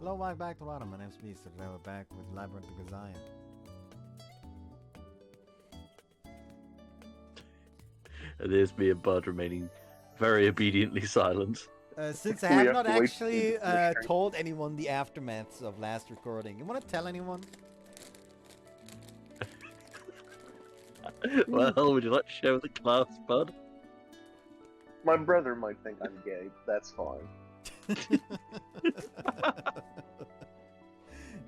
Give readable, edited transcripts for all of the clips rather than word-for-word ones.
Hello, welcome back to Autumn. My name's Beast, and today we're back with Labyrinth of Grisaia. There's me and Bud remaining very obediently silent. Since I have not actually told anyone the aftermaths of last recording, you want to tell anyone? Well, would you like to share with the class, Bud? My brother might think I'm gay. That's fine.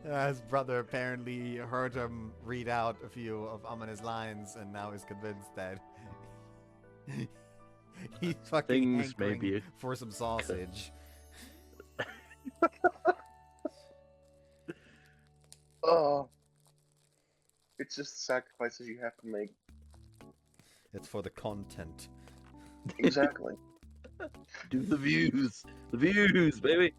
His brother apparently heard him read out a few of Amane's lines and now is convinced that he's fucking hankering for some sausage. Oh. It's just the sacrifices you have to make. It's for the content. Exactly. Do the views! The views, baby!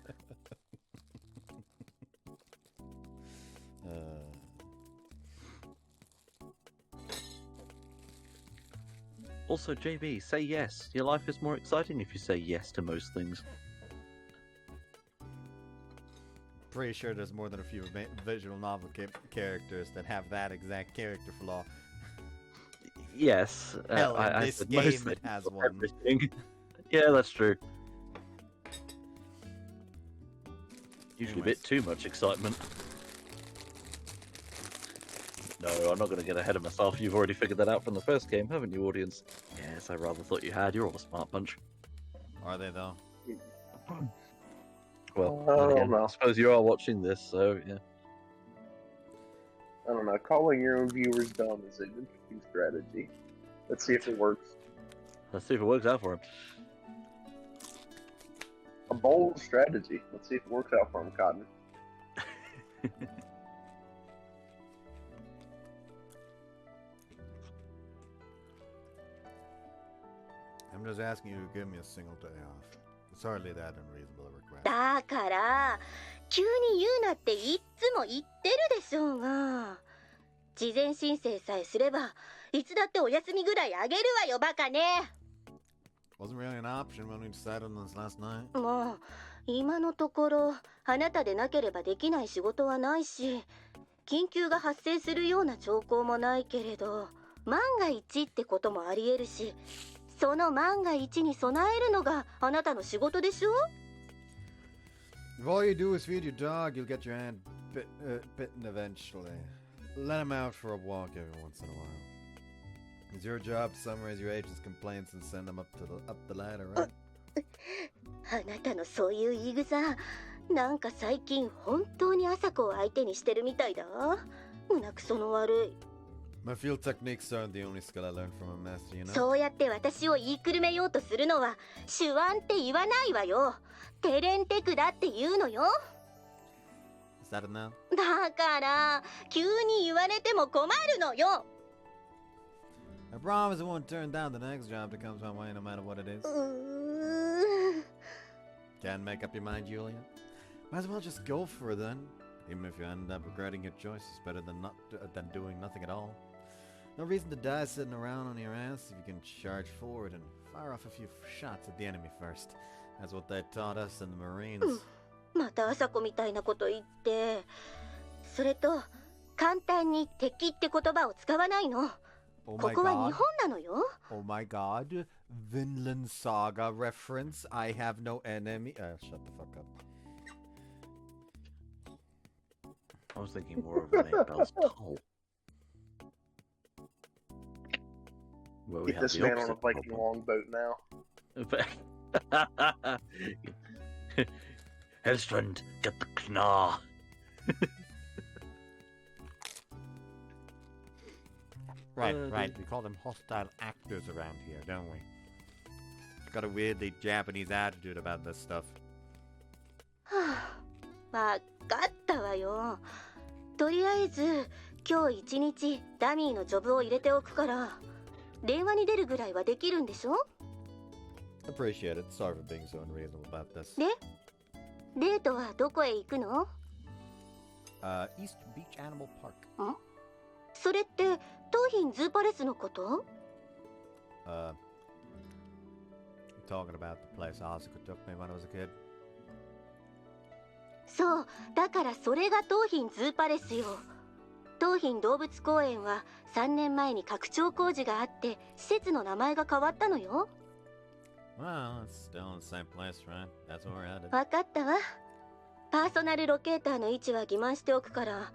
Also, JB, say yes. Your life is more exciting if you say yes to most things. Pretty sure there's more than a few visual novel characters that have that exact character flaw. Yes. Hell, in this game it has one. Everything. Yeah, that's true. Usually a bit too much excitement. No, I'm not going to get ahead of myself. You've already figured that out from the first game, haven't you, audience? Yes, I rather thought you had. You're all a smart bunch. Are they, though? Well, again, I suppose you are watching this, so, yeah. I don't know. Calling your own viewers dumb is an interesting strategy. Let's see if it works. Let's see if it works out for him. A bold strategy. Let's see if it works out for him, Cotton. I'm just asking you to give me a single day off. It's hardly that unreasonable a request. だから、急に言うなっていっつも言ってるでしょうが。事前申請さえすれば、いつだってお休みぐらいあげるわよ、バカね。Wasn't really an option when we decided on this last night. もう、今のところ、あなたでなければできない仕事はないし、緊急が発生するような兆候もないけれど、万が一ってこともあり得るし、その万が一に備えるのがあなたの仕事でしょ? If all you do is feed your dog, you'll get your hand bitten eventually. Let him out for a walk every once in a while. It's your job to summarize your agent's complaints and send them up the ladder, right? あなたのそういう言い草、なんか最近本当に朝子を相手にしてるみたいだ。胸くその悪い。My field techniques aren't the only skill I learned from a master, you know? そうやって私を言いくるめようとするのは手腕って言わないわよ。テレンテクだって言うのよ。Is that it now? だから急に言われても困るのよ。I promise I won't turn down the next job that comes my way, no matter what it is. Can't make up your mind, Julia? Might as well just go for it then. Even if you end up regretting your choice, it's better than doing nothing at all. No reason to die sitting around on your ass if you can charge forward and fire off a few shots at the enemy first. That's what they taught us in the Marines. また朝子みたいなこと言って。それと簡単に敵って言葉を使わないの。ここは日本なのよ。Oh my god. Vinland Saga reference. I have no enemy. Shut the fuck up. I was thinking more of Bell's Toll. Well, Get this man on a Viking longboat now. Hellstrand, get the knar. Right. We call them hostile actors around here, don't we? Got a weirdly Japanese attitude about this stuff. わかったわよ。とりあえず今日一日ダミーのジョブを入れておくから電話に出るぐらいはできるんでしょ? Appreciate it. Sorry for being so unreasonable about this. で、デートはどこへ行くの? East Beach Animal Park. ん? それって東浜ズーパレスのこと? Talking about the place Asuka took me when I was a kid. そう、だからそれが桃浜ズーパレスよ。桃浜動物公園は3年前に拡張工事があって施設の名前が変わったのよ。Well, it's still in the same place, right? That's where we're headed. わかったわ。パーソナルロケーターの位置は欺瞞しておくから、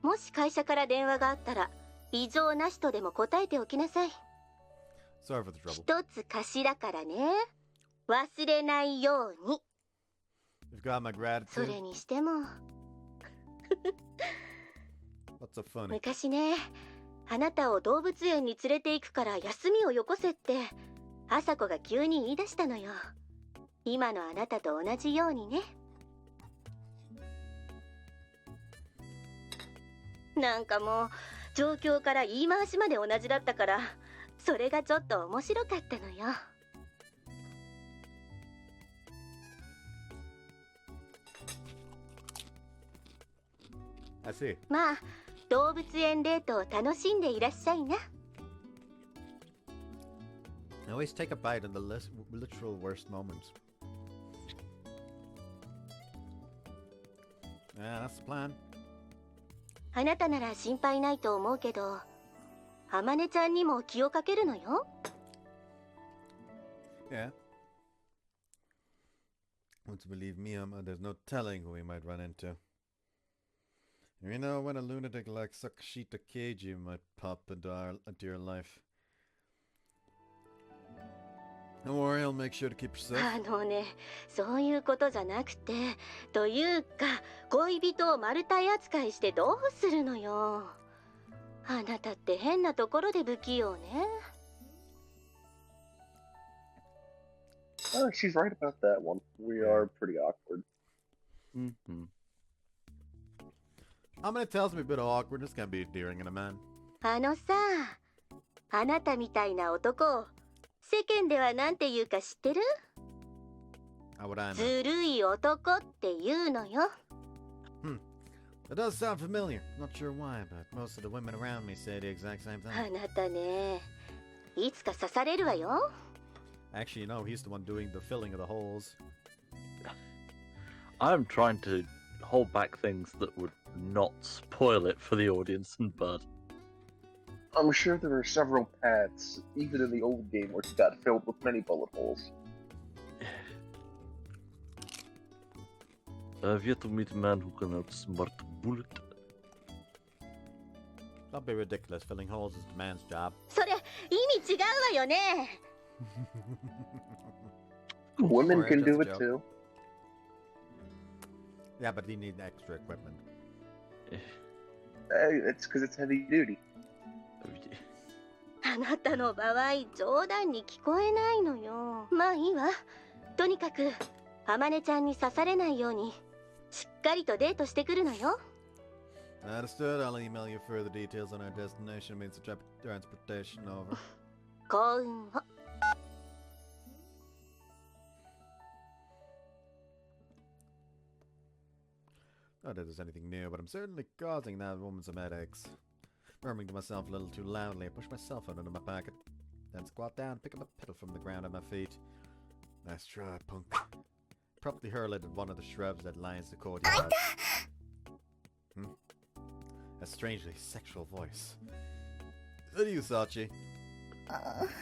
もし会社から電話があったら異常なしとでも答えておきなさい。 Sorry for the trouble. 一つ貸しだからね。忘れないように。 You've got my そ gratitude. れにしても What's so funny? 昔ね、あなたを動物園に連れて行くから休みをよこせって朝子が急に言い出したのよ。今のあなたと同じようにね。なんかもう状況から言い回しまで同じだったから、それがちょっと面白かったのよ。I see. まあ動物園デートを楽しんでいらっしゃいな。 Always take a bite in the literal worst moments. Yeah, that's the plan. あなたなら心配ないと思うけど、あまねちゃんにも気をかけるのよ。 Yeah. Once you believe me, there's no telling who we might run into. You know when a lunatic like Sakashita Keiji might pop into your life. Don't worry, I'll make sure to keep you safe. あのね、そういうことじゃなくて、というか恋人をマルタイ扱いしてどうするのよ。あなたって変なところで不器用ね。 Oh, she's right about that one. We are pretty awkward. Mm-hmm. Amane tells me a bit of awkwardness can be endearing in a man. あのさ、あなたみたいな男を世間ではなんて言うか知ってる？ How would I know? ずるい男って言うのよ。 It does sound familiar. Not sure why, but most of the women around me say the exact same あ thing. なたね、いつか刺されるわよ。 Actually, you know, he's the one doing the filling of the holes. I'm trying to hold back things that would not spoil it for the audience and Bud. I'm sure there are several paths, even in the old game, where it got filled with many bullet holes. I've yet to meet a man who can outsmart a bullet. Don't be ridiculous. Filling holes is the man's job. それ意味違うわよね。 Women Alright, can that's do a it joke. too. Yeah, but you need extra equipment. It's because it's heavy duty. あなたの場合冗談に聞こえないのよ。まあいいわ。とにかくあまねちゃんに刺されないようにしっかりとデートしてくるのよ。 Understood. I'll email you further details on our destination means the transportation over. 幸運を。 Not that there's anything new, but I'm certainly causing that woman some headaches. Murmuring to myself a little too loudly, I push my cell phone into my pocket. Then squat down, pick up a pedal from the ground at my feet. Nice try, punk. Promptly hurl it at one of the shrubs that lines the courtyard. A strangely sexual voice. Is that you, Sachi?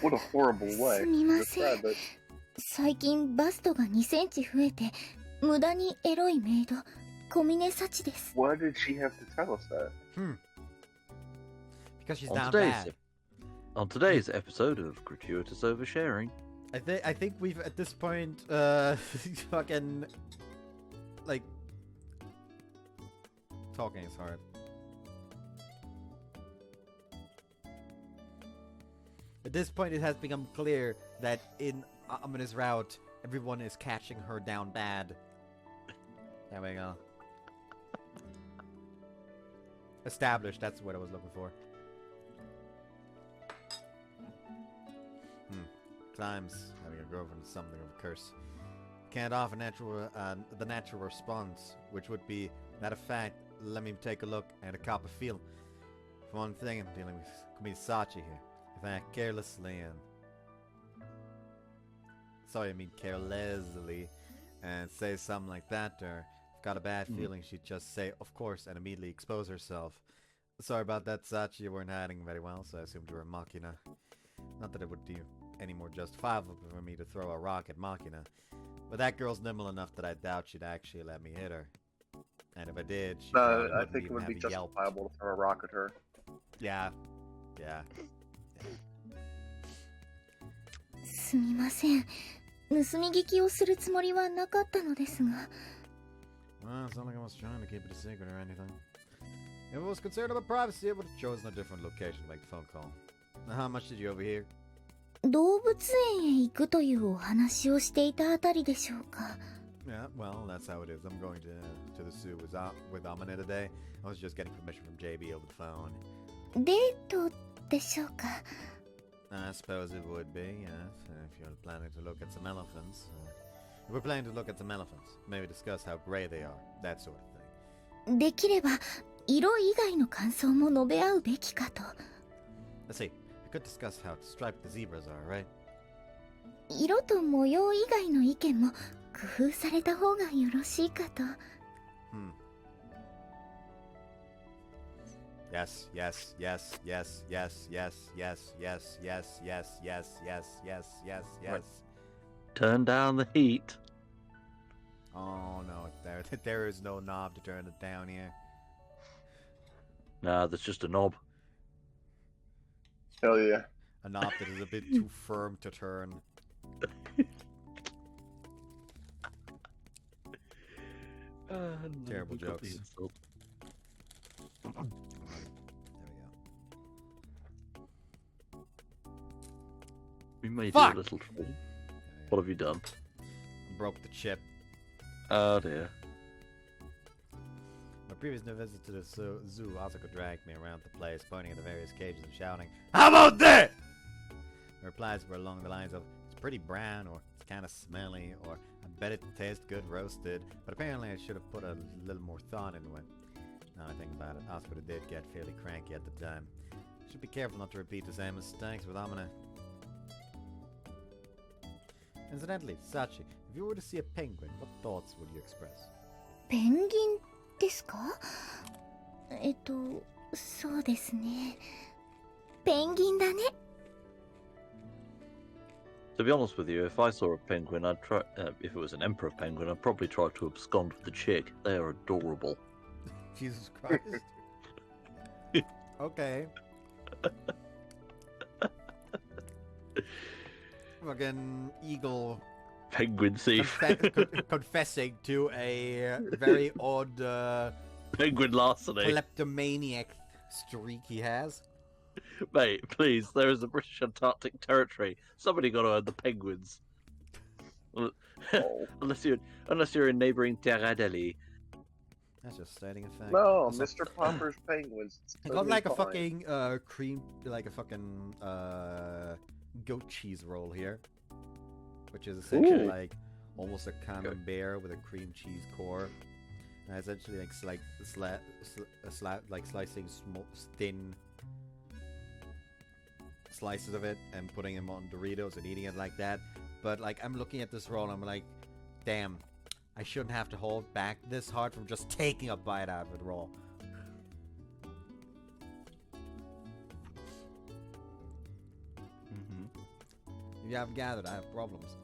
What a horrible way すみま to せん describe it. 最近バストが2センチ増えて無駄にエロいメイド小峰幸です。 Why did she have to tell us that? Because she's On down today's, bad. on today's episode of Gratuitous Oversharing. I think we've at this point fucking like talking is hard. At this point it has become clear that in Amane-Route everyone is catching her down bad. There we go. Established, that's what I was looking for. Times having a girlfriend is something of a curse. Can't offer the natural response, which would be, matter of fact, let me take a look and a cop a feel. For one thing, I'm dealing with Sachi here. If I act carelessly and... Sorry, I mean carelessly, and say something like that, or Got a bad feeling she'd just say, of course, and immediately expose herself. Sorry about that, Sachi. You weren't hiding very well, so I assumed you were Machina. Not that it would do any more justifiable for me to throw a rock at Machina. But that girl's nimble enough that I doubt she'd actually let me hit her. And if I did, she probably I wouldn't think it even would be have yelped. justifiable to throw a rock at her. Yeah. Yeah. すみません。盗み聞きをするつもりはなかったのですが。Well, it's not like I was trying to keep it a secret or anything. If I was concerned about privacy, I would have chosen a different location to make the phone call. Now, how much did you overhear? 動物園へ行くというお話をしていたあたりでしょうか。Yeah, well, that's how it is. I'm going to the zoo with Amane today. I was just getting permission from JB over the phone. デートでしょうか。I suppose it would be, yes, if you're planning to look at some elephants. If we're planning to look at some elephants, maybe discuss how gray they are, that sort of thing. できれば色以外の感想も述べ合うべきかと。Let's see, we could discuss how striped the zebras are, right? 色と模様以外の意見も工夫された方がよろしいかと。Yes, yes, yes, yes, yes, yes, yes, yes, yes, yes, yes, yes, yes, yes, yes. Turn down the heat. Oh no, there is no knob to turn it down here. Nah, there's just a knob. Hell yeah. A knob that is a bit too firm to turn. Terrible jokes. There we go. We made Fuck! you a little trouble. What have you done? Broke the chip. Oh dear. My previous visit to the zoo also could drag me around the place, pointing at the various cages and shouting, "How about that?" My replies were along the lines of, "It's pretty brown," or "It's kind of smelly," or "I bet it tastes good roasted," but apparently I should have put a little more thought into it. Now I think about it, Oscar did get fairly cranky at the time. Should be careful not to repeat the same mistakes with Amane. Incidentally, Sachi, if you were to see a penguin, what thoughts would you express? ペンギンですか？そうですね。ペンギンだね。To be honest with you, if I saw a penguin, I'd try. If it was an emperor penguin, I'd probably try to abscond with the chick. They are adorable. Jesus Christ. Okay. Fucking eagle Penguin thief. confessing to a very odd Penguin larceny. kleptomaniac streak he has. Mate, please, there is a British Antarctic territory. Somebody got to own the penguins. Oh. unless you're in neighbouring Terradelli. That's just stating a fact. No, Also, Mr. Popper's penguins. It's I got totally like a fine. fucking cream, like a fucking goat cheese roll here, which is essentially Ooh. like almost a camembert with a cream cheese core. And essentially like slicing thin slices of it and putting them on Doritos and eating it like that. But like I'm looking at this roll and I'm like, damn, I shouldn't have to hold back this hard from just taking a bite out of it raw. You haven't gathered, I have problems.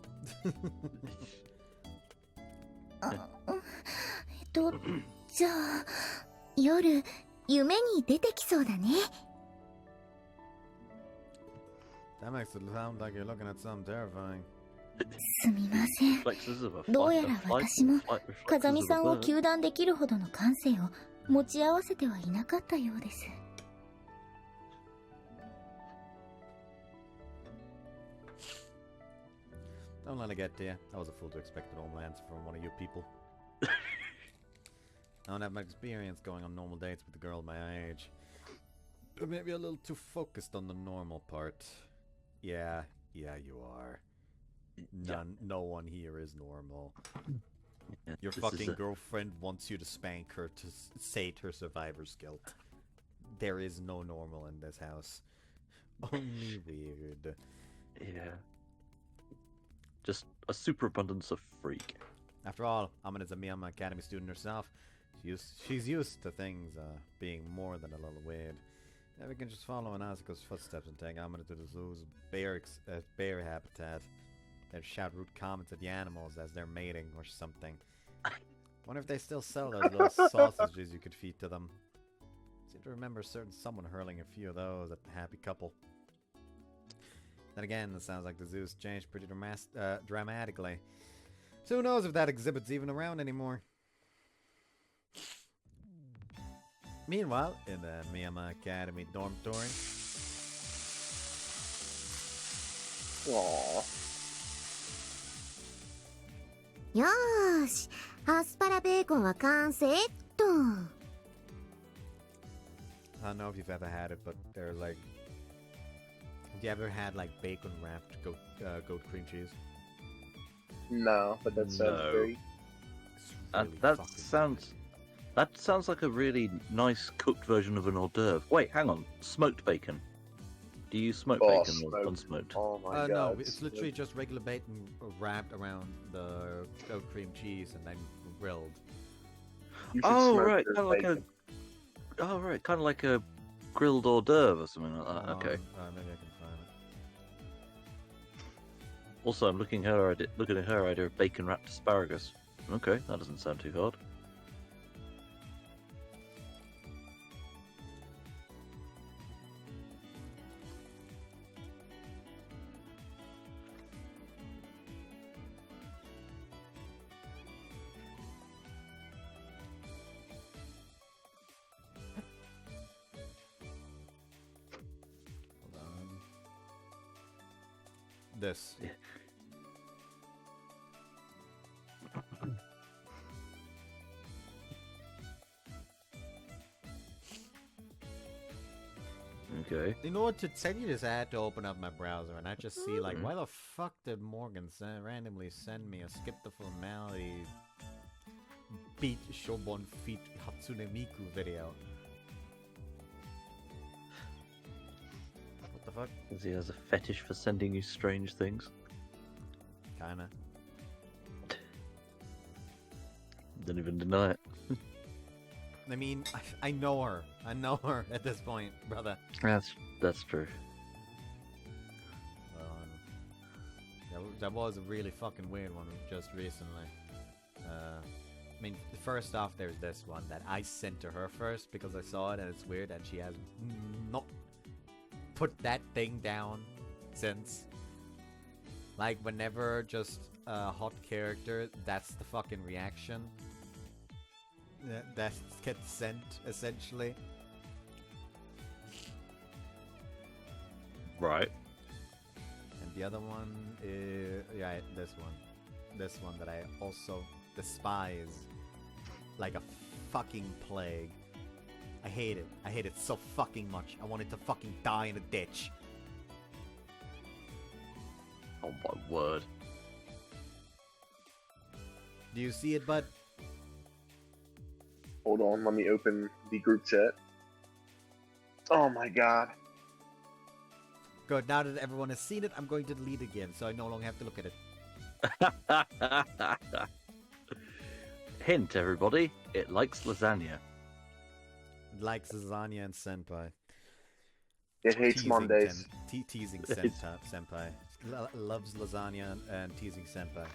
じゃあ夜夢に出てきそうだね。That makes it sound like you're looking at something terrifying. すみません。 Reflexes of a どうや flight, ら a flight, 私も flight 風 reflexes 見 of さ a んを bird. 糾弾できるほどの感性を持ち合わせてはいなかったようです。Don't let it get to you. I was a fool to expect a normal answer from one of you people. I don't have much experience going on normal dates with a girl my age. But maybe a little too focused on the normal part. Yeah, you are. No one here is normal. Yeah, Your this fucking is girlfriend wants you to spank her to sate her survivor's guilt. There is no normal in this house. Only weird. Yeah. Just a superabundance of freak. After all, Amane is a Miyama Academy student herself. She's used to things being more than a little weird. Yeah, we can just follow in Asuka's footsteps and take Amane to the zoo's bear habitat. Then shout rude comments at the animals as they're mating or something. Wonder if they still sell those little sausages you could feed to them. Seem to remember someone hurling a few of those at the happy couple. Then again, it sounds like the zoo's changed pretty dramatically. So who knows if that exhibit's even around anymore. Meanwhile, in the Miyama Academy dormitory. Aww. よーし、アスパラベーコンは完成っと。I don't know if you've ever had it, but they're like... Have you ever had like bacon wrapped goat cream cheese? No, but that sounds No. great. It's really That fucking sounds... That sounds like a really nice cooked version of an hors d'oeuvre. Wait, hang on. Smoked bacon. Do you smoke Oh, bacon or smoked. unsmoked? Oh my god. no, it's literally just regular bacon wrapped around the goat cream cheese and then grilled. You should Oh, smoke right. your Kind of like bacon. Oh, right. Kind of like a grilled hors d'oeuvre or something like that. Okay. Maybe I can find it. Also, I'm looking at her idea of bacon wrapped asparagus. Okay, that doesn't sound too hard. Hold on. This. Yeah. Okay. You know what? To tell you this, I had to open up my browser and I just see like, why the fuck did Morgan randomly send me a skip the formality beat Shobon feat Hatsune Miku video? What the fuck? Because he has a fetish for sending you strange things. Kinda. Don't even deny it. I mean, I know her. I know her at this point, brother. That's true. That was a really fucking weird one just recently. I mean, first off, there's this one that I sent to her first because I saw it and it's weird and she has not put that thing down since. Like, whenever just a hot character, that's the fucking reaction. That gets sent, essentially. Right. And the other one is... yeah, this one. This one that I also despise like a fucking plague. I hate it. I hate it so fucking much. I want it to fucking die in a ditch. Oh my word. Do you see it, bud? Hold on, let me open the group chat. Oh my god. Good, now that everyone has seen it, I'm going to delete again, so I no longer have to look at it. Hint, everybody, it likes lasagna. It likes lasagna and senpai. It hates Teasing Mondays. Teasing senpai. Loves lasagna and teasing senpai.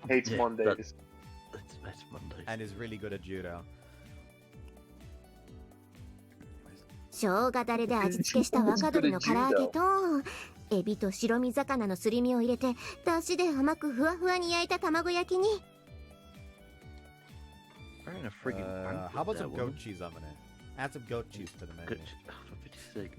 Hates Yeah, Mondays. It's Monday. And is really good at judo. 生姜だれで味付けした若鶏の唐揚げとエビと白身魚のすり身を入れて出汁で甘くふわふわに焼いた卵焼きに We're in a friggin' banquet how about there, some woman. goat cheese on it? Add some goat cheese to the menu. Good. Oh, for pity's sake.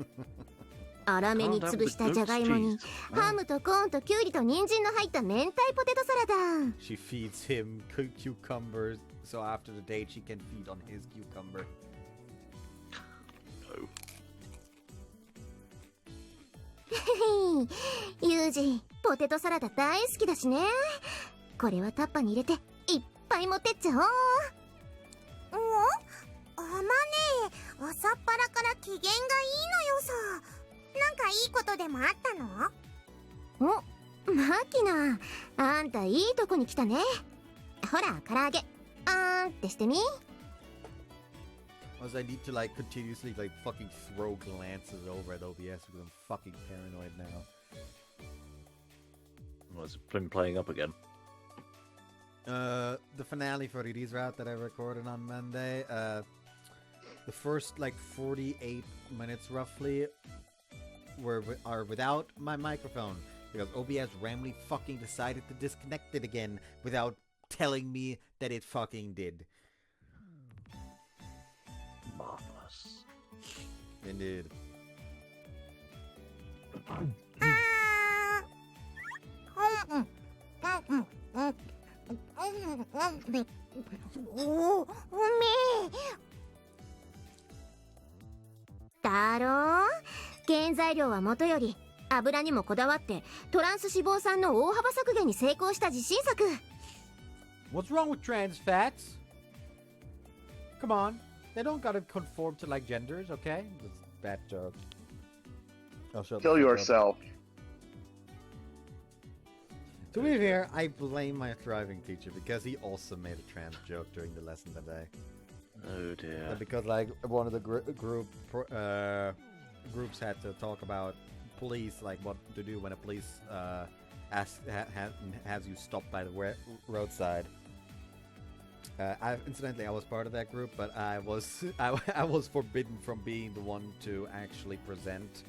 粗めに潰したじゃがいもにハムとコーンとキュウリと人参の入った明太ポテトサラダ She feeds him cucumbers, so after the date she can feed on his cucumber. No. ユージポテトサラダ大好きだしねこれはタッパに入れていっぱい持ってっちゃおうあまね朝っぱらから機嫌がいいのよさなんかいいことでもあったのおマキナあんたいいとこに来たねほら唐揚げってしてみ。 Was I need to like continuously like fucking throw glances over at OBS because I'm fucking paranoid now. Was been playing up again? The finale for Amane-Route that I recorded on Monday, the first like 48 minutes roughly are without my microphone because OBS randomly fucking decided to disconnect it again without telling me that it fucking did. Marvelous. Indeed.おめえ。だろう。原材料はもとより油にもこだわってトランス脂肪酸の大幅削減に成功した自信作。 What's wrong with trans fats? Come on. They don't gotta conform to like genders, okay? That's a bad joke. Oh, shut Kill the fuck up. yourself. To be fair, I blame my driving teacher because he also made a trans joke during the lesson today. Oh dear. And because like one of the groups had to talk about police, like what to do when a police has you stopped by the roadside. Incidentally, I was part of that group, but I was forbidden from being the one to actually present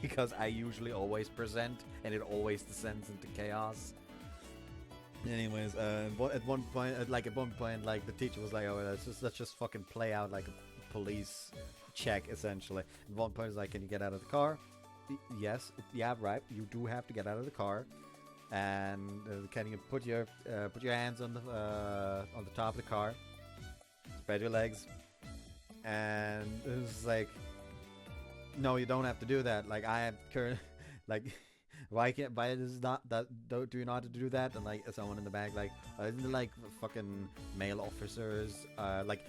because I usually always present and it always descends into chaos. Anyways, at one point, like the teacher was like, "Oh, let's just fucking play out like a police check, essentially." At one point, it's like, "Can you get out of the car?" Yes, yeah, right. You do have to get out of the car. And can you put your hands on the top of the car, spread your legs, and it was like, no, you don't have to do that. Like I have current, like, why is not that? Do you know how to do that? And like someone in the back, like, isn't it like fucking male officers? Like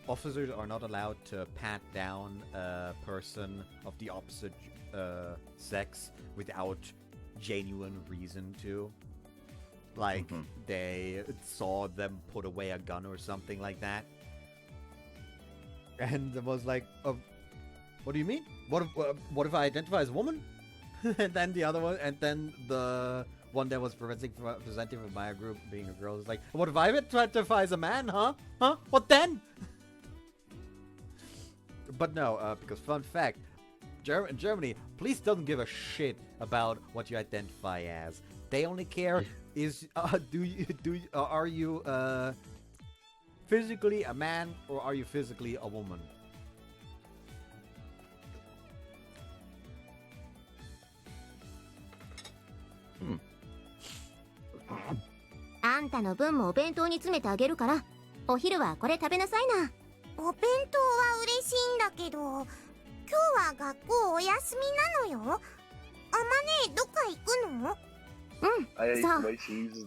officers are not allowed to pat down a person of the opposite sex without genuine reason to, like they saw them put away a gun or something like that, and it was like, what do you mean? What if I identify as a woman? And then the other one, and then the one that was presenting for my group being a girl is like, what if I identify as a man? Huh? What then? But no, because fun fact. In Germany, police doesn't give a shit about what you identify as. They only care is are you physically a man or are you physically a woman? あんたの分もお弁当に詰めてあげるから、お昼はこれ食べなさいな。お弁当は嬉しいんだけど、今日は学校お休みなのよ。あまね、どっか行くの？そう、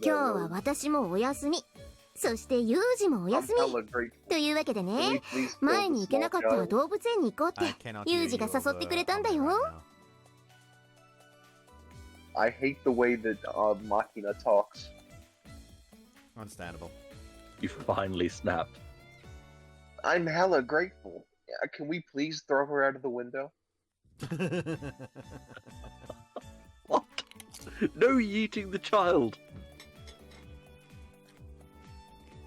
今日は私もお休み。そしてユージもお休み。というわけでね、前に行けなかった動物園に行こうってユージが誘ってくれたんだよ。I hate the way that Machina talks. Understandable. You finally snapped. I'm hella grateful. Can we please throw her out of the window? What? No yeeting the child.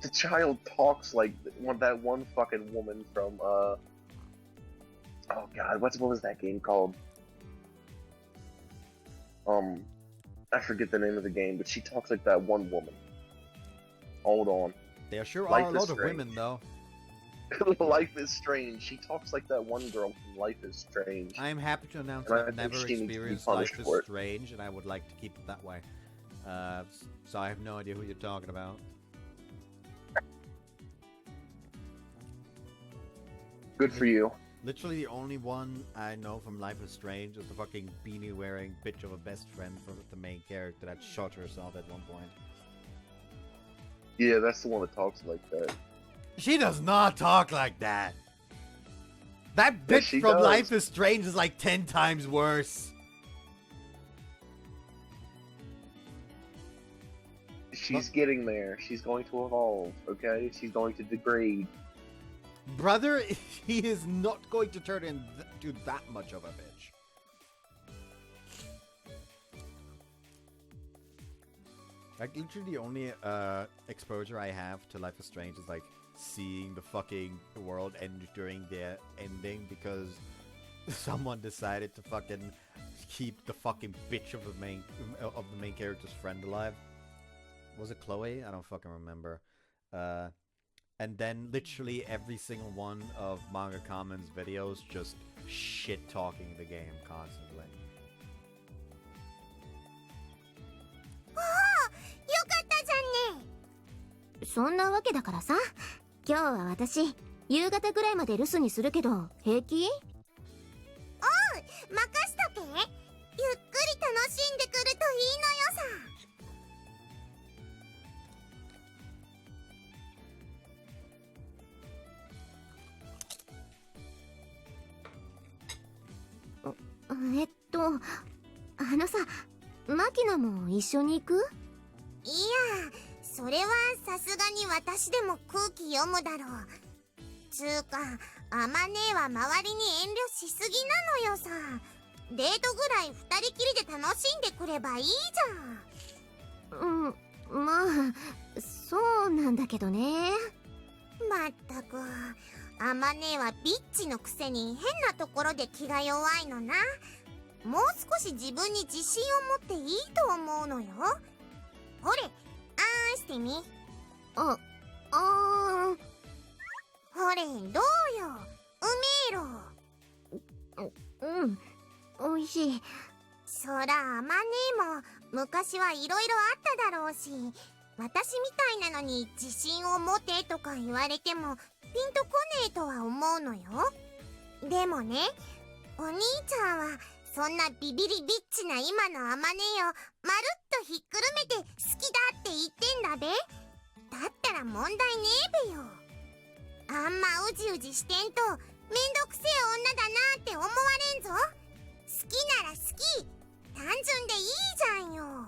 The child talks like that one fucking woman from oh god, what was that game called? I forget the name of the game, but she talks like that one woman. Hold on. There sure Life are a is lot of strange. women, though. Life is Strange. She talks like that one girl from Life is Strange. I am happy to announce And I that I've think never she needs to be experienced punished Life is for it. Strange, and I would like to keep it that way. So I have no idea who you're talking about. Good for you. Literally the only one I know from Life is Strange is the fucking beanie-wearing bitch of a best friend from the main character that shot herself at one point. Yeah, that's the one that talks like that. She does not talk like that! That Yes, bitch she from does. Life is Strange is like 10 times worse. She's getting there. She's going to evolve, okay? She's going to degrade. Brother, he is not going to turn into that much of a bitch. Like, literally the only exposure I have to Life is Strange is like seeing the fucking world end during the ending because someone decided to fucking keep the fucking bitch of the main character's friend alive. Was it Chloe? I don't fucking remember. And then literally every single one of Manga Common's videos just shit talking the game constantly. そんなわけだからさ、今日は私夕方ぐらいまで留守にするけど平気？任しとけ。ゆっくり楽しんでくるといいのよさ。さ、マキナも一緒に行く？いや、それはさすがに私でも空気読むだろう。つうか、アマネは周りに遠慮しすぎなのよさ。デートぐらい二人きりで楽しんでくればいいじゃん。まあ、そうなんだけどね。まったく、アマネはビッチのくせに変なところで気が弱いのな。もう少し自分に自信を持っていいと思うのよ。ほれ、あーんしてみ。ほれ、どうよ、うめえろ。おいしい。そら、アマネも昔はいろいろあっただろうし、私みたいなのに自信を持てとか言われてもピンとこねえとは思うのよ。でもね、お兄ちゃんはそんなビビリビッチな今のアマネをまるっとひっくるめて好きだって言ってんだべ。だったら問題ねえべよ。あんまうじうじしてんとめんどくせえ女だなって思われんぞ。好きなら好き、単純でいいじゃんよ。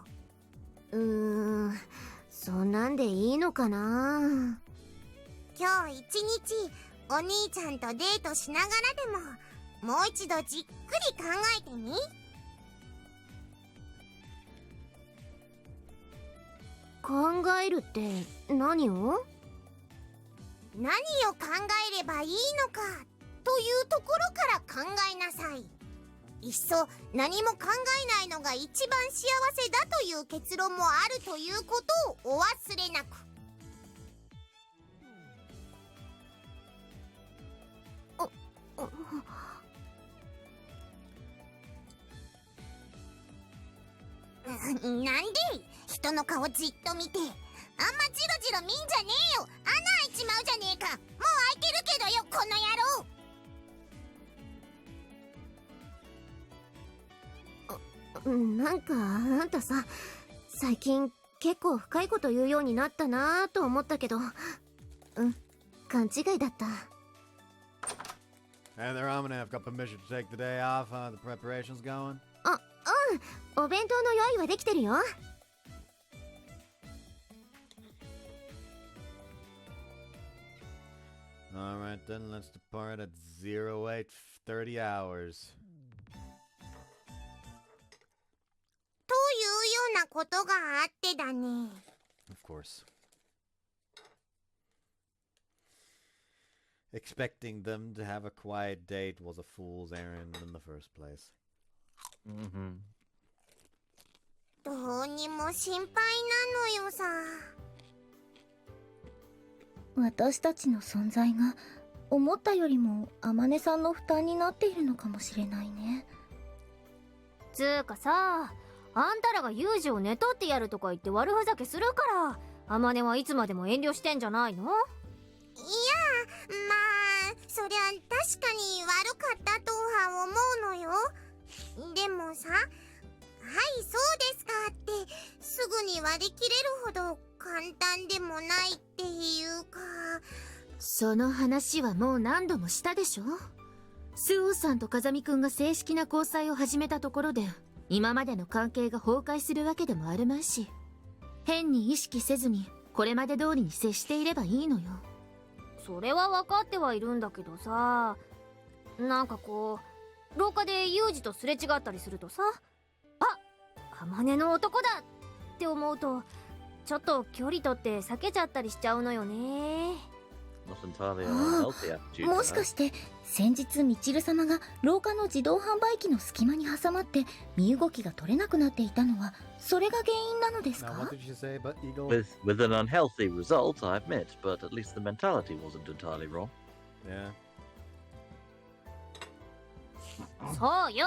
そんなんでいいのかな。今日一日お兄ちゃんとデートしながらでももう一度じっくり考えてみ。考えるって何を？何を考えればいいのかというところから考えなさい。いっそ何も考えないのが一番幸せだという結論もあるということをお忘れなく。なんで人の顔じっと見て、あんまジロジロ見んじゃねえよ。穴開いちまうじゃねえか。もう開いてるけどよ、この野郎。なんかあんたさ、最近結構深いこと言うようになったなぁと思ったけど、勘違いだった。Hey there, Amane. I've got permission to take the day off. The preparations going? お弁当の用意はできてるよ。Alright then, let's depart at 08:30 hours. というようなことがあってだね。Of course. Expecting them to have a quiet date was a fool's errand in the first place. どうにも心配なのよさ。私たちの存在が思ったよりも天音さんの負担になっているのかもしれないね。つーかさ、あんたらがユージを寝取ってやるとか言って悪ふざけするから天音はいつまでも遠慮してんじゃないの？いや、まあそりゃ確かに悪かったとは思うのよ。でもさ、はいそうですかってすぐに割り切れるほど簡単でもないっていうか。その話はもう何度もしたでしょ。スオさんと風見くんが正式な交際を始めたところで今までの関係が崩壊するわけでもあるまいし。変に意識せずにこれまで通りに接していればいいのよ。それは分かってはいるんだけどさ、なんかこう廊下でユージとすれ違ったりするとさ、あ、天音の男だって思うとちょっと距離取って避けちゃったりしちゃうのよね。もしかして先日みちる様が廊下の自動販売機の隙間に挟まって身動きが取れなくなっていたのはそれが原因なのですか？ Now, what did you say about Eagle? With an unhealthy result, I admit, but at least the mentality wasn't entirely wrong. Yeah. そうよ、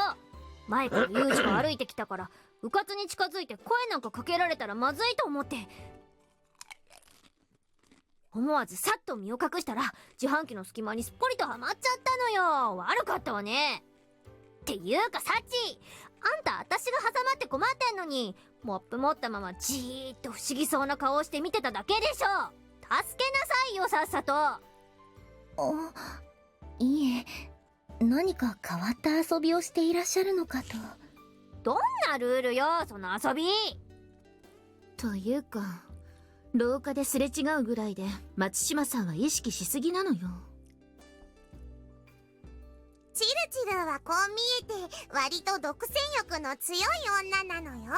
前からユージが歩いてきたからうかつに近づいて声なんかかけられたらまずいと思って思わずさっと身を隠したら自販機の隙間にすっぽりとはまっちゃったのよ。悪かったわね。っていうかサチ、あんた私が挟まって困ってんのにモップ持ったままじーっと不思議そうな顔をして見てただけでしょ。助けなさいよさっさと。いえ、何か変わった遊びをしていらっしゃるのかと。どんなルールよその遊び。というか廊下ですれ違うぐらいで松島さんは意識しすぎなのよ。チルチルはこう見えて割と独占欲の強い女なのよ。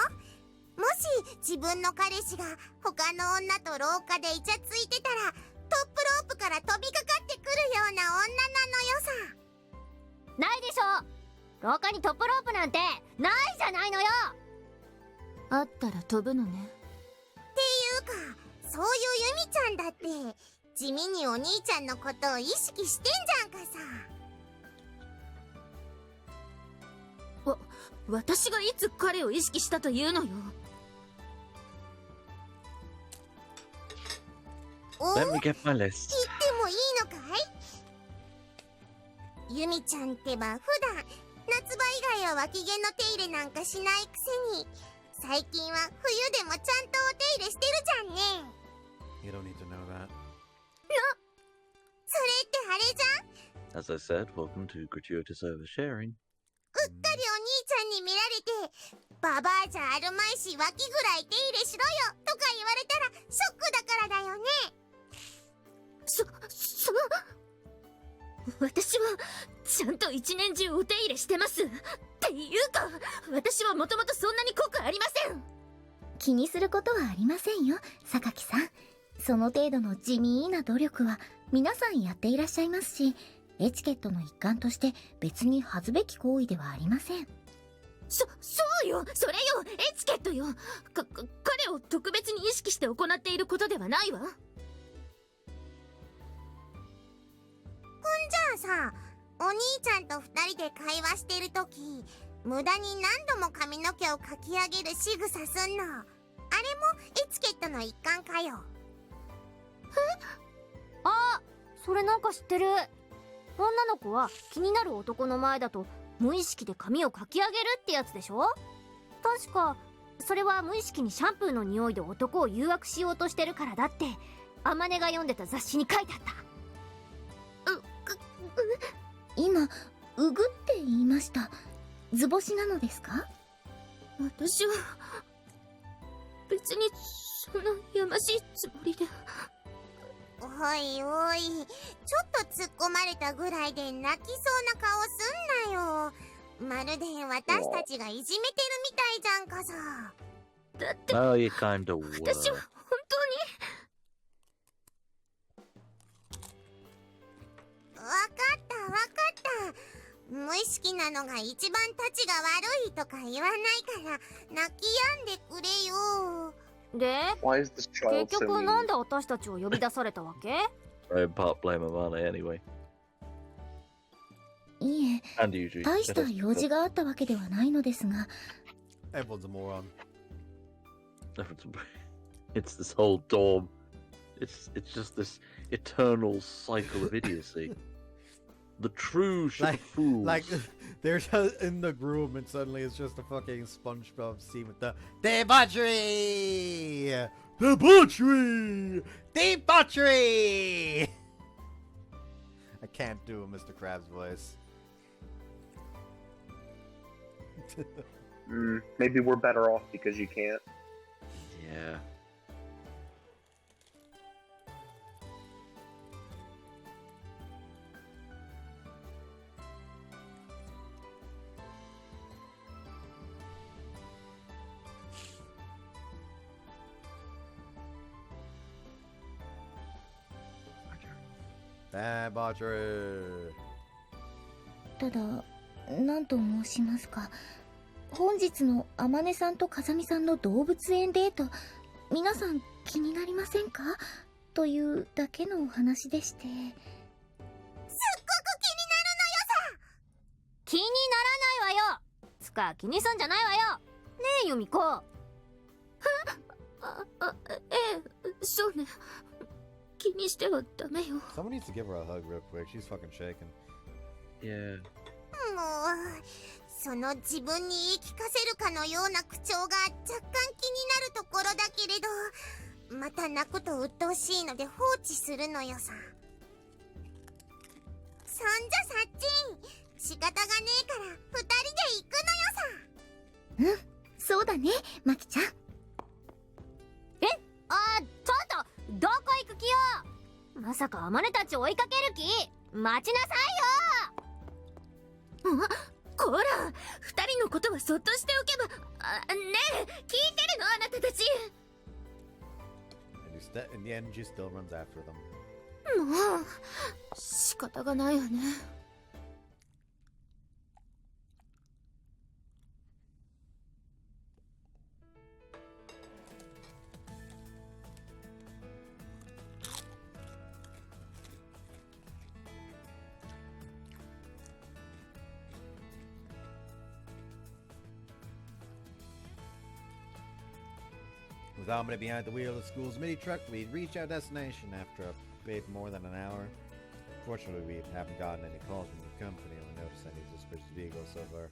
もし自分の彼氏が他の女と廊下でイチャついてたらトップロープから飛びかかってくるような女なのよさ。ないでしょ、廊下にトップロープなんてないじゃないのよ。あったら飛ぶのね。っていうかそういうユミちゃんだって地味にお兄ちゃんのことを意識してんじゃんかさ。私がいつ彼を意識したというのよ。Let me get my list. 言ってもいいのかい？ユミちゃんってば普段夏場以外は脇毛の手入れなんかしないくせに最近は冬でもちゃんとお手入れしてるじゃんね。 You don't need to know that. それってあれじゃん。 As I said, welcome to gratuitous oversharing. うっかりお兄ちゃんに見られてババアじゃあるまいし脇ぐらい手入れしろよとか言われたらショックだからだよね。私はちゃんと一年中お手入れしてます。っていうか私はもともとそんなに濃くありません。気にすることはありませんよ、榊さん。その程度の地味な努力は皆さんやっていらっしゃいますし、エチケットの一環として別に恥ずべき行為ではありません。そうよ、それよ、エチケットよ。彼を特別に意識して行っていることではないわ。じゃあさ、お兄ちゃんと2人で会話してるとき無駄に何度も髪の毛をかき上げる仕草すんの、あれもエチケットの一環かよ。あ、それなんか知ってる。女の子は気になる男の前だと無意識で髪をかき上げるってやつでしょ。確かそれは無意識にシャンプーの匂いで男を誘惑しようとしてるからだって天音が読んでた雑誌に書いてあった。今うぐって言いました。図星なのですか？私は別にそんなやましいつもりで。おいおい、ちょっと突っ込まれたぐらいで泣きそうな顔すんなよ。まるで私たちがいじめてるみたいじゃんかさ。だって Oh, you kind of 私は were. 本当わかったわかった。無意識なのが一番たちが悪いとか言わないから泣き止んでくれよ。で Why is this child 結 so 局なん mean? で私たちを呼び出されたわけ？ I in part blame Amane anyway. いえ、 And usually. 大した用事があったわけではないのですが。Everyone's a moron. It's this whole dorm. It's just this eternal cycle of idiocy. The true shit of fools. Like, they're just in the room and suddenly it's just a fucking SpongeBob scene with the debauchery! Debauchery! Debauchery! I can't do a Mr. Krabs voice. Maybe we're better off because you can't. Yeah. Debauchery. ただ、なんと申しますか、本日の天音さんと風見さんの動物園デート、皆さん気になりませんかというだけのお話でして。すっごく気になるのよさ。気にならないわよ。つか気にすんじゃないわよ。ねえ由美子。そうね。気にしてはダメよ。 Someone needs to give her a hug real quick. She's fucking shaking. Yeah. もうその自分に言い聞かせるかのような口調が若干気になるところだけれど、また泣くと鬱陶しいので放置するのよさ。そんじゃさっち仕方がねえから2人で行くのよさ。そうだね、マキちゃん。ちょっとどこ行く気よ。まさか天音たち追いかける気。待ちなさいよ。こら、二人のことはそっとしておけば。ねえ、聞いてるのあなたたち。 In the end, she still runs after them. もう仕方がないわね。With Amane behind the wheel of the school's mini truck, we'd reach our destination after a bit more than an hour. Fortunately, we haven't gotten any calls from the company or noticed any suspicious vehicles so far.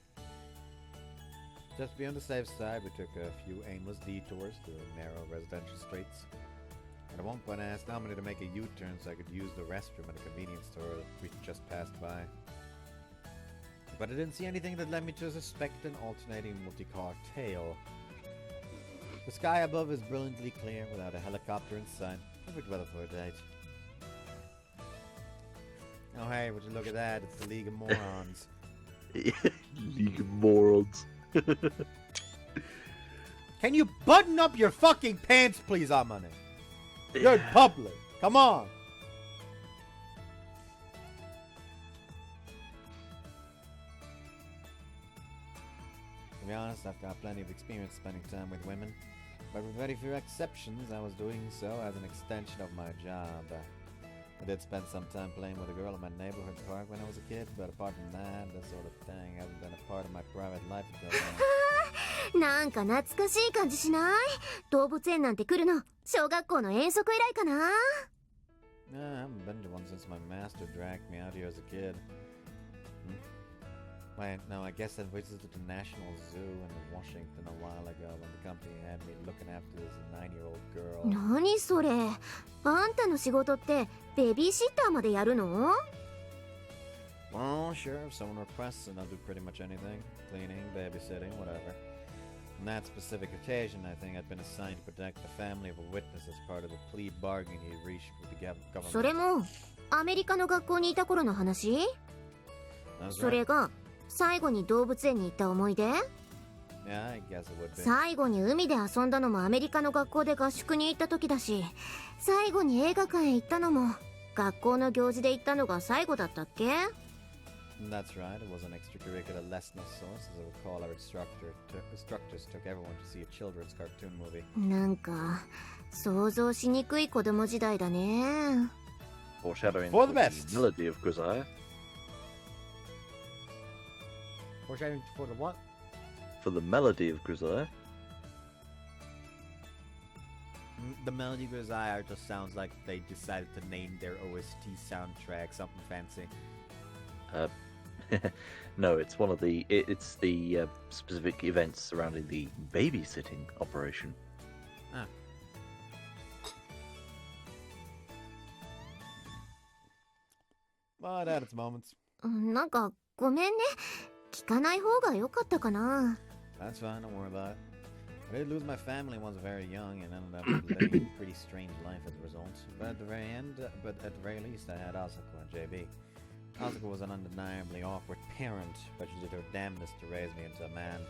Just to be on the safe side, we took a few aimless detours through narrow residential streets. At one point, I asked Amane to make a U-turn so I could use the restroom at a convenience store we just passed by. But I didn't see anything that led me to suspect an alternating multi-car tail. The sky above is brilliantly clear without a helicopter in sight. Perfect weather for a date. Oh hey, would you look at that? It's the League of Morons. League of Morons. Can you button up your fucking pants, please, Amane? You're in public. Come on. To be honest, I've got plenty of experience spending time with women. But with very few exceptions, I was doing so as an extension of my job. I did spend some time playing with a girl in my neighborhood park when I was a kid, but apart from that, this sort of thing hasn't been a part of my private life until now. なんか懐かしい感じしない？動物園なんて来るの小学校の遠足以来かな？ I haven't been to one since my master dragged me out here as a kid. Wait, no, I guess I visited the National Zoo in Washington a while ago when the company had me looking after this 9-year-old girl. 何それ？あんたの仕事ってベビーシッターまでやるの？ Well, sure, if someone requests it, I'll do pretty much anything. Cleaning, babysitting, whatever. On that specific occasion, I think I'd been assigned to protect the family of a witness as part of the plea bargain he reached with the government. それもアメリカの学校にいた頃の話？それが最後に動物園に行った思い出？ Yeah, I guess it would be. 最後に海で遊んだのもアメリカの学校で合宿に行った時だし、最後に映画館へ行ったのも学校の行事で行ったのが最後だったっけ？ That's right, it was an extracurricular lesson of sorts. As I recall, our instructors took everyone to see a children's cartoon movie. なんか想像しにくい子供時代だね。 Foreshadowing For the the best. melody of Grisaia. Foreshadowing for the what? For the melody of Grisaia. The melody of Grisaia just sounds like they decided to name their OST soundtrack something fancy. No, it's one of the it's the specific events surrounding the babysitting operation. Ah. But at its moments. なんかごめんね。聞かない方が良かったかな。 That's fine, don't worry about it. I did lose my family when I was very young and ended up living a pretty strange life as a result. But at the very least, I had Asuka and JB. Asuka was an undeniably awkward parent, but she did her damnedest to raise me into a man.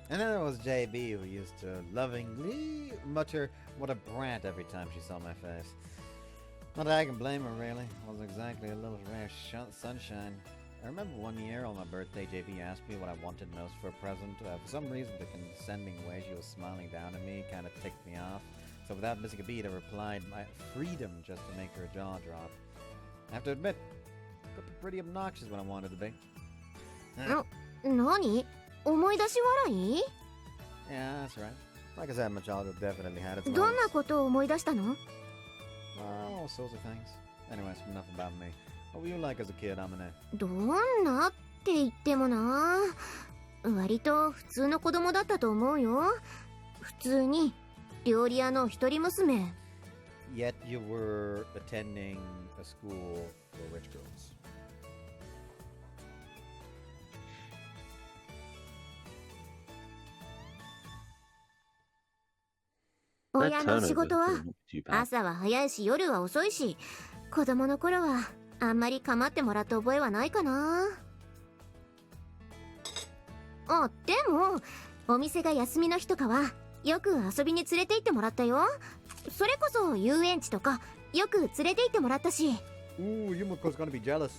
And then there was JB, who used to lovingly mutter what a brat every time she saw my face. Not that I can blame her, really. It wasn't exactly a little ray of sunshine. I remember one year on my birthday, JB asked me what I wanted most for a present. For some reason, the condescending way she was smiling down at me kind of ticked me off. So without missing a beat, I replied, my freedom, just to make her jaw drop. I have to admit, I got pretty obnoxious when I wanted to be. Nani? 思い出し笑い? Yeah, that's right. Like I said, my childhood definitely had its どんな moments. ことを思い出したの? All sorts of things. Anyways, enough about me. What were you like as a kid, Amane? どんなって言ってもな。割と普通の子供だったと思うよ。普通に料理屋の一人娘。Yet you were attending a school for rich girls. 親の仕事は朝は早いし夜は遅いし、子供の頃はあんまり構ってもらった覚えはないかな。あ、でもお店が休みの日とかはよく遊びに連れて行ってもらったよ。それこそ遊園地とかよく連れて行ってもらったし。Ooh, Yumako's gonna be jealous.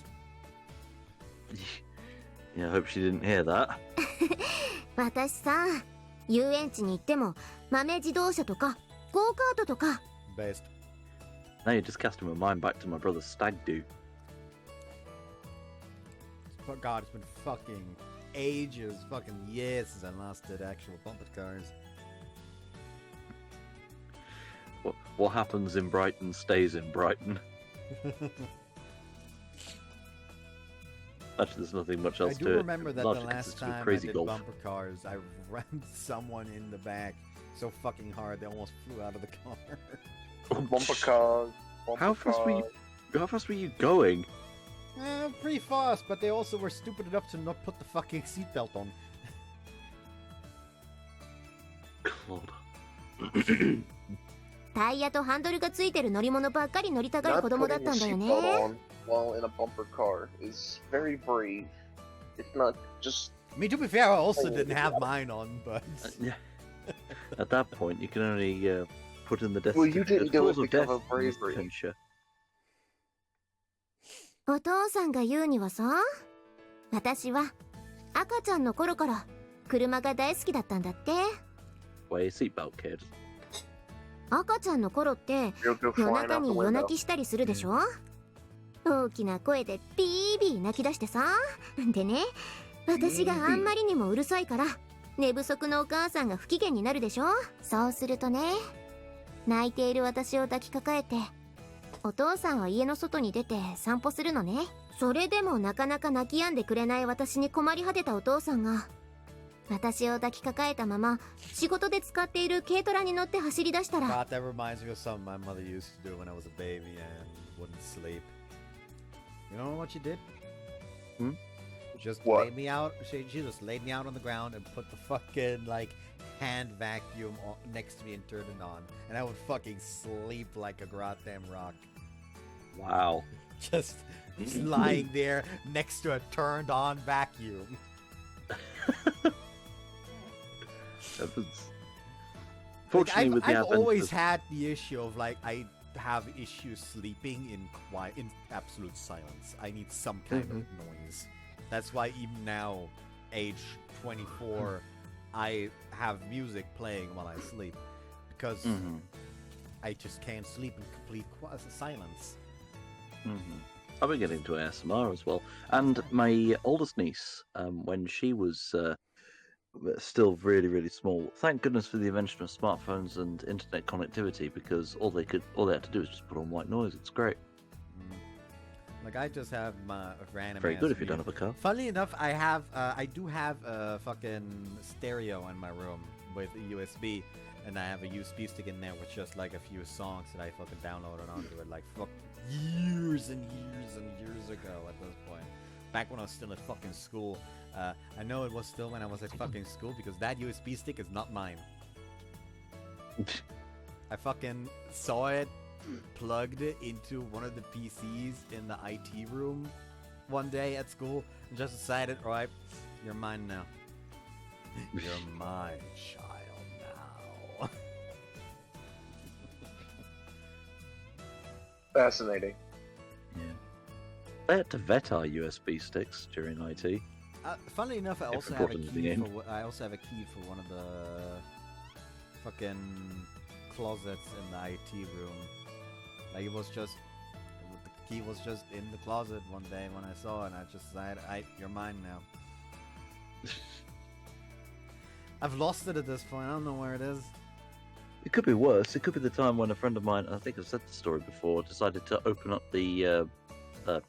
Yeah, I hope she didn't hear that. 私さ、遊園地に行っても豆自動車とかゴーカートとか。 Based. Now you're just casting my mind back to my brother's stag do. But God, it's been fucking ages, fucking years since I last did actual bumper cars. What happens in Brighton stays in Brighton. Actually, there's nothing much else I to do it. remember that the Largely last consists of time I crazy did golf. bumper cars, I rammed someone in the back so fucking hard they almost flew out of the car. Bumper cars. How fast were you going? Pretty fast, but they also were stupid enough to not put the fucking seatbelt on. God. タイヤとハンドルがついてる乗り物ばっかり乗りたがる Not 子供だっ putting た a んだよ seatbelt ね。 on while in a bumper car is very brave. It's not just. I mean, to be fair, I also didn't have mine on, but... Yeah. At that point, you can only put in the death Well, you didn't do it cause of because death of in this bravery. adventure. お父さんが言うにはさ、私は赤ちゃんの頃から車が大好きだったんだって。 Wear your seatbelt, kid. 赤ちゃんの頃って You'll go 夜 flying 中 out the に夜 window. 泣きしたりするでしょ。大きな声でビービー泣き出してさ。でね、私があんまりにもうるさいから寝不足のお母さんが不機嫌になるでしょ。そうするとね、泣いている私を抱きかかえて、お父さんは家の外に出て散歩するのね。それでもなかなか泣き止んでくれない私に困り果てたお父さんが、私を抱きかかえたまま仕事で使っている軽トラに乗って走り出したら。 God, that reminds me of something my mother used to do when I was a baby and wouldn't sleep. You know what she did? Hmm? Just What? laid me out. She just laid me out on the ground and put the fucking like hand vacuum next to me and turned it on, and I would fucking sleep like a goddamn rock. Wow. Just lying there next to a turned on vacuum. Fortunately, with the I've advent always of... had the issue of like I have issues sleeping in absolute silence. I need some kind of noise. That's why even now, age 24, I have music playing while I sleep because I just can't sleep in complete silence. I've been getting into ASMR as well, and my oldest niece, when she was still really, really small, thank goodness for the invention of smartphones and internet connectivity, because all they had to do was just put on white noise. It's great. Like I just have my random. Very good if you don't have a car. Funnily enough, I do have a fucking stereo in my room with a USB, and I have a USB stick in there with just like a few songs that I fucking downloaded onto it like fuck years and years and years ago at this point. Back when I was still at fucking school. I know it was still when I was at fucking school because that USB stick is not mine. I fucking saw it plugged into one of the PCs in the IT room one day at school and just decided, alright, you're mine now. You're my child now. Fascinating. Yeah. They had to vet our USB sticks during IT. Funnily enough, I also have a key for one of the fucking closets in the IT room. Like the key was just in the closet one day when I saw it, and I just said, "You're mine now." I've lost it at this point. I don't know where it is. It could be worse. It could be the time when a friend of mine, I think I've said the story before, decided to open up the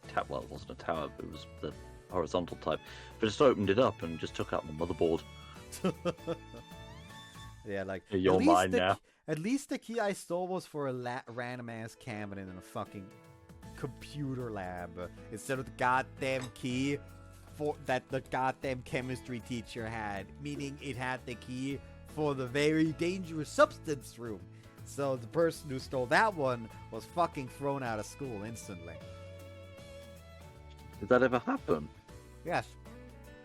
tap. Well, it wasn't a tower, but it was the horizontal type. But just opened it up and just took out the motherboard. Yeah, like you're mine now. At least the key I stole was for a random ass cabinet in a fucking computer lab instead of the goddamn key that the goddamn chemistry teacher had, meaning it had the key for the very dangerous substance room. So the person who stole that one was fucking thrown out of school instantly. Did that ever happen? Yes.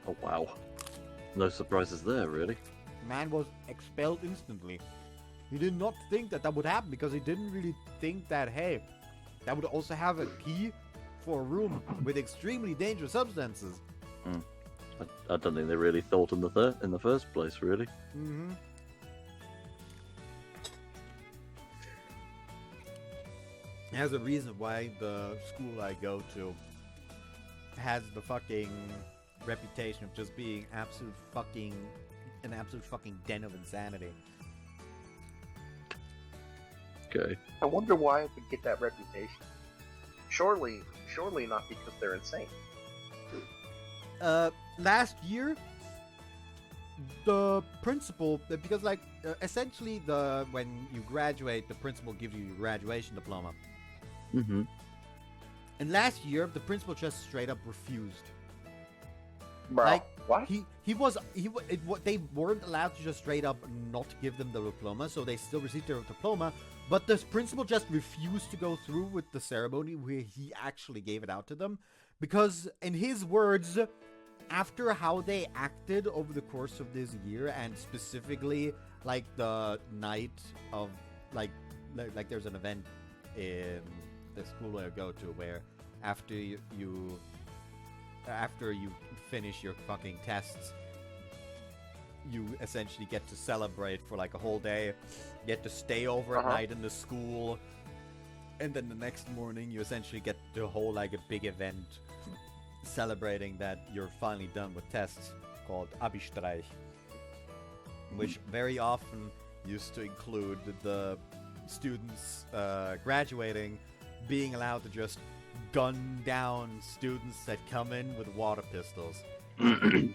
Oh wow. No surprises there, really. Man was expelled instantly. He did not think that would happen because he didn't really think that, hey, that would also have a key for a room with extremely dangerous substances. I don't think they really thought in the first place, really. Mm-hmm. There's a reason why the school I go to has the fucking reputation of just being an absolute fucking den of insanity. Okay. I wonder why it would get that reputation. Surely not because they're insane. Last year, the principal, because essentially when you graduate, the principal gives you your graduation diploma. Mm-hmm. And last year, the principal just straight up refused. Bro, what? They weren't allowed to just straight up not give them the diploma, so they still received their diploma. But the principal just refused to go through with the ceremony where he actually gave it out to them, because in his words, after how they acted over the course of this year, and specifically the night of like there's an event in the school I go to where after you finish your fucking tests, you essentially get to celebrate for a whole day. You get to stay over at night in the school, and then the next morning you essentially get to hold a big event celebrating that you're finally done with tests, called Abi-Streich, which very often used to include the students graduating being allowed to just gun down students that come in with water pistols. Once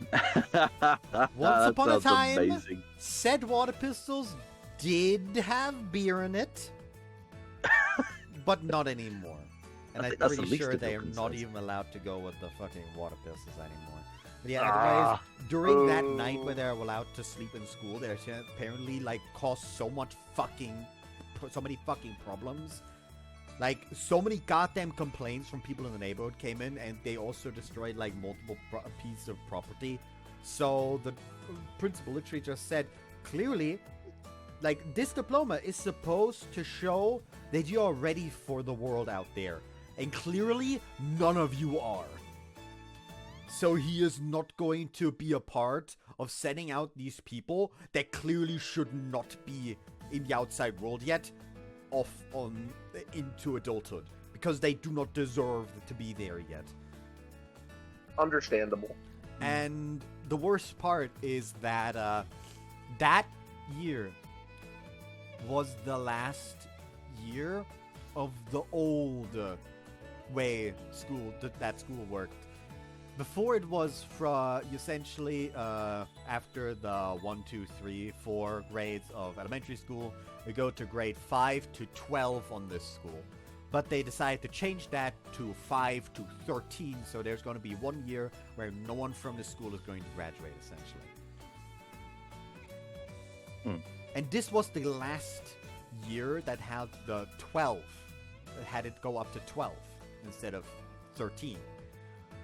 upon a time, amazing. Said water pistols did have beer in it, but not anymore. And I'm pretty sure they are not even allowed to go with the fucking water pistols anymore. But yeah, anyways, during that night where they're allowed to sleep in school, they apparently caused so many fucking problems. So many goddamn complaints from people in the neighborhood came in, and they also destroyed multiple pieces of property. So the principal literally just said, clearly, this diploma is supposed to show that you are ready for the world out there. And clearly, none of you are. So he is not going to be a part of sending out these people that clearly should not be in the outside world yet off into adulthood, because they do not deserve to be there yet. Understandable. And the worst part is that that year was the last year of the old way that school worked. Before, it was essentially after the 1, 2, 3, 4 grades of elementary school, we go to grade 5 to 12 on this school. But they decided to change that to 5 to 13, so there's going to be 1 year where no one from the school is going to graduate, essentially. And this was the last year that had the 12, that had it go up to 12 instead of 13.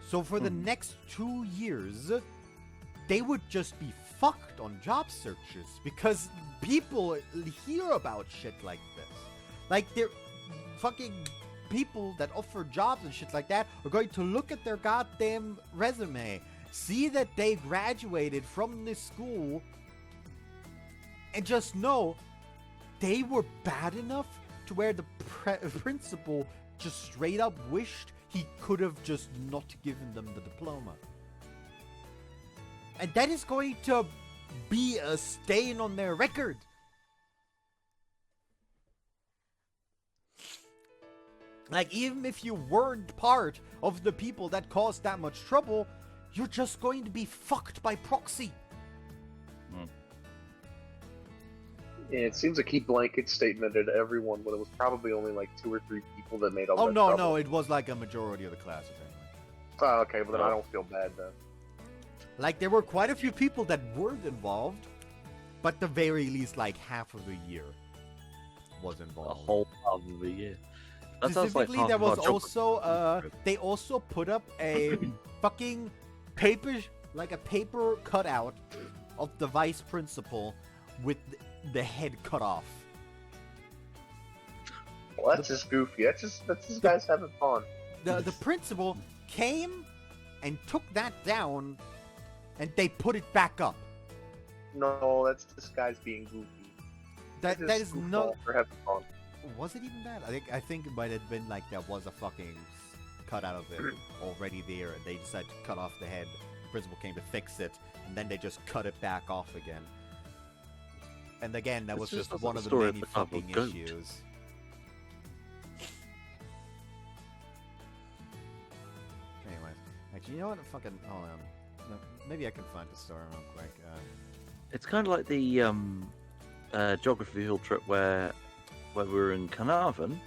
So for the next 2 years, they would just be fucked on job searches because people hear about shit like this. Like, they're fucking people that offer jobs and shit like that are going to look at their goddamn resume, see that they graduated from this school, and just know they were bad enough to where the principal just straight up wished he could have just not given them the diploma. And that is going to be a stain on their record. Like, even if you weren't part of the people that caused that much trouble, you're just going to be fucked by proxy. Yeah, it seems like he blanket statemented everyone when it was probably only like 2 or 3 people that made all that trouble. No, it was like a majority of the classes anyway. Oh, okay, but then I don't feel bad then. Like, there were quite a few people that weren't involved, but the very least, like, half of the year was involved. A whole half of the year. That Specifically, like there was also, they also put up a fucking paper cutout of the vice principal with the head cut off. Well, that's just goofy. That's just guys having fun. The principal came and took that down, and they put it back up. No, that's just guys being goofy. That is no. For having fun. Was it even that? I think it might have been like there was a fucking cutout of it already there, and they decided to cut off the head. The principal came to fix it, and then they just cut it back off again. And again, that was just one of the many fucking issues. Anyways, actually, you know what? Fucking hold on. No, maybe I can find the story real quick. It's kind of like the geography field trip where we were in Carnarvon,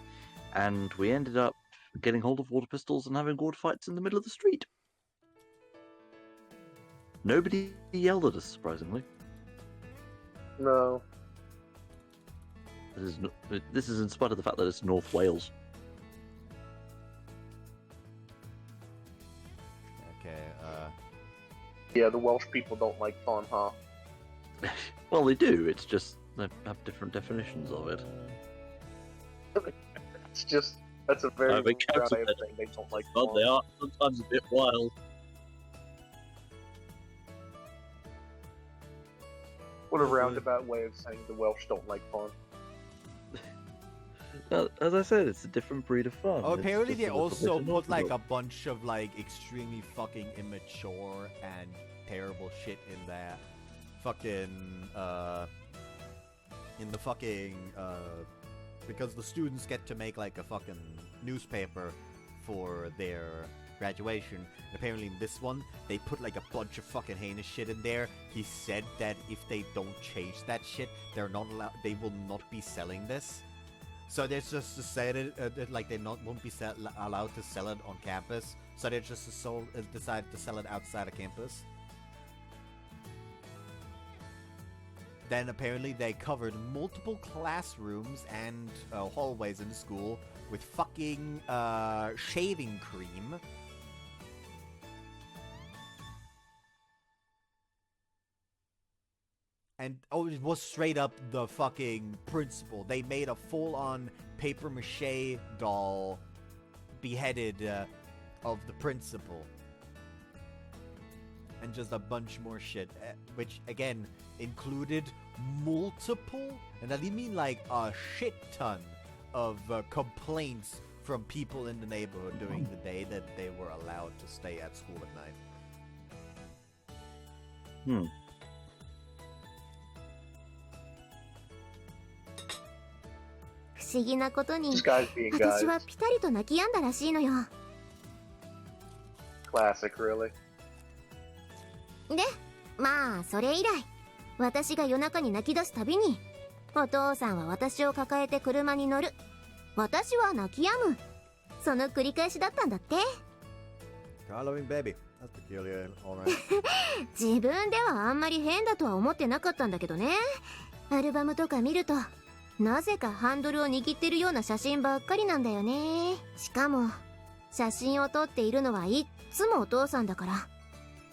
and we ended up getting hold of water pistols and having water fights in the middle of the street. Nobody yelled at us, surprisingly. No. This is in spite of the fact that it's North Wales. Okay, Yeah, the Welsh people don't like fun, huh? Well, they do. It's just they have different definitions of it. It's just that's a very they proud thing. They don't like fun. They are sometimes a bit wild. What a roundabout way of saying the Welsh don't like fun. As I said, it's a different breed of fun. oh, It's apparently just they a little also bit put like a unorthodox. bunch of like extremely fucking immature and terrible shit in that fucking because the students get to make like a fucking newspaper for their graduation. And apparently in this one, they put like a bunch of fucking heinous shit in there. He said that if they don't change that shit, they will not be selling this. So they just decided like they won't be allowed to sell it on campus. So they just decided to sell it outside of campus. Then apparently they covered multiple classrooms and hallways in the school with fucking shaving cream. And it was straight up the fucking principal. They made a full-on paper mache doll beheaded of the principal. And just a bunch more shit, which again included multiple, and I mean like a shit ton of complaints from people in the neighborhood during the day that they were allowed to stay at school at night. 不思議なことに Just guys being 私 guys. はピタリと泣き止んだらしいのよ。 Classic, really. で、まあそれ以来私が夜中に泣き出すたびにお父さんは私を抱えて車に乗る、私は泣き止む、その繰り返しだったんだって。 Halloween baby. That's peculiar, alright. 自分ではあんまり変だとは思ってなかったんだけどね。アルバムとか見るとなぜかハンドルを握ってるような写真ばっかりなんだよね。しかも写真を撮っているのはいっつもお父さんだから、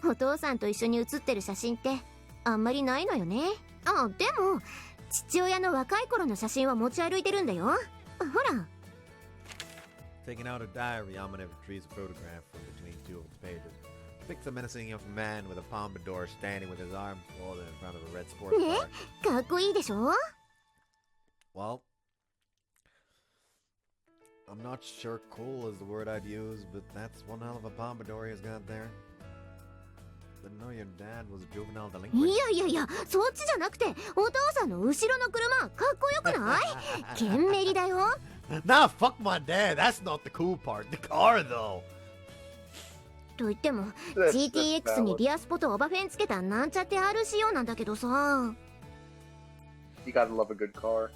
お父さんと一緒に写ってる写真ってあんまりないのよね。あ、でも父親の若い頃の写真は持ち歩いてるんだよ。ほら。Taking out a diary, Amane retrieves a photograph from between two of its pages. Depicts a menacing young man with a pompadour standing with his arms folded in front of a red sports car. かっこいいでしょ? Well, I'm not sure cool is the word I'd use, but that's one hell of a pompadour he's got there. Didn't know your dad was a juvenile delinquent. いやいやいや、そっちじゃなくて、お父さんの後ろの車、かっこよくない？ケンメリだよ。Nah, fuck my dad. That's not the cool part. The car, though. と言っても GTX にリアスポとオバフェンつけたなんちゃって R 仕様なんだけどさ。 You gotta love a good car.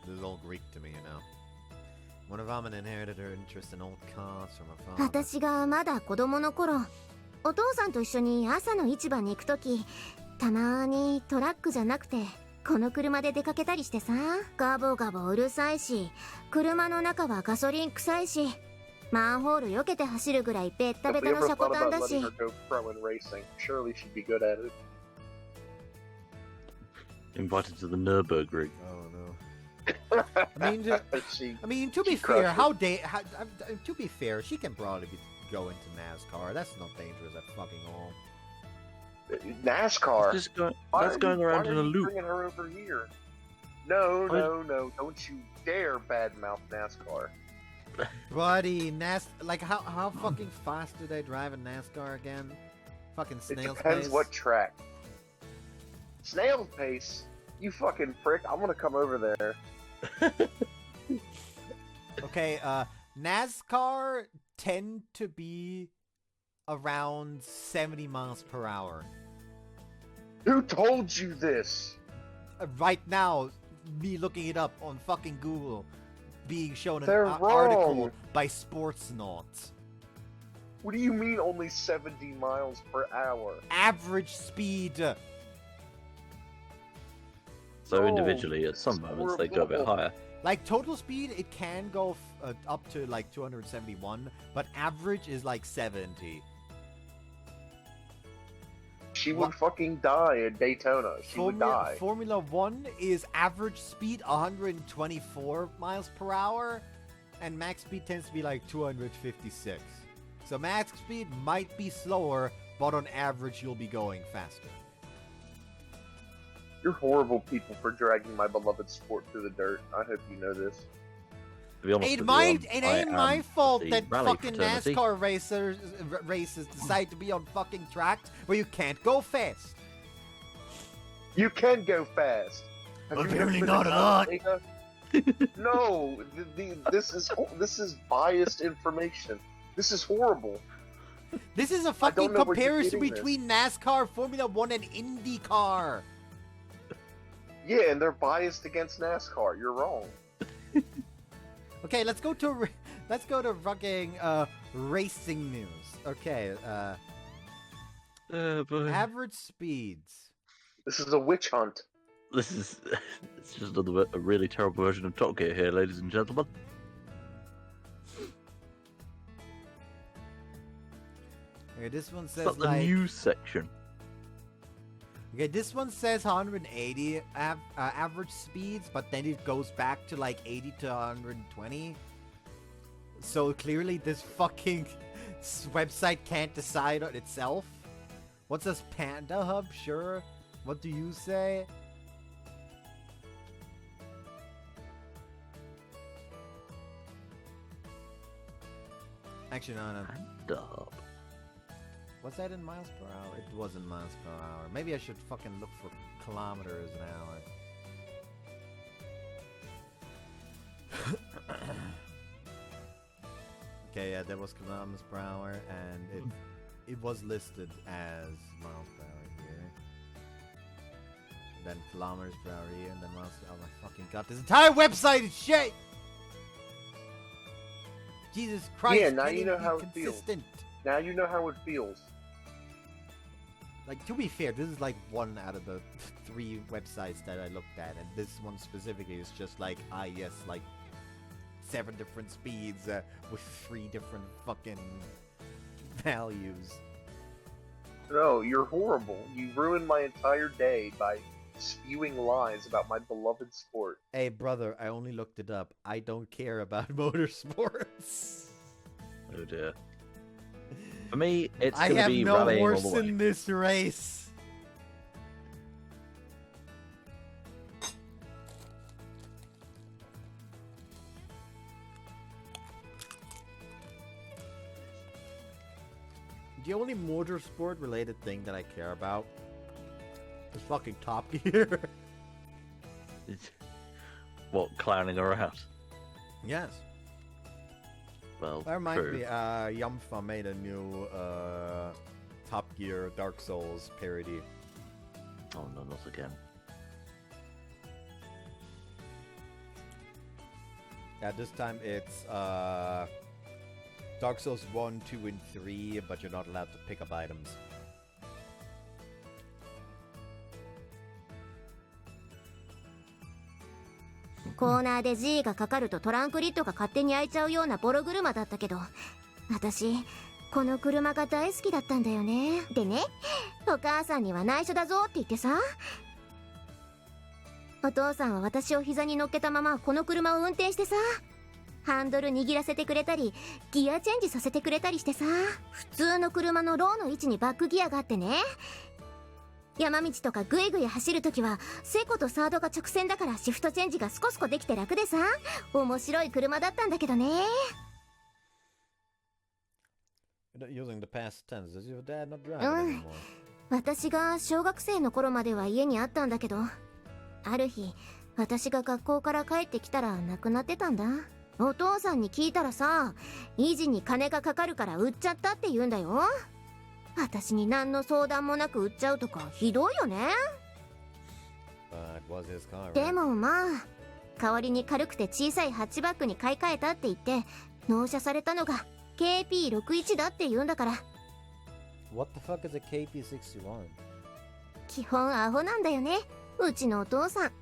This is all Greek to me, you know. One of Amane inherited her interest in old cars from her father. 私がまだ子供の頃、お父さんと一緒に朝の市場に行くとき、たまにトラックじゃなくてこの車で出かけたりしてさ。ガボガボうるさいし、車の中はガソリン臭いし、マンホール避けて走るぐらいベッタベタのシャコタンだし。 Invited to the Nürburgring. Oh no. I mean, to be fair, to be fair, she can probably go into NASCAR. That's not dangerous at fucking all. NASCAR? That's going around in a loop. Bringing her over here. No, don't you dare badmouth NASCAR. Buddy, like how fucking fast do they drive in NASCAR again? Fucking snail's pace? It depends what track. Snail's pace? You fucking prick, I'm gonna come over there. Okay, NASCAR tend to be around 70 miles per hour. Who told you this? Right now, me looking it up on fucking Google, being shown an They're article wrong. by Sportsnaut. What do you mean only 70 miles per hour? Average speed. So individually, at some moments, they go a bit higher. Like total speed, it can go up to like 271, but average is like 70. She would fucking die at Daytona. She would die. Formula 1 is average speed 124 miles per hour, and max speed tends to be like 256. So max speed might be slower, but on average you'll be going faster. You're horrible people for dragging my beloved sport through the dirt. I hope you know this. To be honest It with you, ain't my fault the that rally fucking fraternity. NASCAR races decide to be on fucking tracks where you can't go fast. You can go fast. Have you Apparently been not to a lot. Talladega? No, this is biased information. This is horrible. This is a don't fucking know where you're comparison getting this. between NASCAR, Formula 1, and IndyCar. Yeah, and they're biased against NASCAR. You're wrong. Okay, let's go to fucking racing news. Okay, average speeds. This is a witch hunt. It's just a really terrible version of Top Gear here, ladies and gentlemen. Okay, this one It's says not the like news section. okay, this one says 180 average speeds, but then it goes back to like 80 to 120. So clearly, this fucking website can't decide on itself. What's this Panda Hub? Sure. What do you say? Actually, no. Panda Hub. Was that in miles per hour? It was in miles per hour. Maybe I should fucking look for kilometers an hour. Okay, yeah, there was kilometers per hour, and it was listed as miles per hour here. And then kilometers per hour here, and then miles per hour. Oh my fucking god, this entire website is shit! Jesus Christ, Yeah, now can you it know be how it feels. consistent? Now you know how it feels. Like, to be fair, this is like one out of the 3 websites that I looked at, and this one specifically is just like, yes, like 7 different speeds with 3 different fucking values. No, you're horrible. You ruined my entire day by spewing lies about my beloved sport. Hey, brother, I only looked it up. I don't care about motorsports. Oh dear. For me, it's I going to have be no rallying all horse the way. in this race. The only motorsport related thing that I care about is fucking Top Gear. What, clowning around? Yes. Well, That reminds true. me, Yumfa made a new Top Gear Dark Souls parody. Oh no, not again. Yeah, this time it's Dark Souls 1, 2, and 3, but you're not allowed to pick up items.コーナーで G がかかるとトランクリッドが勝手に開いちゃうようなボロ車だったけど、私この車が大好きだったんだよね。でね、お母さんには内緒だぞって言ってさ、お父さんは私を膝に乗っけたままこの車を運転してさ、ハンドル握らせてくれたりギアチェンジさせてくれたりしてさ、普通の車のローの位置にバックギアがあってね、山道とかグイグイ走るときはセコとサードが直線だからシフトチェンジがスコスコできて楽でさ、面白い車だったんだけどね。Using the past tense, does your dad not drive anymore? 私が小学生の頃までは家にあったんだけど、ある日私が学校から帰ってきたらなくなってたんだ。お父さんに聞いたらさ、維持に金がかかるから売っちゃったって言うんだよ。私に何の相談もなく売っちゃうとかひどいよね。But was his car, right? でもまあ代わりに軽くて小さいハッチバックに買い替えたって言って納車されたのが KP61 だって言うんだから。 What the fuck is a KP61? 基本アホなんだよね、うちのお父さん。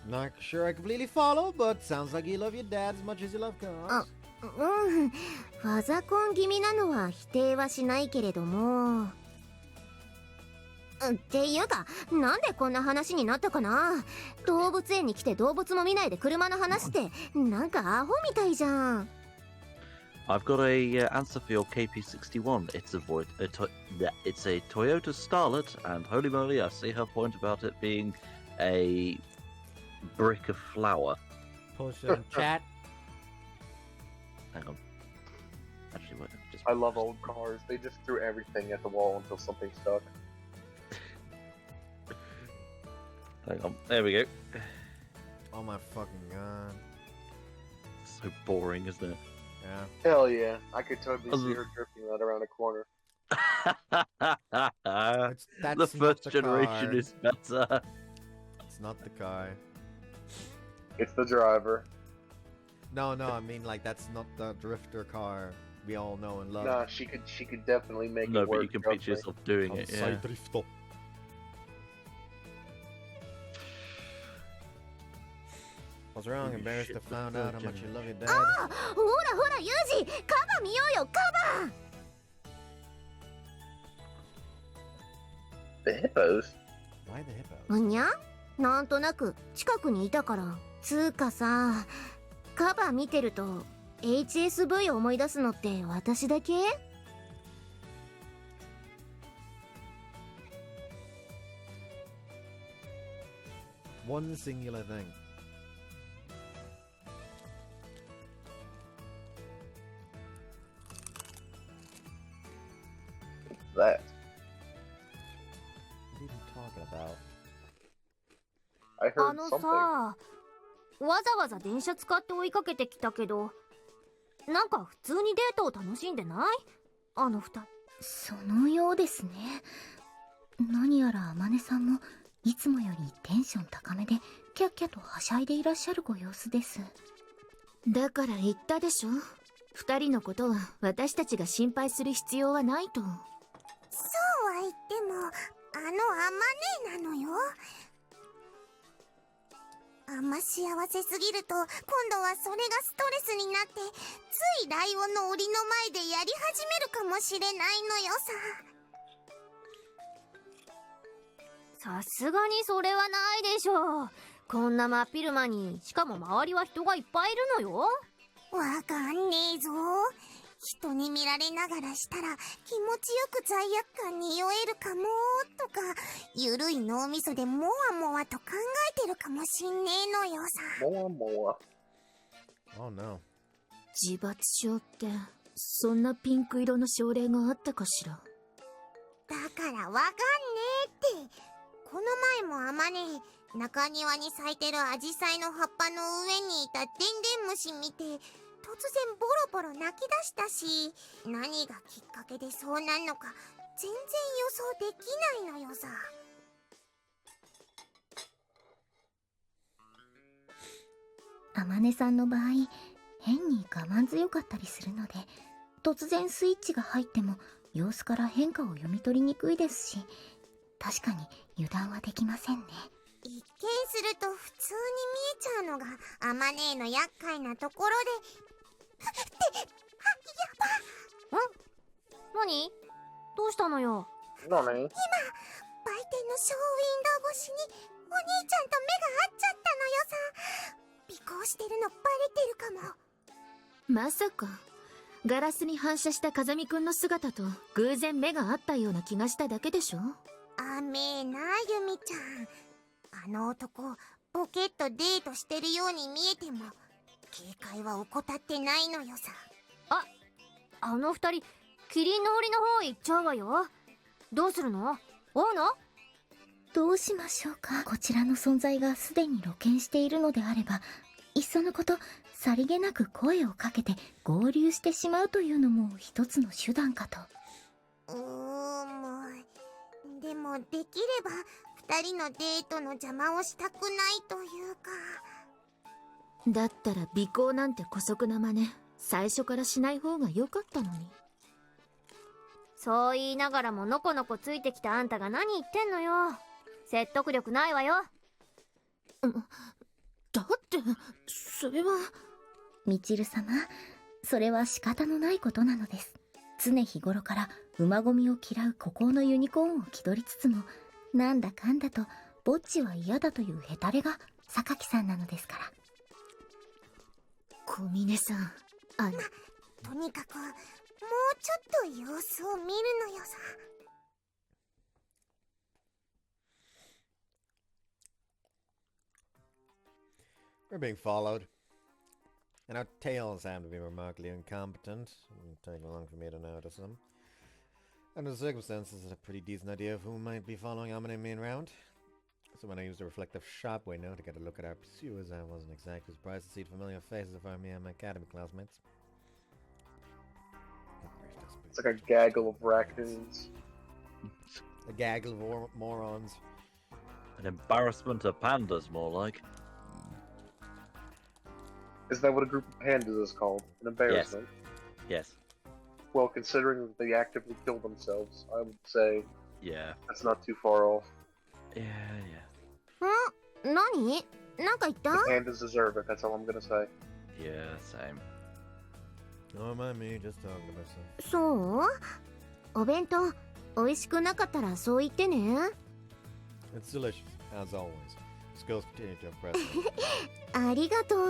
Not sure I completely follow, but sounds like you love your dad as much as you love cars. ファザコン気味なのは否定はしないけれども、っていうかなんでこんな話になったかな。動物園に来て動物も見ないで車の話ってなんかアホみたいじゃん。 I've got a answer for your KP61. It's a Toyota Starlet, and holy moly, I see her point about it being a brick of flour. Post it in chat. Hang on. Actually, wait, just... I love old cars. They just threw everything at the wall until something stuck. Hang on. There we go. Oh my fucking god. So boring, isn't it? Yeah. Hell yeah. I could totally see her drifting that around a corner. That's The first not the generation car. is better. It's not the car. It's the driver. No, I mean like that's not the drifter car we all know and love. Nah, she could definitely make No, it work. but you can trust picture me. yourself doing it, yeah. Drifter. What's wrong? Holy Embarrassed to shit, the find out how third much you love your dad? ほらほらユージ、カバ見ようよカバ。 The hippos? Why the hippos? うにゃ、なんとなく近くにいたから。つーかさ、カバ見てると HSV 思い出すのって私だけ？ One singular thing. What's that? What are you even talking about? I あ heard の something. さ、わざわざ電車使って追いかけてきたけど、なんか普通にデートを楽しんでない？あの二人。そのようですね。何やら天音さんもいつもよりテンション高めでキャッキャとはしゃいでいらっしゃるご様子です。だから言ったでしょ。二人のことは私たちが心配する必要はないと。そうは言っても、あのアマネなのよ。あんま幸せすぎると今度はそれがストレスになってついライオンの檻の前でやり始めるかもしれないのよさすがにそれはないでしょう。こんな真っ昼間に、しかも周りは人がいっぱいいるのよ。さ。わかんねえぞ。人に見られながらしたら気持ちよく罪悪感に酔えるかもとか、ゆるい脳みそでもわもわと考えてるかもしんねえのよさ。もわもわ。Oh no. 自罰症って、そんなピンク色の症例があったかしら。だからわかんねえって。この前もあまね、中庭に咲いてるアジサイの葉っぱの上にいたでんでん虫見て、突然ボロボロ泣き出したし、何がきっかけでそうなんのか全然予想できないのよさ。あまねさんの場合、変に我慢強かったりするので、突然スイッチが入っても様子から変化を読み取りにくいですし、確かに油断はできませんね。一見すると普通に見えちゃうのがあまねの厄介なところで。って、やば。何？どうしたのよ。何？今、売店のショーウィンドウ越しにお兄ちゃんと目が合っちゃったのよさ。尾行してるのバレてるかも。まさか、ガラスに反射した風見くんの姿と偶然目が合ったような気がしただけでしょ？あめえな、ユミちゃん。あの男、ボケっとデートしてるように見えても、警戒は怠ってないのよさ。あの二人、キリンの檻の方行っちゃうわよ。どうするの？追うの？どうしましょうか。こちらの存在がすでに露見しているのであれば、いっそのことさりげなく声をかけて合流してしまうというのも一つの手段かと。でもできれば二人のデートの邪魔をしたくないというか。だったら尾行なんて姑息な真似、最初からしない方が良かったのに。そう言いながらものこのこついてきたあんたが何言ってんのよ。説得力ないわよ。だってそれは。みちる様、それは仕方のないことなのです。常日頃から馬込みを嫌う孤高のユニコーンを気取りつつも、なんだかんだとぼっちは嫌だというヘタレが榊さんなのですから。小峰さん、とにかくもうちょっと様子を見るのよさ。We're being followed, and our tails happen to be remarkably incompetent. It won't take long for me to notice them. Under the circumstances, it's a pretty decent idea of who might be following Amane-Route. So when I used the reflective shop window to get a look at our pursuers, I wasn't exactly surprised to see familiar faces of me and my academy classmates. It's like a gaggle of raccoons. A gaggle of morons. An embarrassment of pandas, more like. Is that what a group of pandas is called? An embarrassment? Yes. Well, considering that they actively kill themselves, I would say Yeah. that's not too far off. Yeah. 何？なんか言った？ The pandas deserve it, that's all I'm gonna say. Yeah, same. Don't mind me, just talking to myself. そう？お弁当、美味しくなかったらそう言ってね。It's delicious, as always. Skills continue to impress me. ありがとう。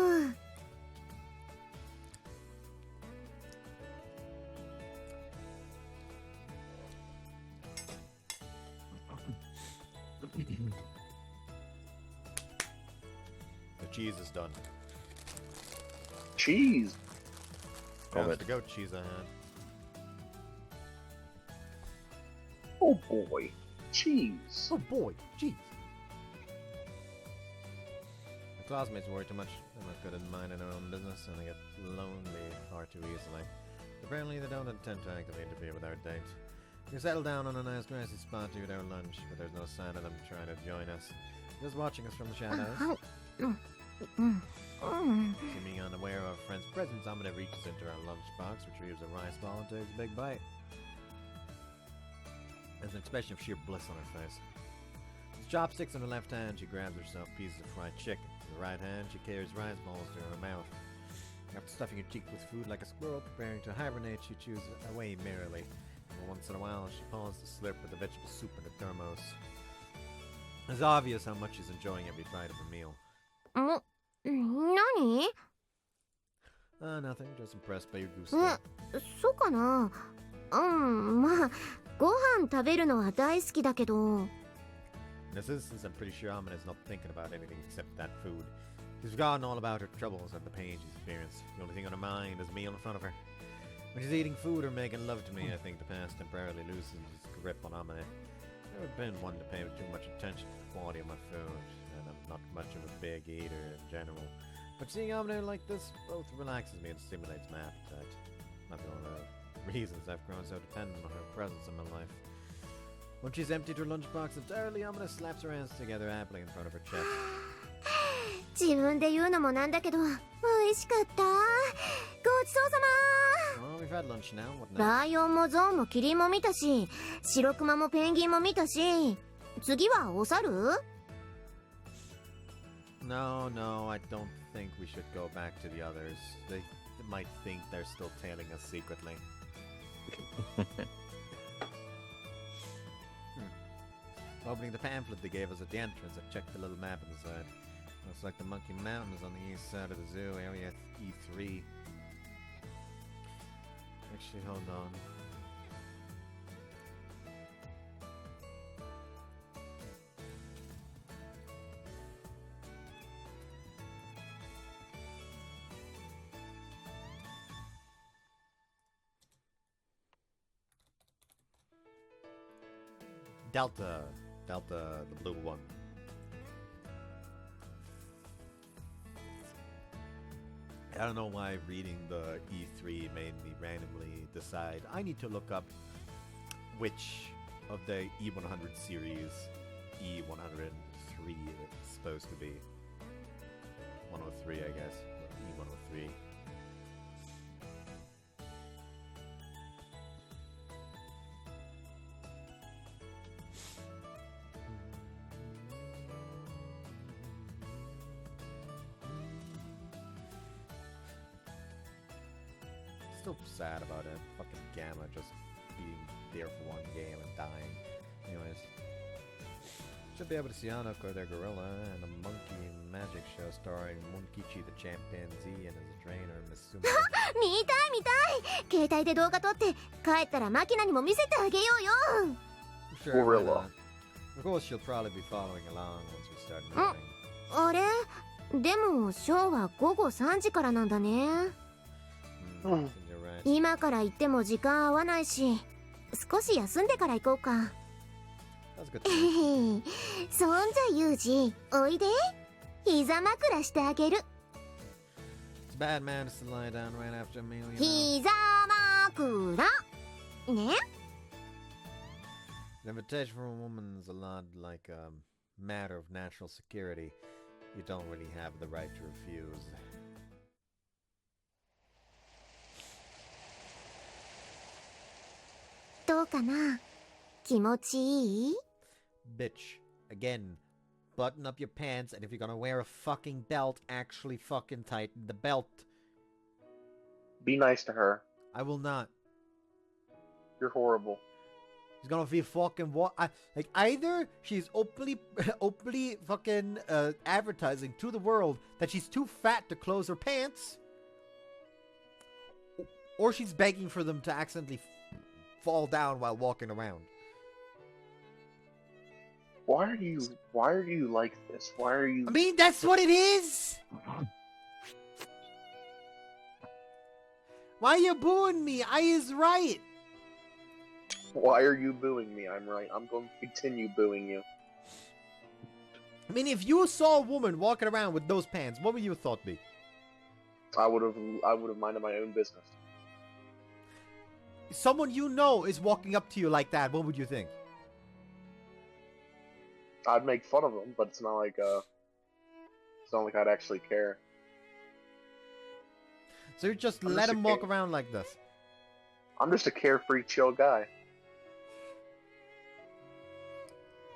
The cheese is done. Cheese! That's Love it. the goat cheese I had. Oh boy. Cheese! Oh boy, cheese! My classmates worry too much. They're not good at minding their own business, and they get lonely far too easily. Apparently, they don't intend to actively interfere with our date. We settle down on a nice grassy spot to eat our lunch, but there's no sign of them trying to join us. Just watching us from the shadows. Seeming unaware of our friend's presence, Amane reaches into her lunchbox, retrieves a rice ball, and takes a big bite. There's an expression of sheer bliss on her face. With chopsticks in her left hand, she grabs herself pieces of fried chicken. In the right hand, she carries rice balls to her mouth. After stuffing her cheek with food like a squirrel preparing to hibernate, she chews away merrily. And once in a while, she pauses to slurp with the vegetable soup in her thermos. It's obvious how much she's enjoying every bite of her meal. 何？ Nothing. Just impressed by your goose. そうかな。まあ、ご飯食べるのは大好きだけど。In this instance, I'm pretty sure Amane is not thinking about anything except that food. She's forgotten all about her troubles and the pain she's experienced. The only thing on her mind is the meal in front of her. When she's eating food or making love to me, I think the past temporarily loosens its grip on Amane. I've never been one to pay too much attention to the quality of my food, and I'm not much of a big eater in general. But seeing Amane like this both relaxes me and stimulates my appetite. Not the only reasons I've grown so dependent on her presence in my life. When she's emptied her lunchbox entirely, Amane slaps her hands together happily in front of her chest. 自分で言うのもなんだけど、美味しかった。ごちそうさま。Oh, we've had lunch now. What now? ライオンもゾウもキリンも見たし、白クマもペンギンも見たし、次はお猿？ No, I don't think we should go back to the others. They might think they're still tailing us secretly. Opening the pamphlet they gave us at the entrance, I checked the little map on the side. Looks like the Monkey Mountain is on the east side of the zoo, area E3. Actually, hold on. Delta, the blue one. I don't know why reading the E3 made me randomly decide I need to look up which of the E100 series E103 is supposed to be. 103, I guess. E103. Still sad about it. Fucking Gamma just being there for one game and dying. Anyways. Should be able to see Hanako, their gorilla, and a monkey magic show starring Monkichi the chimpanzee and his trainer, Misumi. 見たい見たい。携帯で動画撮って帰ったらマキナにも見せてあげようよ。 Sure, why Gorilla. not? Of course, she'll probably be following along once we start moving. あれ？でもショーは午後3時からなんだね。You're right. 今から行っても時間合わないし、少し休んでから行こうか。That's a good thing. そんじゃユージ、おいで。膝枕してあげる。It's bad manners to lie down right after a meal, you know. 膝枕。ね。 An invitation from a woman is a lot like a matter of national security. You don't really have the right to refuse. どうかな？気持ちいい？ Bitch. Again, button up your pants, and if you're gonna wear a fucking belt, actually fucking tighten the belt. Be nice to her. I will not. You're horrible. She's gonna be fucking what? Like either she's openly fucking advertising to the world that she's too fat to close her pants, or she's begging for them to accidentally fall down while walking around. Why are you like this? Why are you... I mean, that's what it is! Why are you booing me? I is right! Why are you booing me? I'm right. I'm going to continue booing you. I mean, if you saw a woman walking around with those pants, what would you have thought be? I would have minded my own business. Someone you know is walking up to you like that, what would you think? I'd make fun of them, but it's not like I'd actually care. So you just I'm let just him a walk kid. around like this? I'm just a carefree, chill guy.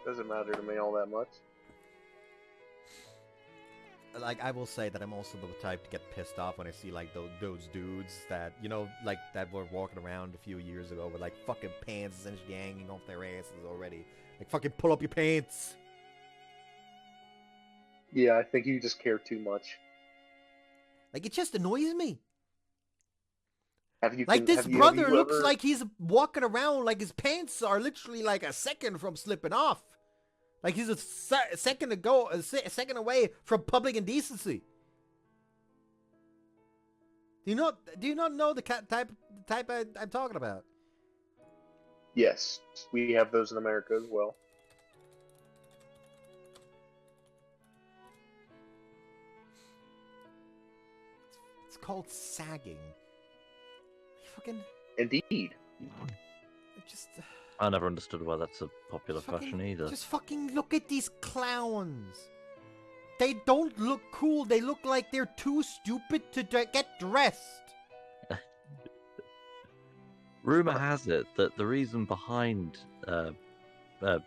Doesn't matter to me all that much. like, I will say that I'm also the type to get pissed off when I see, like, those dudes that, you know, like, that were walking around a few years ago with, like, fucking pants essentially hanging off their asses already. Like, fucking pull up your pants! Yeah, I think you just care too much. Like, it just annoys me. Have you? Like, this have you brother looks ever... like he's walking around like his pants are literally like a second from slipping off. Like he's a second away from public indecency. Do you not know the type I'm talking about? Yes, we have those in America as well. It's called sagging. Fucking. Indeed. Just. I never understood why that's a popular fashion either. Just fucking look at these clowns. They don't look cool. They look like they're too stupid to get dressed. Rumor has it that the reason behind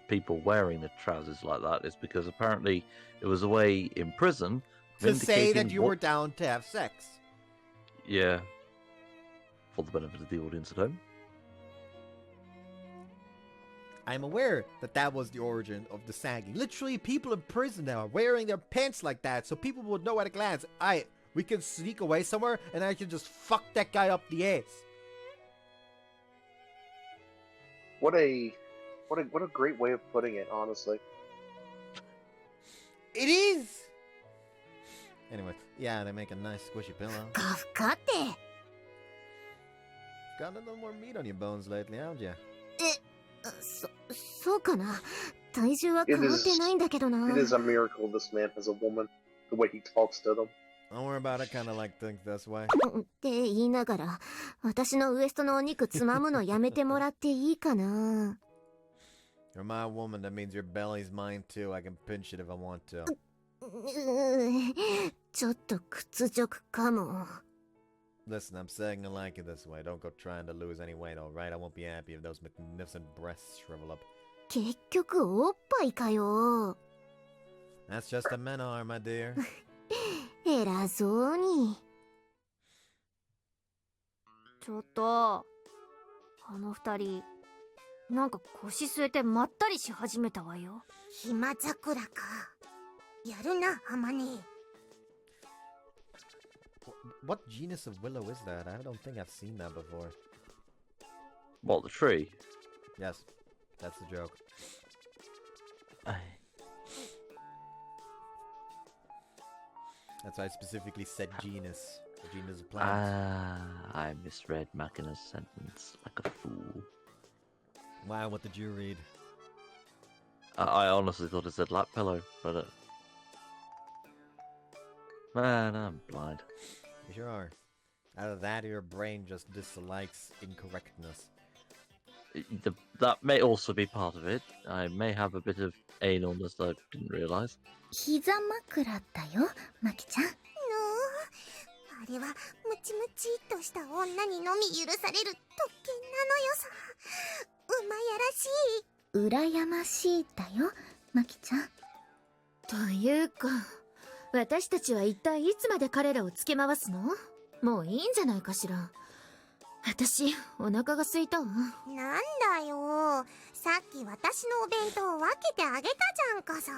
people wearing the trousers like that is because apparently it was a way in prison to say that you were down to have sex. Yeah. For the benefit of the audience at home. I'm aware that that was the origin of the sagging. Literally, people in prison now are wearing their pants like that, so people would know at a glance, we can sneak away somewhere, and I can just fuck that guy up the ass. What a great way of putting it, honestly. It is! Anyway, yeah, they make a nice squishy pillow. Got a little more meat on your bones lately, haven't you? そうかな。体重は変わってないんだけどな。 It is a miracle this man has a woman, the way he talks to them. Don't worry about it, kinda like think this way. って言いながら、私のウエストのお肉つまむのやめてもらっていいかな。You're my woman, that means your belly's mine too. I can pinch it if I want to. ちょっと屈辱かも。 Listen, I'm saying I like it this way. Don't go trying to lose any weight, alright? I won't be happy if those magnificent breasts shrivel up. 結局おっぱいかよ。 That's just a men are, my dear. 偉そうに。ちょっと、あの二人、なんか腰据えてまったりし始めたわよ。暇桜か。やるな、アマネ。What genus of willow is that? I don't think I've seen that before. What, the tree? Yes, that's the joke. That's why I specifically said genus. The genus of plants. I misread Machina's sentence like a fool. Wow, what did you read? I honestly thought it said lap pillow, but man, I'm blind. You sure are. Either that or your brain just dislikes incorrectness. That may also be part of it. I may have a bit of analness that I didn't realise. 膝枕だよ、マキちゃん。あれはムチムチっとした女にのみ許される特権なのよさ。うまやらしい。羨ましいだよ、マキちゃん。というか、私たちは一体いつまで彼らをつけ回すの？もういいんじゃないかしら。私、お腹が空いたわ。なんだよ。さっき私のお弁当を分けてあげたじゃんかさ。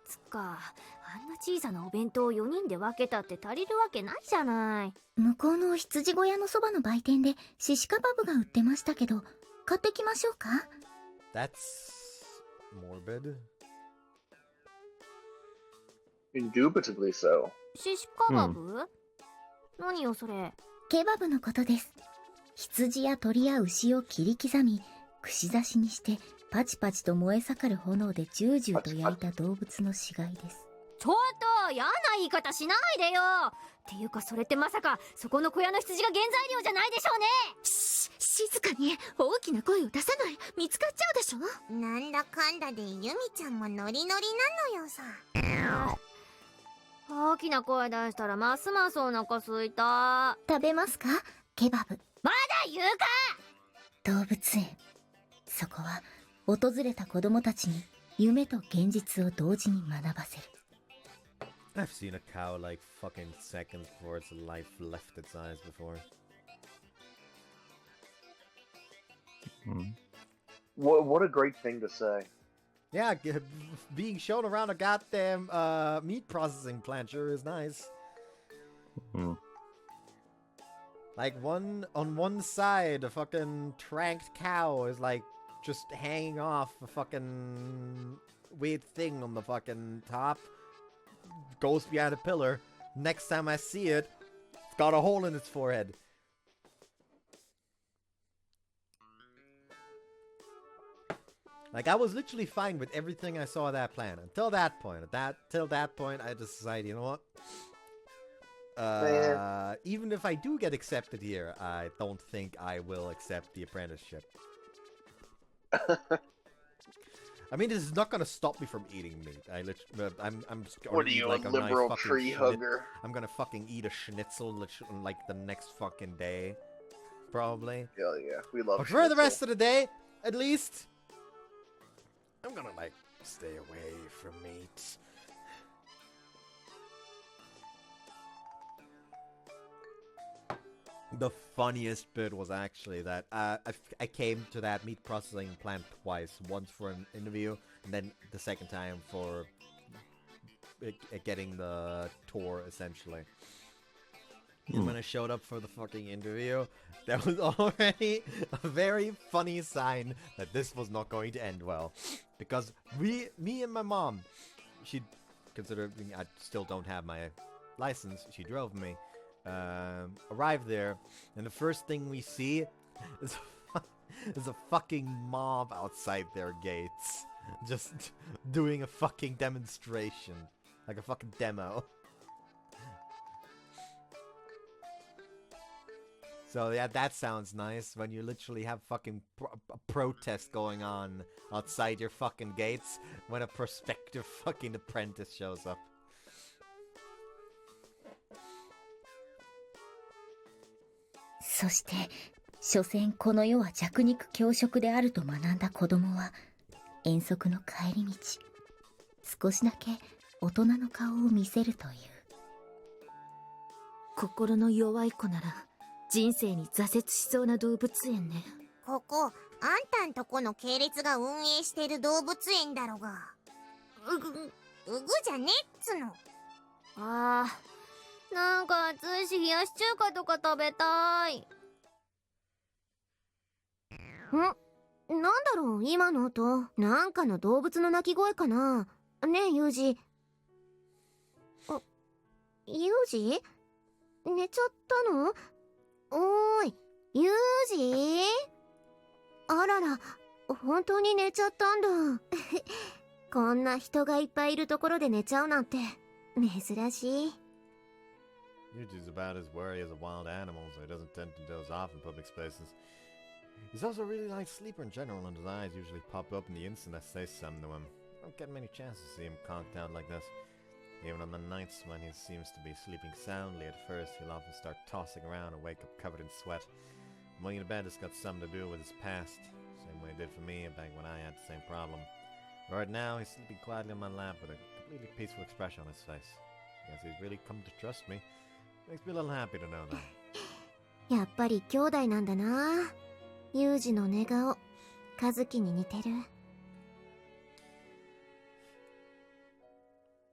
つか、あんな小さなお弁当を4人で分けたって足りるわけないじゃない。向こうの羊小屋のそばの売店でシシカバブが売ってましたけど、買ってきましょうか？ That's morbid. Indubitably so. シシカバブ？何よそれ。ケバブのことです。羊や鳥や牛を切り刻み、串刺しにしてパチパチと燃え盛る炎でジュージューと焼いた動物の死骸です。ちょっと嫌な言い方しないでよ。っていうかそれってまさかそこの小屋の羊が原材料じゃないでしょうね。静かに大きな声を出さない。見つかっちゃうでしょ。なんだかんだでユミちゃんもノリノリなのよさ。大きな声出したらますますお腹すいた。食べますか？ケバブ。まだ言うか！動物園。そこは訪れた子供たちに夢と現実を同時に学ばせる。I've seen a cow like fucking seconds before its life left its eyes before. What a great thing to say. Yeah, being shown around a goddamn meat processing plant sure is nice. Like on one side, a fucking tranked cow is like just hanging off a fucking weird thing on the fucking top. Goes behind a pillar. Next time I see it, it's got a hole in its forehead. Like, I was literally fine with everything I saw at that plant. Until that point. Till that point, I just decided, you know what? Even if I do get accepted here, I don't think I will accept the apprenticeship. I mean, this is not gonna stop me from eating meat. I'm just gonna What are eat you, like a a liberal nice tree fucking hugger? I'm gonna fucking eat a schnitzel like the next fucking day, probably. Hell yeah, we love. But for the rest of the day, at least, I'm gonna like stay away from meat. The funniest bit was actually that I came to that meat processing plant twice. Once for an interview, and then the second time for getting the tour, essentially. And when I showed up for the fucking interview, there was already a very funny sign that this was not going to end well. Because me and my mom, she, considering I still don't have my license, she drove me. Arrived there, and the first thing we see is a fucking mob outside their gates, just doing a fucking demonstration, like a fucking demo. So yeah, that sounds nice when you literally have fucking a protest going on outside your fucking gates when a prospective fucking apprentice shows up. そして所詮この世は弱肉強食であると学んだ子供は遠足の帰り道少しだけ大人の顔を見せるという心の弱い子なら人生に挫折しそうな動物園ね。ここあんたんとこの系列が運営してる動物園だろが。うぐじゃねっつの。あー、なんか暑いし冷やし中華とか食べたい。なんだろう今の音。なんかの動物の鳴き声かな。ねえユージ。ユージ寝ちゃったの？おーいユージあらら本当に寝ちゃったんだ。こんな人がいっぱいいるところで寝ちゃうなんて珍しい。Yuji's about as wary as a wild animal, so he doesn't tend to doze off in public spaces. He's also a really light sleeper in general, and his eyes usually pop up in the instant I say something to him. I don't get many chances to see him conked out like this. Even on the nights when he seems to be sleeping soundly at first, he'll often start tossing around and wake up covered in sweat. Going to bed has got something to do with his past, same way it did for me back when I had the same problem. Right now, he's sleeping quietly on my lap with a completely peaceful expression on his face. I guess he's really come to trust me. Makes me a little happy to know that. やっぱり兄弟なんだな。ユージの寝顔、和樹に似てる。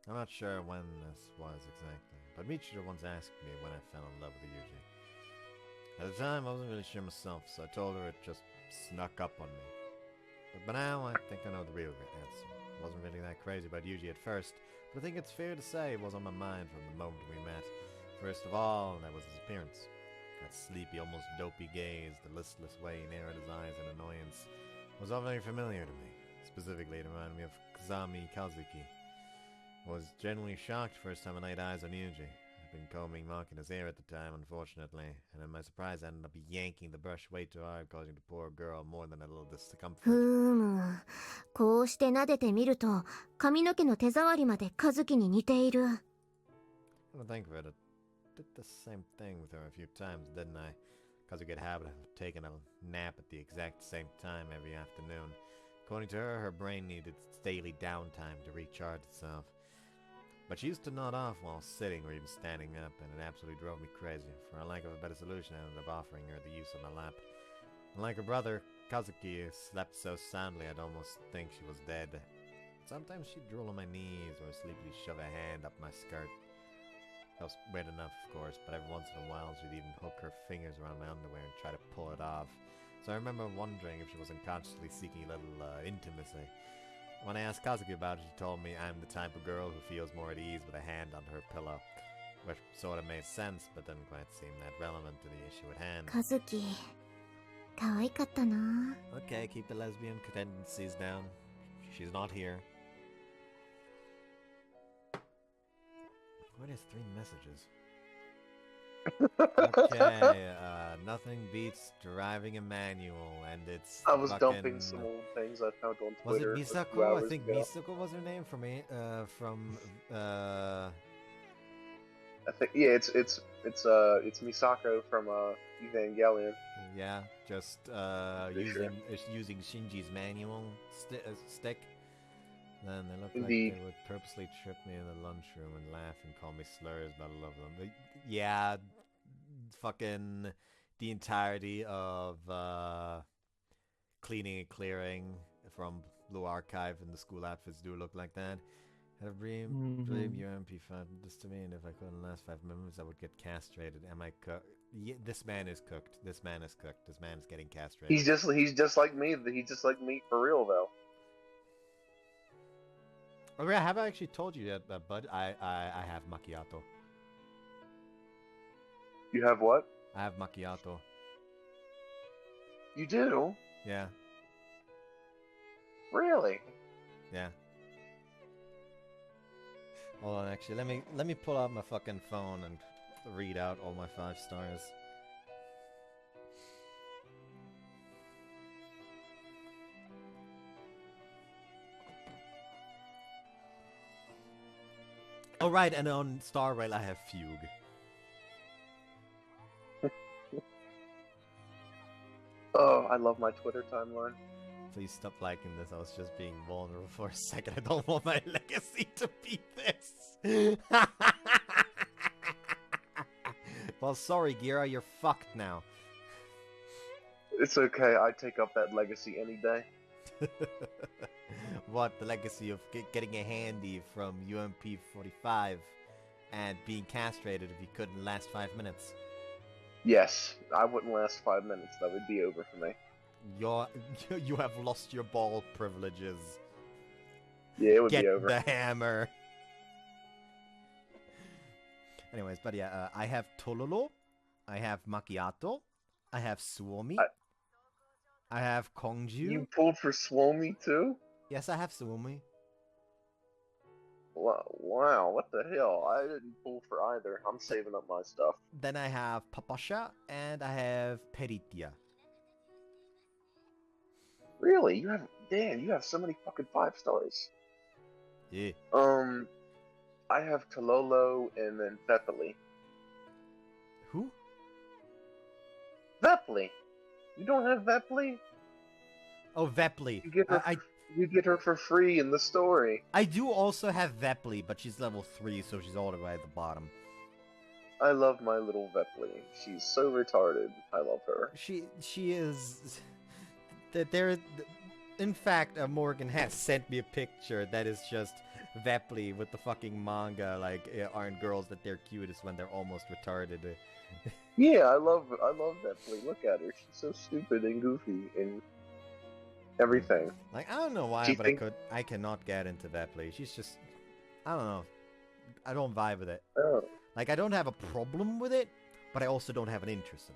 I'm not sure when this was exactly, but Michiro once asked me when I fell in love with Yuji. At the time, I wasn't really sure myself, so I told her it just snuck up on me. But by now, I think I know the real answer. I wasn't really that crazy about Yuji at first, but I think it's fair to say it was on my mind from the moment we met. First of all, that was his appearance. That sleepy, almost dopey gaze, the listless way he narrowed his eyes in annoyance, was all very familiar to me. Specifically, it reminded me of Kazami Kazuki. I was genuinely shocked first time I laid eyes on Yuji. I'd been combing mocking his hair at the time, unfortunately, and in my surprise I ended up yanking the brush way too hard, causing the poor girl more than a little discomfort. こうして撫でてみると、髪の毛の手触りまで和樹に似ている。Come to think of it, I did the same thing with her a few times, didn't I? Kazuki had a habit of taking a nap at the exact same time every afternoon. According to her, her brain needed its daily downtime to recharge itself. But she used to nod off while sitting or even standing up, and it absolutely drove me crazy. For a lack of a better solution, I ended up offering her the use of my lap. And like her brother, Kazuki slept so soundly I'd almost think she was dead. Sometimes she'd drool on my knees or sleepily shove a hand up my skirt. That was weird enough, of course, but every once in a while she'd even hook her fingers around my underwear and try to pull it off. So I remember wondering if she was unconsciously seeking a little intimacy. When I asked Kazuki about it, she told me I'm the type of girl who feels more at ease with a hand on her pillow. Which sort of made sense, but didn't quite seem that relevant to the issue at hand. カズキ、可愛かったな。 Okay, keep the lesbian tendencies down. She's not here. What is 3 messages? Okay, nothing beats driving a manual, and it's I was fucking... dumping some old things I found on Was it Twitter. Misako? I think Misako was her name for me. I think it's Misako from Evangelion. Yeah, just using Shinji's manual stick. Then they looked Indeed. like they would purposely trip me in the lunchroom and laugh and call me slurs, but I love them. But yeah, fucking the entirety of cleaning and clearing from Blue Archive and the school outfits do look like that. Had a dream UMP found this to me, and if I couldn't last 5 minutes, I would get castrated. Am I cooked? Yeah, this man is cooked. This man is cooked. This man is getting castrated. He's just like me. He's just like me for real though. Oh yeah, have I actually told you that, bud? I have macchiato. You have what? I have macchiato. You do? Yeah. Really? Yeah. Hold on, actually, let me pull out my fucking phone and read out all my 5 stars. Oh right, and on Star Rail I have Fugue. Oh, I love my Twitter timeline. Please stop liking this. I was just being vulnerable for a second. I don't want my legacy to be this. Well, sorry, Gira, you're fucked now. It's okay. I take up that legacy any day. What, the legacy of getting a handy from UMP 45 and being castrated if you couldn't last 5 minutes? Yes, I wouldn't last 5 minutes. That would be over for me. You have lost your ball privileges. Yeah, it would Get be over. the hammer. Anyways, but yeah, I have Tololo, I have Macchiato, I have Suomi, I have Kongju. You pulled for Suomi too? Yes, I have Suomi. Wow, what the hell? I didn't pull for either. I'm saving up my stuff. Then I have Papasha, and I have Peritia. Really? You have so many fucking 5 stars. Yeah. I have Tololo and then Vepli. Who? Vepli! You don't have Vepli? Oh, Vepli. You get her for free in the story. I do also have Vepli, but she's level 3, so she's all the way at the bottom. I love my little Vepli. She's so retarded. I love her. She is... In fact, Morgan has sent me a picture that is just Vepli with the fucking manga, like, aren't girls that they're cutest when they're almost retarded. Yeah, I love Vepli. Look at her. She's so stupid and goofy and everything. Like, I don't know why, but I cannot get into Vepli. She's just... I don't know. I don't vibe with it. Oh. Like, I don't have a problem with it, but I also don't have an interest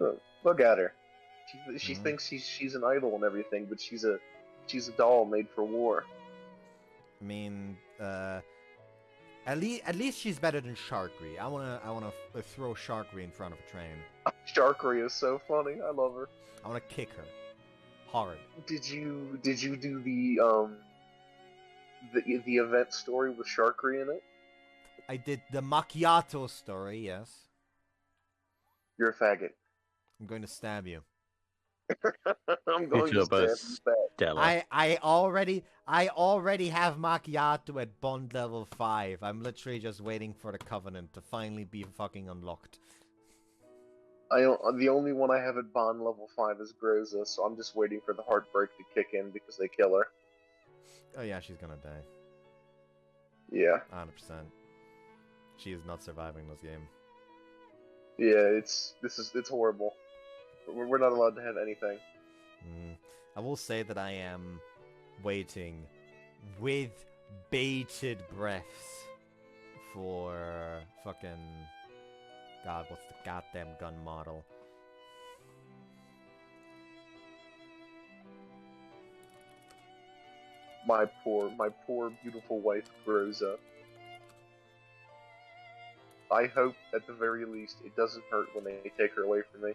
in it. Look at her. She thinks she's an idol and everything, but she's a doll made for war. I mean, at least she's better than Sharkry. I wanna throw Sharkry in front of a train. Sharkry is so funny. I love her. I wanna kick her hard. Did you do the event story with Sharkry in it? I did the Macchiato story. Yes. You're a faggot. I'm going to stab you. I'm going to stab you back. Stella. I already have Macchiato at bond level 5. I'm literally just waiting for the Covenant to finally be fucking unlocked. The only one I have at bond level 5 is Groza, so I'm just waiting for the heartbreak to kick in because they kill her. Oh yeah, she's gonna die. Yeah. 100%. She is not surviving this game. Yeah, it's horrible. We're not allowed to have anything. I will say that I am waiting with bated breaths for fucking... God, what's the goddamn gun model? My poor beautiful wife, Groza. I hope, at the very least, it doesn't hurt when they take her away from me.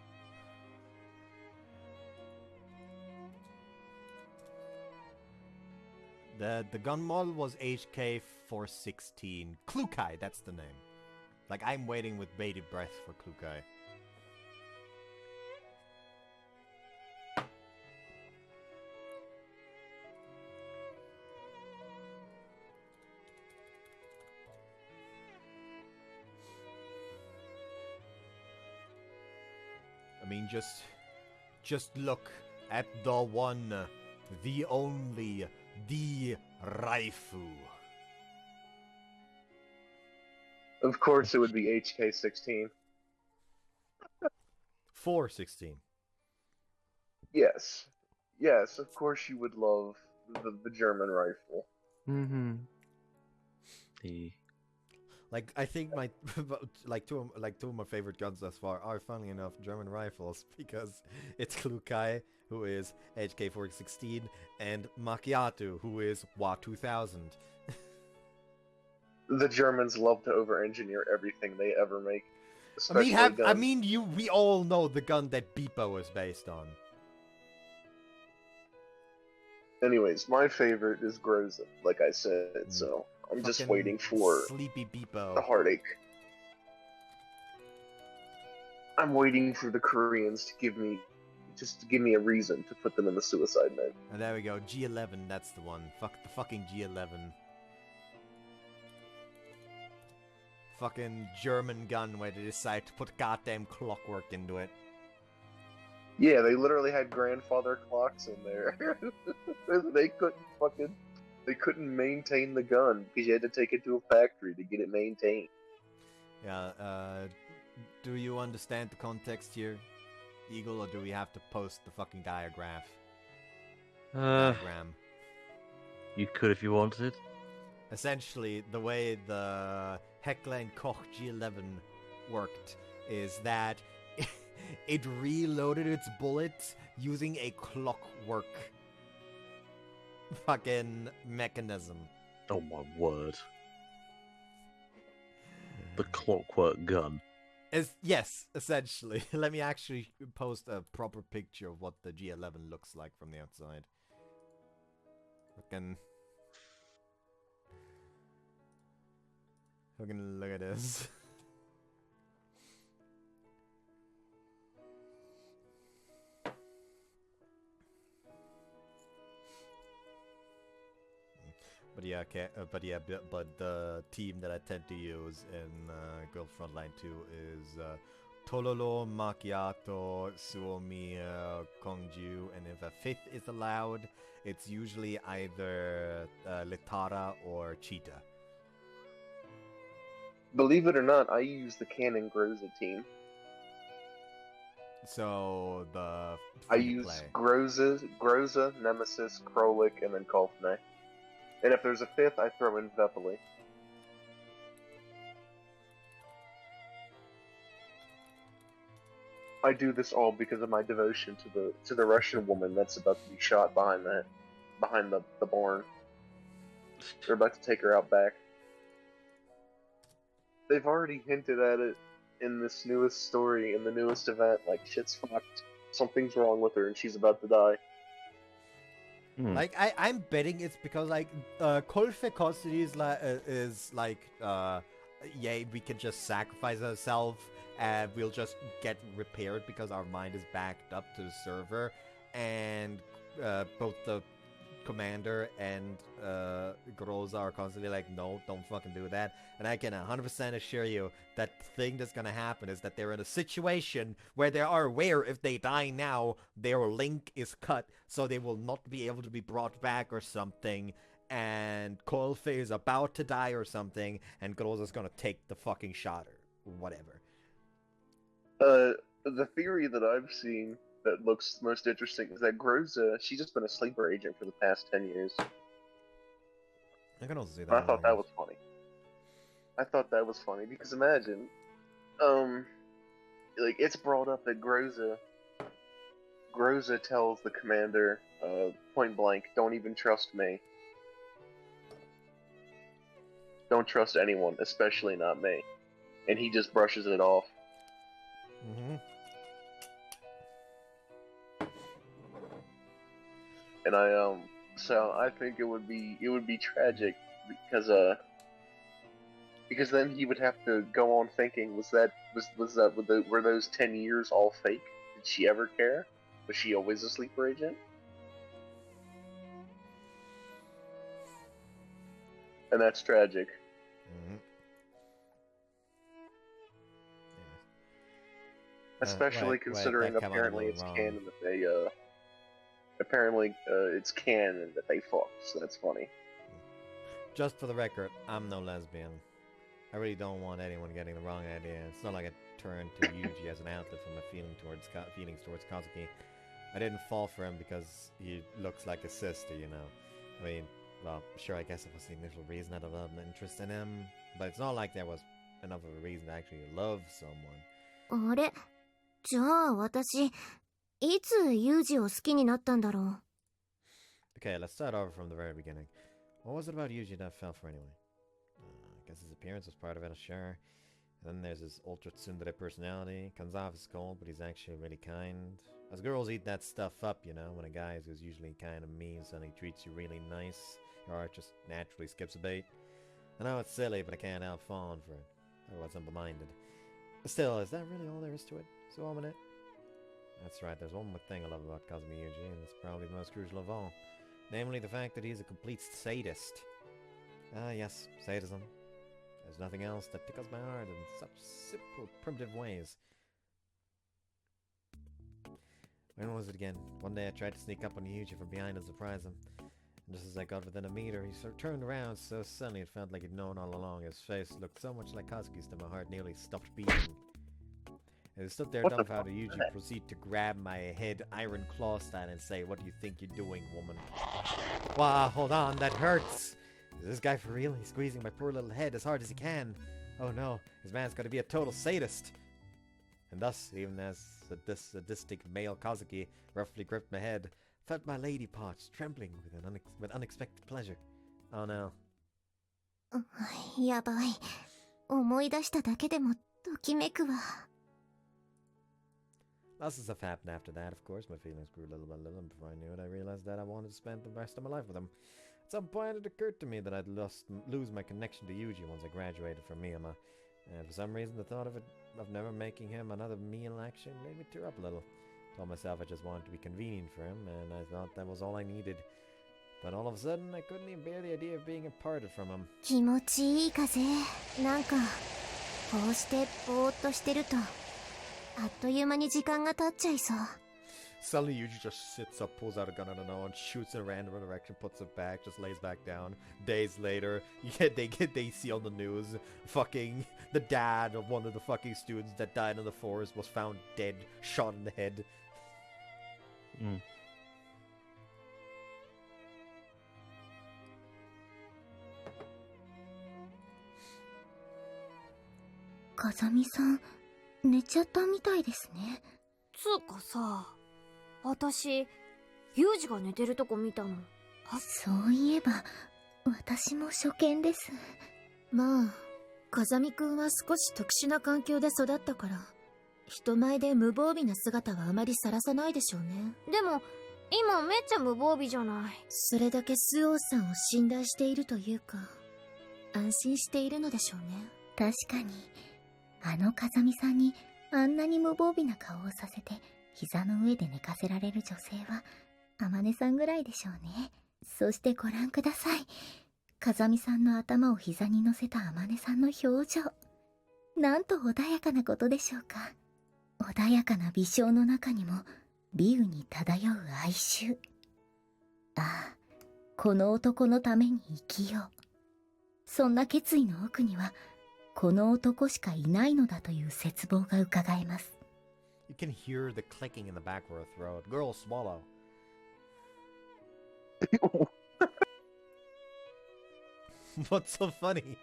The gun model was HK416. Klukai, that's the name. Like, I'm waiting with bated breath for Klukai. I mean, just look at the one, the only, the Raifu. Of course it would be HK16. 416. Yes. Yes, of course you would love the German rifle. Mm-hmm. Like, I think my two of my favorite guns thus far are, funnily enough, German rifles, because it's Klukai, who is HK416, and Macchiato, who is WA 2000. The Germans love to over-engineer everything they ever make. We all know the gun that Beepo is based on. Anyways, my favorite is Groza, like I said, so I'm just waiting for Sleepy Beepo. the heartache. I'm waiting for the Koreans to give me a reason to put them in the suicide note. And there we go, G11, that's the one. Fuck the fucking G11. Fucking German gun where they decide to put goddamn clockwork into it. Yeah, they literally had grandfather clocks in there. They couldn't maintain the gun because you had to take it to a factory to get it maintained. Yeah, do you understand the context here, Eagle, or do we have to post the fucking diagram? You could if you wanted. Essentially, the way the Heckler & Koch G11 worked is that it reloaded its bullets using a clockwork fucking mechanism. Oh my word. The clockwork gun. Yes, essentially. Let me actually post a proper picture of what the G11 looks like from the outside. Fucking look at this. But the team that I tend to use in Girl Frontline 2 is Tololo, Macchiato, Suomi, Kongju, and if a fifth is allowed, it's usually either Litara or Cheetah. Believe it or not, I use the Canon Groza team. So I use Groza, Nemesis, Krolik, and then Kolfne. And if there's a fifth, I throw in Vepeli. I do this all because of my devotion to the Russian woman that's about to be shot behind the barn. They're about to take her out back. They've already hinted at it in this newest story, in the newest event, like, shit's fucked. Something's wrong with her and she's about to die. Like, I'm betting it's because, like, Kolfe custody is like, yeah, we can just sacrifice ourselves, we'll just get repaired because our mind is backed up to the server, and both the commander and Groza are constantly like, no, don't fucking do that. And I can 100% assure you that the thing that's gonna happen is that they're in a situation where they are aware if they die now, their link is cut, so they will not be able to be brought back or something. And Colfe is about to die or something, and Groza's gonna take the fucking shot or whatever. The theory that I've seen that looks most interesting is that Groza, she's just been a sleeper agent for the past 10 years. I can also see that. I thought that was funny. I thought that was funny because imagine, like, it's brought up that Groza tells the commander, point blank, don't even trust me. Don't trust anyone, especially not me. And he just brushes it off. Mm-hmm. And so I think it would be tragic because then he would have to go on thinking, were those 10 years all fake? Did she ever care? Was she always a sleeper agent? And that's tragic. Mm-hmm. Especially considering apparently it's canon that they it's canon that they fucked, so that's funny. Just for the record, I'm no lesbian. I really don't want anyone getting the wrong idea. It's not like I turned to Yuji as an outlet for my feelings towards Kazuki. I didn't fall for him because he looks like a sister, you know. I mean, well, sure, I guess it was the initial reason I developed an interest in him, but it's not like there was enough of a reason to actually love someone. あれ? じゃあ私、いつユージを好きになったんだろう? Okay, let's start over from the very beginning. What was it about Yuji that I fell for anyway? I guess his appearance was part of it, sure. And then there's his ultra tsundere personality. Comes off as cold, but he's actually really kind. As girls eat that stuff up, you know, when a guy who's usually kind of mean suddenly treats you really nice, your heart just naturally skips a beat. I know it's silly, but I can't help falling for it. Otherwise, simple-minded. Still, is that really all there is to it? So Amane? That's right, there's one more thing I love about Kazumi Yuji, and it's probably the most crucial of all. Namely, the fact that he's a complete sadist. Ah, yes, sadism. There's nothing else that tickles my heart in such simple, primitive ways. When was it again? One day I tried to sneak up on Yuji from behind and surprise him. And just as I got within a meter, he sort of turned around so suddenly it felt like he'd known all along. His face looked so much like Kazuki's that my heart nearly stopped beating. As I stood there dumbfounded, Yuji proceeded to grab my head iron claw style and say, "What do you think you're doing, woman?" Wow, hold on, that hurts! Is this guy for real? He's squeezing my poor little head as hard as he can. Oh no, his man's got to be a total sadist. And thus, even as this sadistic male Kazuki roughly gripped my head, felt my lady parts trembling with unexpected pleasure. Oh no. やばい。思い出しただけでもときめくわ。Lots of stuff happened after that, of course. My feelings grew little by little, and before I knew it, I realized that I wanted to spend the rest of my life with him. At some point, it occurred to me that I'd lose my connection to Yuji once I graduated from Miyama. And for some reason, the thought of never making him another meal actually made me tear up a little. Told myself I just wanted to be convenient for him, and I thought that was all I needed. But all of a sudden, I couldn't even bear the idea of being parted from him. 気持ちいい風。なんか、こうしてぼーっとしてると、あっという間に時間が経っちゃいそう。Suddenly Yuji just sits up, pulls out a gun, I don't know, and shoots in a random direction, puts it back, just lays back down. Days later, they see on the news, fucking the dad of one of the fucking students that died in the forest was found dead, shot in the head. Mm. Kazamiさん、寝ちゃったみたいですね。つうかさ、私、ユージが寝てるとこ見たの。そういえば、私も初見です。まあ、風見くんは少し特殊な環境で育ったから、人前で無防備な姿はあまりさらさないでしょうね。でも、今めっちゃ無防備じゃない。それだけスオーさんを信頼しているというか、安心しているのでしょうね。確かに、あの風見さんにあんなに無防備な顔をさせて膝の上で寝かせられる女性は天音さんぐらいでしょうね。そしてご覧ください。風見さんの頭を膝に乗せた天音さんの表情。なんと穏やかなことでしょうか。穏やかな微笑の中にも美雨に漂う哀愁。ああ、この男のために生きよう。そんな決意の奥にはこの男しかいないのだという絶望がうかがえます。 You can hear the clicking in the back of her throat. Girl, swallow. What's so funny?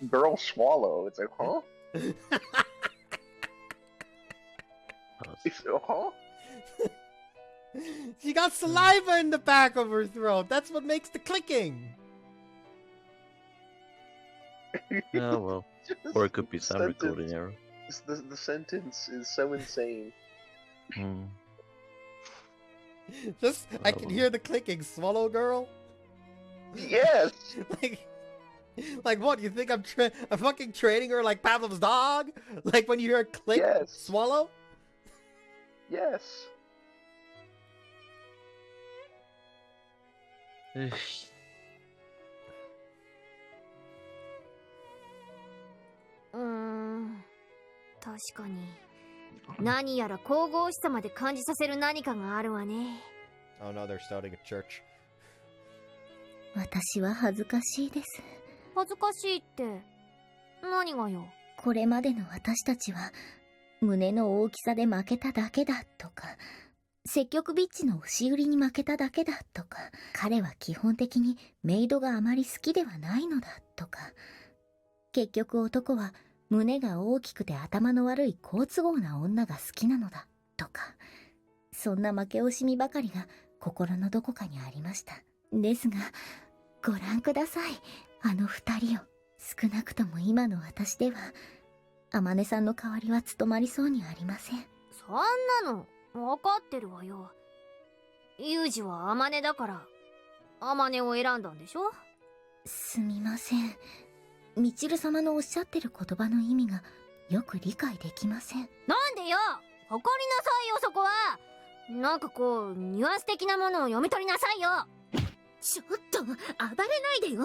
Girl swallow. It's like, huh? Huh? She got saliva in the back of her throat. That's what makes the clicking. Oh well. Or it could be sound recording error. The sentence is so insane. I can hear the clicking. Swallow, girl. Yes. like what? You think I'm fucking training her like Pavlov's dog? Like when you hear a click, yes. Swallow? Yes.確かに何やら神々しさまで感じさせる何かがあるわね。Oh no, they're starting a church. 私は恥ずかしいです。恥ずかしいって何がよ。これまでの私たちは胸の大きさで負けただけだとか、積極ビッチの押し売りに負けただけだとか、彼は基本的にメイドがあまり好きではないのだとか、結局男は胸が大きくて頭の悪い好都合な女が好きなのだとか、そんな負け惜しみばかりが心のどこかにありました。ですがご覧ください、あの二人を。少なくとも今の私では天音さんの代わりは務まりそうにありません。そんなの分かってるわよ。ユージは天音だから天音を選んだんでしょ。すみません、みちる様のおっしゃってる言葉の意味がよく理解できません。なんでよ、誇りなさいよ。そこはなんかこうニュアンス的なものを読み取りなさいよ。ちょっと暴れないでよ。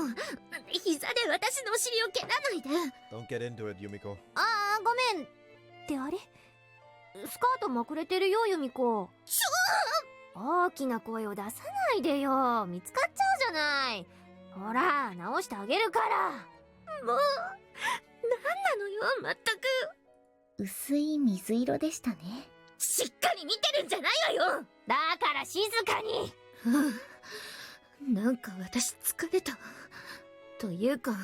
膝で私のお尻を蹴らないで。 Don't get into it, Yumiko. ああ、ごめん。ってあれ、スカートまくれてるよ、ユミコ。大きな声を出さないでよ。見つかっちゃうじゃない。ほら、直してあげるから。もうなんなのよ、まったく。薄い水色でしたね。しっかり見てるんじゃないわよ。だから静かに。なんか私疲れた。というか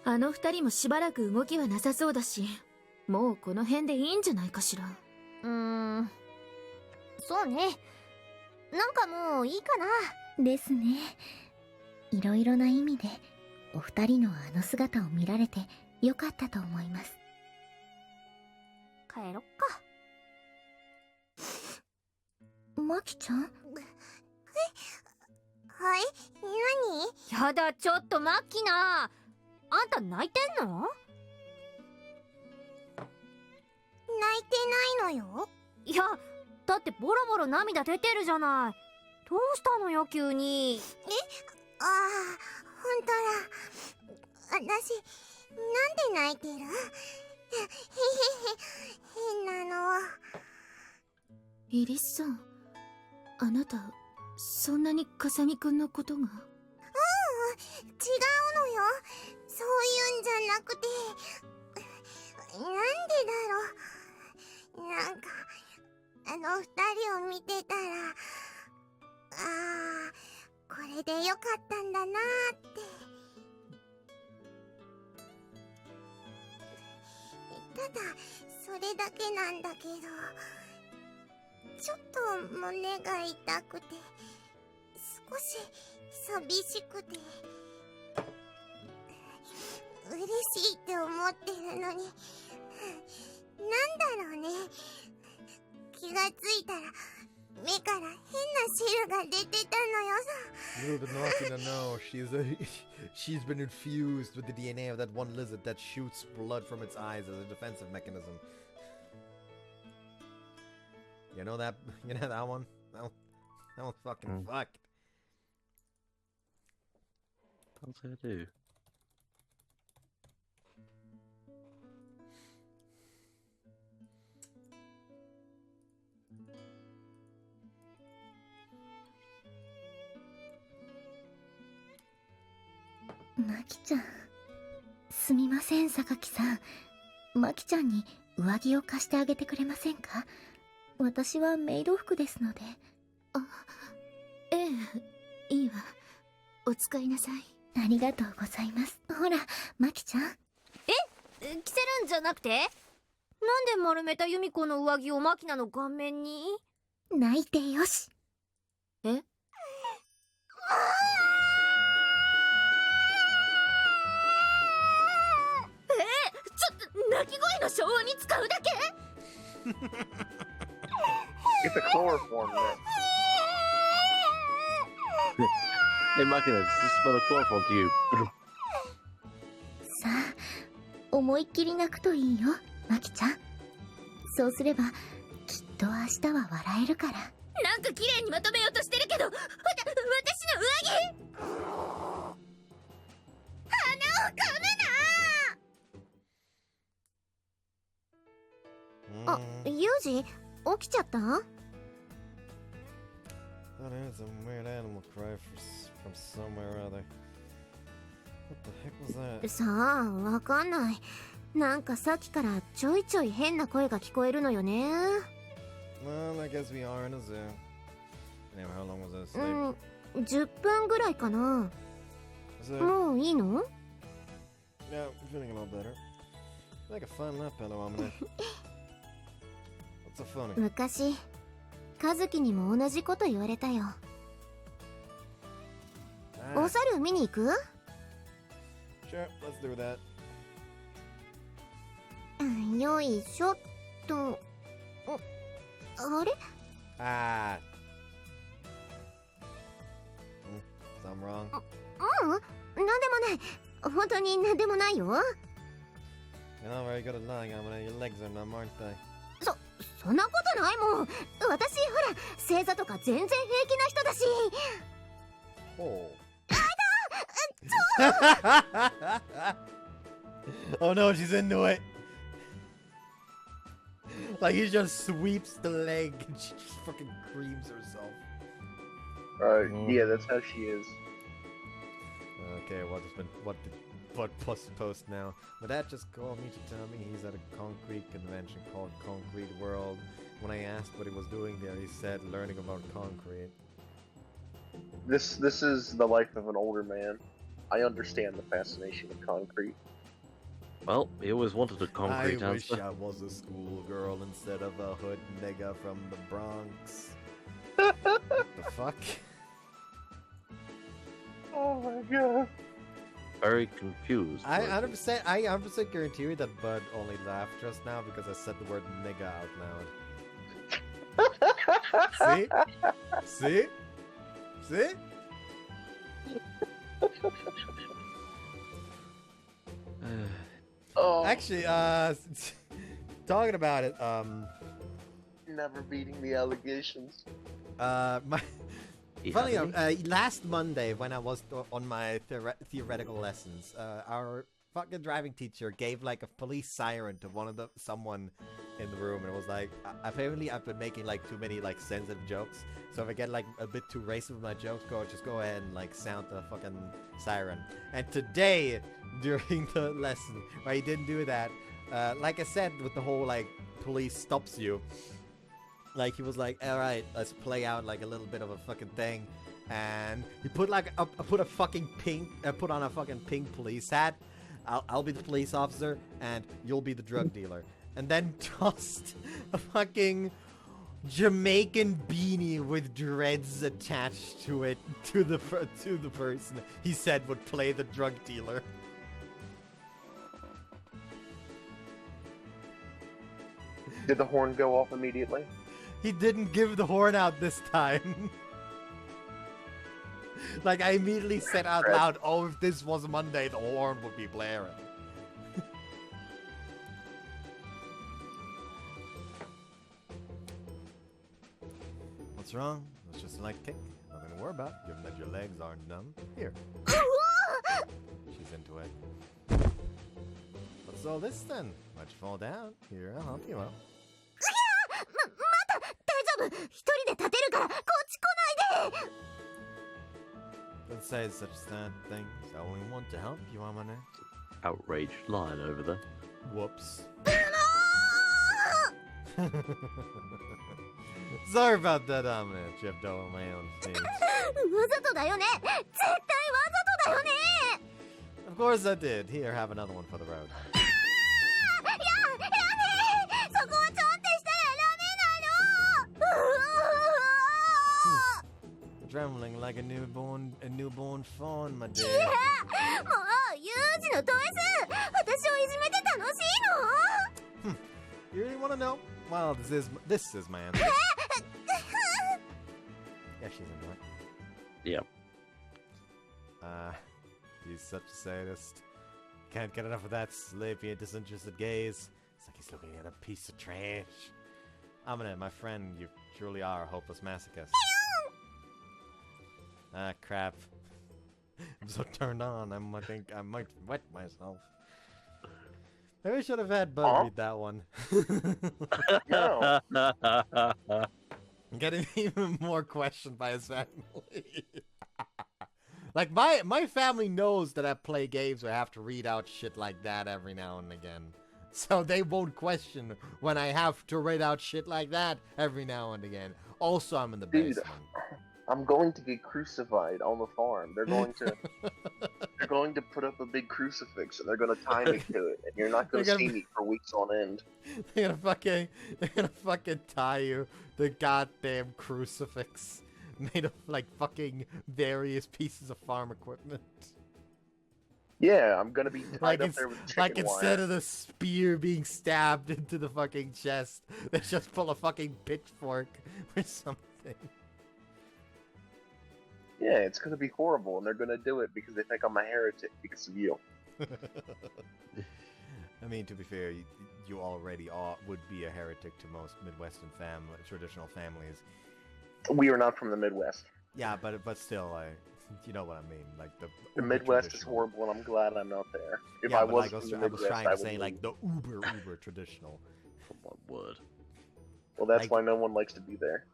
あの二人もしばらく動きはなさそうだし、もうこの辺でいいんじゃないかしら。そうね。なんかもういいかな。ですね。いろいろな意味でお二人のあの姿を見られてよかったと思います。帰ろっか。マキちゃん？はい、何？やだ、ちょっとマッキナ。あんた泣いてんの？泣いてないのよ。いや、だってボロボロ涙出てるじゃない。どうしたのよ、急に。ああ、ほんとだ。私、なんで泣いてる？へへへ、変なの。イリスさん、あなたそんなに風見くんのことが。違うのよ。そういうんじゃなくて、なんでだろう。なんかあの二人を見てたら、これでよかったんだなーって。ただそれだけなんだけど、ちょっと胸が痛くて、少し寂しくて、嬉しいって思ってるのに、なんだろうね。気がついたら目から変な汁が出てたのよさ。You've been knocking her now. she's been infused with the DNA of that one lizard that shoots blood from its eyes as a defensive mechanism. You know that? You know that one? That one's fucking fucked. What's I do?マキちゃん、すみません、榊さん。マキちゃんに上着を貸してあげてくれませんか？私はメイド服ですので。あ、ええ、いいわ。お使いなさい。ありがとうございます。ほら、マキちゃん。着せるんじゃなくて？なんで丸めたユミコの上着をマキナの顔面に？泣いてよし。え？鳴き声の消音に使うだけ？ Get the chloroform then. Hey, Makina, does this smell of chloroform to you? さあ、思いっきり泣くといいよ、マキちゃん。そうすれば、きっと明日は笑えるから。なんか綺麗にまとめようとしてるけど、私の上着！鼻をかむな！あ、ユージ、起きちゃった？ That is a weird animal cry from somewhere or other. What the heck was that? さあ、わかんない。なんかさっきからちょいちょい変な声が聞こえるのよね。Well, I guess we are in a zoo. Anyway, how long was I asleep? 10分ぐらいかな。もういいの？ Yeah, I'm feeling a little better. Like a fun lap pillow, Amane. What's so funny? 昔、和樹にも同じこと言われたよ。お猿見に行く？ Sure, let's do that. よいしょっと。あれ？ Ah. I'm wrong. なんでもない。本当になんでもないよ。You're not very good at lying, Amane. Your legs are numb, aren't they? そんなことないもん。私ほら正座とか全然平気な人だし。Oh. Oh no, she's into it. Like he just sweeps the leg and she just fucking creams herself. Yeah, that's how she is. Okay, what post now? My dad just called me to tell me he's at a concrete convention called Concrete World. When I asked what he was doing there, he said learning about concrete. This is the life of an older man. I understand the fascination of concrete. Well, he always wanted a concrete I wish answer. I was a schoolgirl instead of a hood nigga from the Bronx. The fuck? Oh my god. Very confused. I 100% guarantee you that Bud only laughed just now because I said the word nigga out loud. See? See? See? Oh, Actually, talking about it, never beating the allegations. Funny enough, last Monday when I was on my theoretical lessons, our fucking driving teacher gave like a police siren to someone in the room, and it was like, apparently I've been making like too many like sensitive jokes, so if I get like a bit too racist with my jokes, just go ahead and like sound the fucking siren. And today, during the lesson, where he didn't do that, like I said, with the whole like police stops you, like he was like, all right, let's play out like a little bit of a fucking thing, and he put like put on a fucking pink police hat. I'll be the police officer, and you'll be the drug dealer, and then tossed a fucking Jamaican beanie with dreads attached to it to the person he said would play the drug dealer. Did the horn go off immediately? He didn't give the horn out this time. Like, I immediately said out loud, oh, if this was Monday, the horn would be blaring. What's wrong? It's just a light kick. Nothing to worry about, given that your legs aren't numb. Here. She's into it. What's all this then? Why'd you fall down? Here, I'll help you out. 大丈夫。一人で立てるからこっち来ないで。 Don't say such sad things. I only want to help you, Amane. Outraged lion over there. Whoops. Sorry about that, Amane. Chipped over my own face. わざとだよね。絶対わざとだよね。 Of course I did. Here, have another one for the road. そこはちょんってしたらダメなの。 Trembling like a newborn fawn, my dear. もうユージのド S。私をいじめて楽しいの？ You really want to know? Well, this is my answer. Yeah, she's into it. Yeah. He's such a sadist. Can't get enough of that sleepy and disinterested gaze. It's like he's looking at a piece of trash. Amane, my friend, you truly are a hopeless masochist. Ah, crap. I'm so turned on, I think I might wet myself. Maybe I should have had Bud read that one. No. I'm getting even more questioned by his family. Like, my family knows that I play games where I have to read out shit like that every now and again. So they won't question when I have to read out shit like that every now and again. Also, I'm in the basement. I'm going to get crucified on the farm. They're going to put up a big crucifix and they're going to tie me to it, and you're not going to see me for weeks on end. They're gonna fucking tie you the goddamn crucifix made of like fucking various pieces of farm equipment. Yeah, I'm gonna be tied up there with chicken like instead wire. of the spear being stabbed into the fucking chest, they just pull a fucking pitchfork or something. Yeah, it's gonna be horrible, and they're gonna do it because they think I'm a heretic because of you. I mean, to be fair, you already would be a heretic to most Midwestern traditional families. We are not from the Midwest. Yeah, but still, you know what I mean. Like the Midwest is horrible, and I'm glad I'm not there. If yeah, I was like, from the I was Midwest, trying I to would say leave. like the uber traditional. From what word? Well, that's like- why no one likes to be there.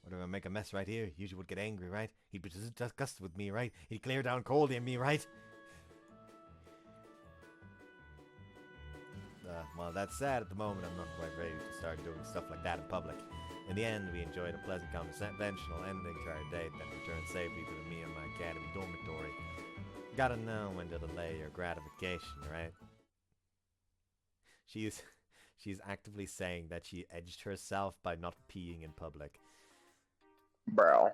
What if I make a mess right here? Usually would get angry, right? He'd be disgusted with me, right? He'd clear down coldly on me, right? Well, that's sad at the moment. I'm not quite ready to start doing stuff like that in public. In the end, we enjoyed a pleasant conventional ending to our date, then returned safely to the me and my academy dormitory. Gotta know when to delay your gratification, right? She's actively saying that she edged herself by not peeing in public. Bro.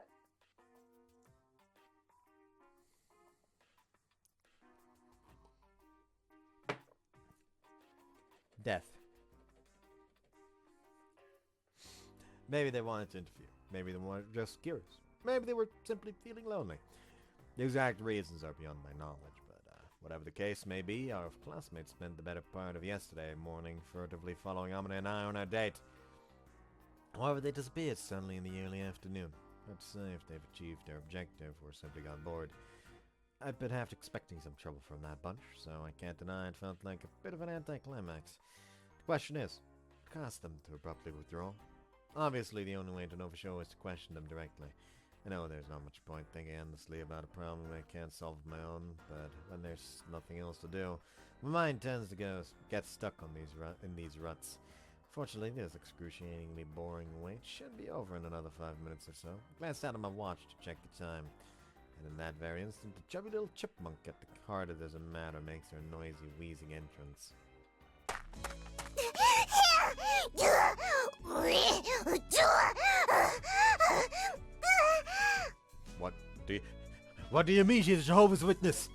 Death. Maybe they wanted to interfere. Maybe they were just curious. Maybe they were simply feeling lonely. The exact reasons are beyond my knowledge, but whatever the case may be, our classmates spent the better part of yesterday morning furtively following Amane and I on our date. However, they disappeared suddenly in the early afternoon. Hard to say if they've achieved their objective or simply gone bored. I'd been half expecting some trouble from that bunch, so I can't deny it felt like a bit of an anticlimax. The question is, what caused them to abruptly withdraw? Obviously, the only way to know for sure is to question them directly. I know there's not much point thinking endlessly about a problem I can't solve of my own, but when there's nothing else to do, my mind tends to get stuck on in these ruts. Fortunately, this excruciatingly boring wait should be over in another 5 minutes or so. I glanced out at my watch to check the time, and in that very instant, a chubby little chipmunk at the heart of There's a Matter makes her noisy, wheezing entrance. What do you mean she's a Jehovah's Witness?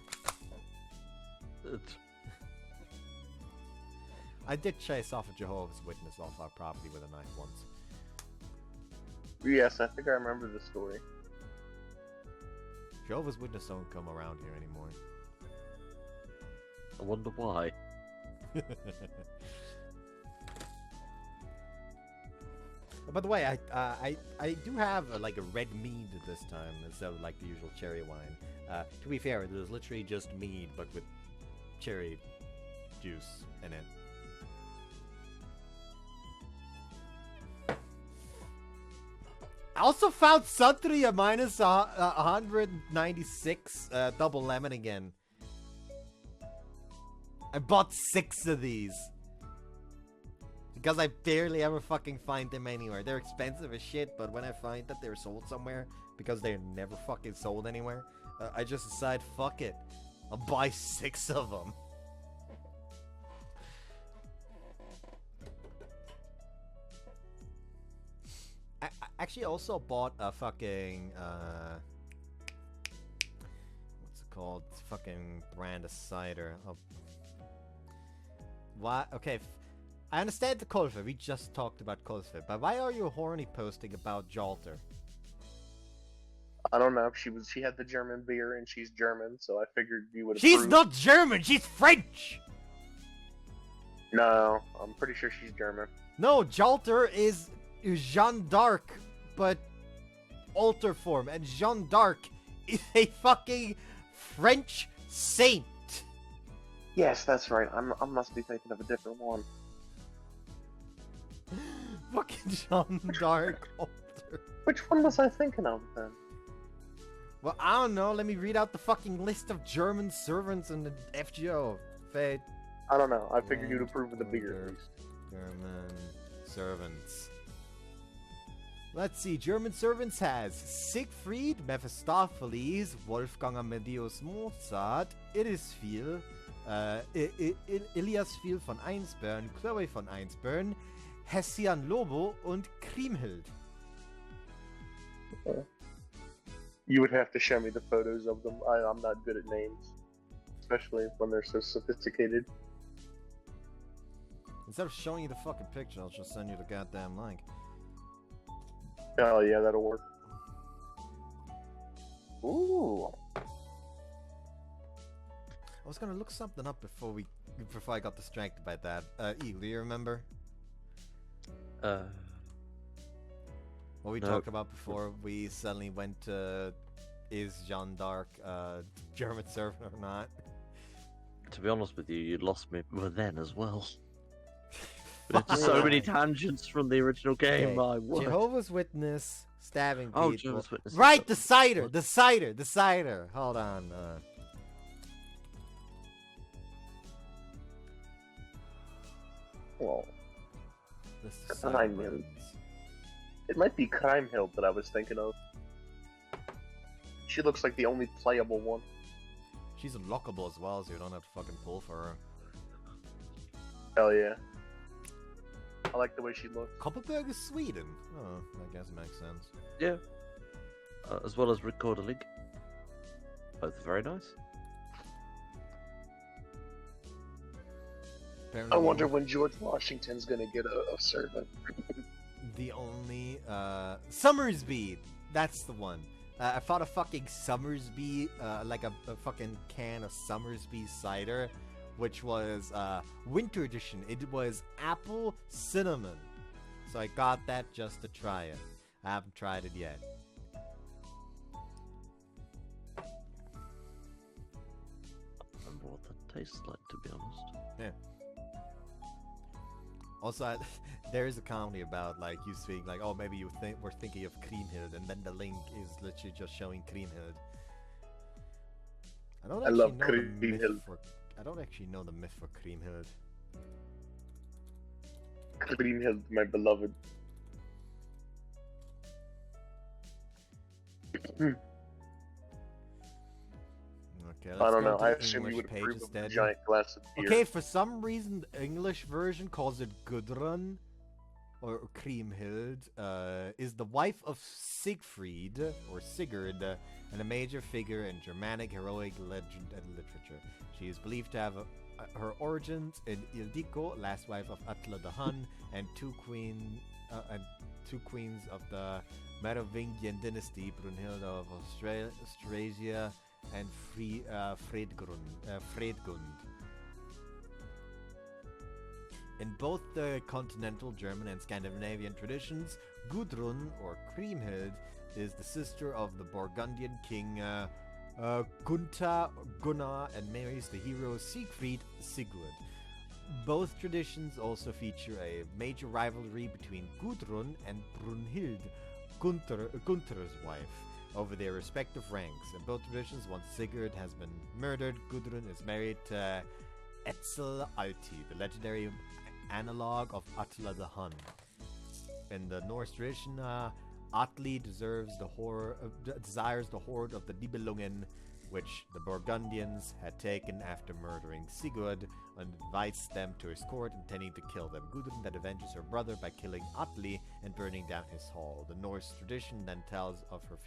I did chase off a Jehovah's Witness off our property with a knife once. Yes, I think I remember the story. Jehovah's Witness don't come around here anymore. I wonder why. By the way, I do have like a red mead this time instead of like the usual cherry wine. To be fair, there's literally just mead but with cherry juice in it. I also found Santria minus 196 double lemon again. I bought 6 of these. Because I barely ever fucking find them anywhere. They're expensive as shit, but when I find that they're sold somewhere, because they're never fucking sold anywhere, I just decide, fuck it. I'll buy 6 of them. I actually also bought a fucking, what's it called? It's fucking brand of cider. Oh. What? Okay, I understand the Kulfe. We just talked about Kulfe. But why are you horny posting about Jalter? I don't know. She had the German beer and she's German, so I figured you would. She's not German. She's French. No, I'm pretty sure she's German. No, Jalter is Jeanne d'Arc, but alter form, and Jeanne d'Arc is a fucking French saint. Yes, that's right. I must be thinking of a different one. Fucking Jeanne d'Arc alter. Which one was I thinking of then? Well, I don't know. Let me read out the fucking list of German servants in the FGO. Fate. I don't know. I figured you'd approve of the beer at least. German servants. Let's see. German servants has Siegfried, Mephistopheles, Wolfgang Amadeus Mozart, Irisfil, Eliasfil von Einsbern, Chloe von Einsbern, Hessian Lobo und Kriemhild. Okay. You would have to show me the photos of them. I'm not good at names, especially when they're so sophisticated. Instead of showing you the fucking picture, I'll just send you the goddamn link. Oh yeah, that'll work. Ooh. I was gonna look something up before I got distracted by that. Eagle, do you remember? What we talked about before we suddenly went to is Jeanne d'Arc German servant or not? To be honest with you, you'd lost me then as well. There's so many tangents from the original game. My word. Jehovah's Witness stabbing people. Oh, Jehovah's Witness. Right, the cider. Hold on. Well, this is Kriemhild. It might be Kriemhild that I was thinking of. She looks like the only playable one. She's unlockable as well, so you don't have to fucking pull for her. Hell yeah. I like the way she looks. Kopparberg is Sweden. Oh, I guess it makes sense. Yeah. As well as Recorderlig. Both very nice. Apparently, I wonder when George Washington's gonna get a servant. The only Summersby, that's the one. I found a fucking Summersby, like a fucking can of Summersby cider, which was winter edition. It was apple cinnamon, so I got that just to try it. I haven't tried it yet. I remember what that tastes like, to be honest. Yeah. Also, there is a comedy about like you speak like, oh, maybe you we're thinking of Kriemhild, and then the link is literally just showing Kriemhild. I love Kriemhild. I don't actually know the myth for Kriemhild. Kriemhild, my beloved. Okay, I don't know. I assume you would approve of a giant glass of beer. Okay, for some reason the English version calls it Gudrun. or Kriemhild, is the wife of Siegfried, or Sigurd, and a major figure in Germanic heroic legend and literature. She is believed to have her origins in Ildiko, last wife of Attila the Hun, and two queens of the Merovingian dynasty, Brunhilde of Austrasia and Fredgund. In both the continental German and Scandinavian traditions, Gudrun, or Kriemhild, is the sister of the Burgundian king Gunnar, and marries the hero Siegfried Sigurd. Both traditions also feature a major rivalry between Gudrun and Brunhild, Gunther's wife, over their respective ranks. In both traditions, once Sigurd has been murdered, Gudrun is married to Etzel Alti, the legendary analog of Attila the Hun. In the Norse tradition, Atli desires the hoard of the Nibelungen, which the Burgundians had taken after murdering Sigurd, and invites them to his court, intending to kill them. Gudrun then avenges her brother by killing Atli and burning down his hall. The Norse tradition then tells of her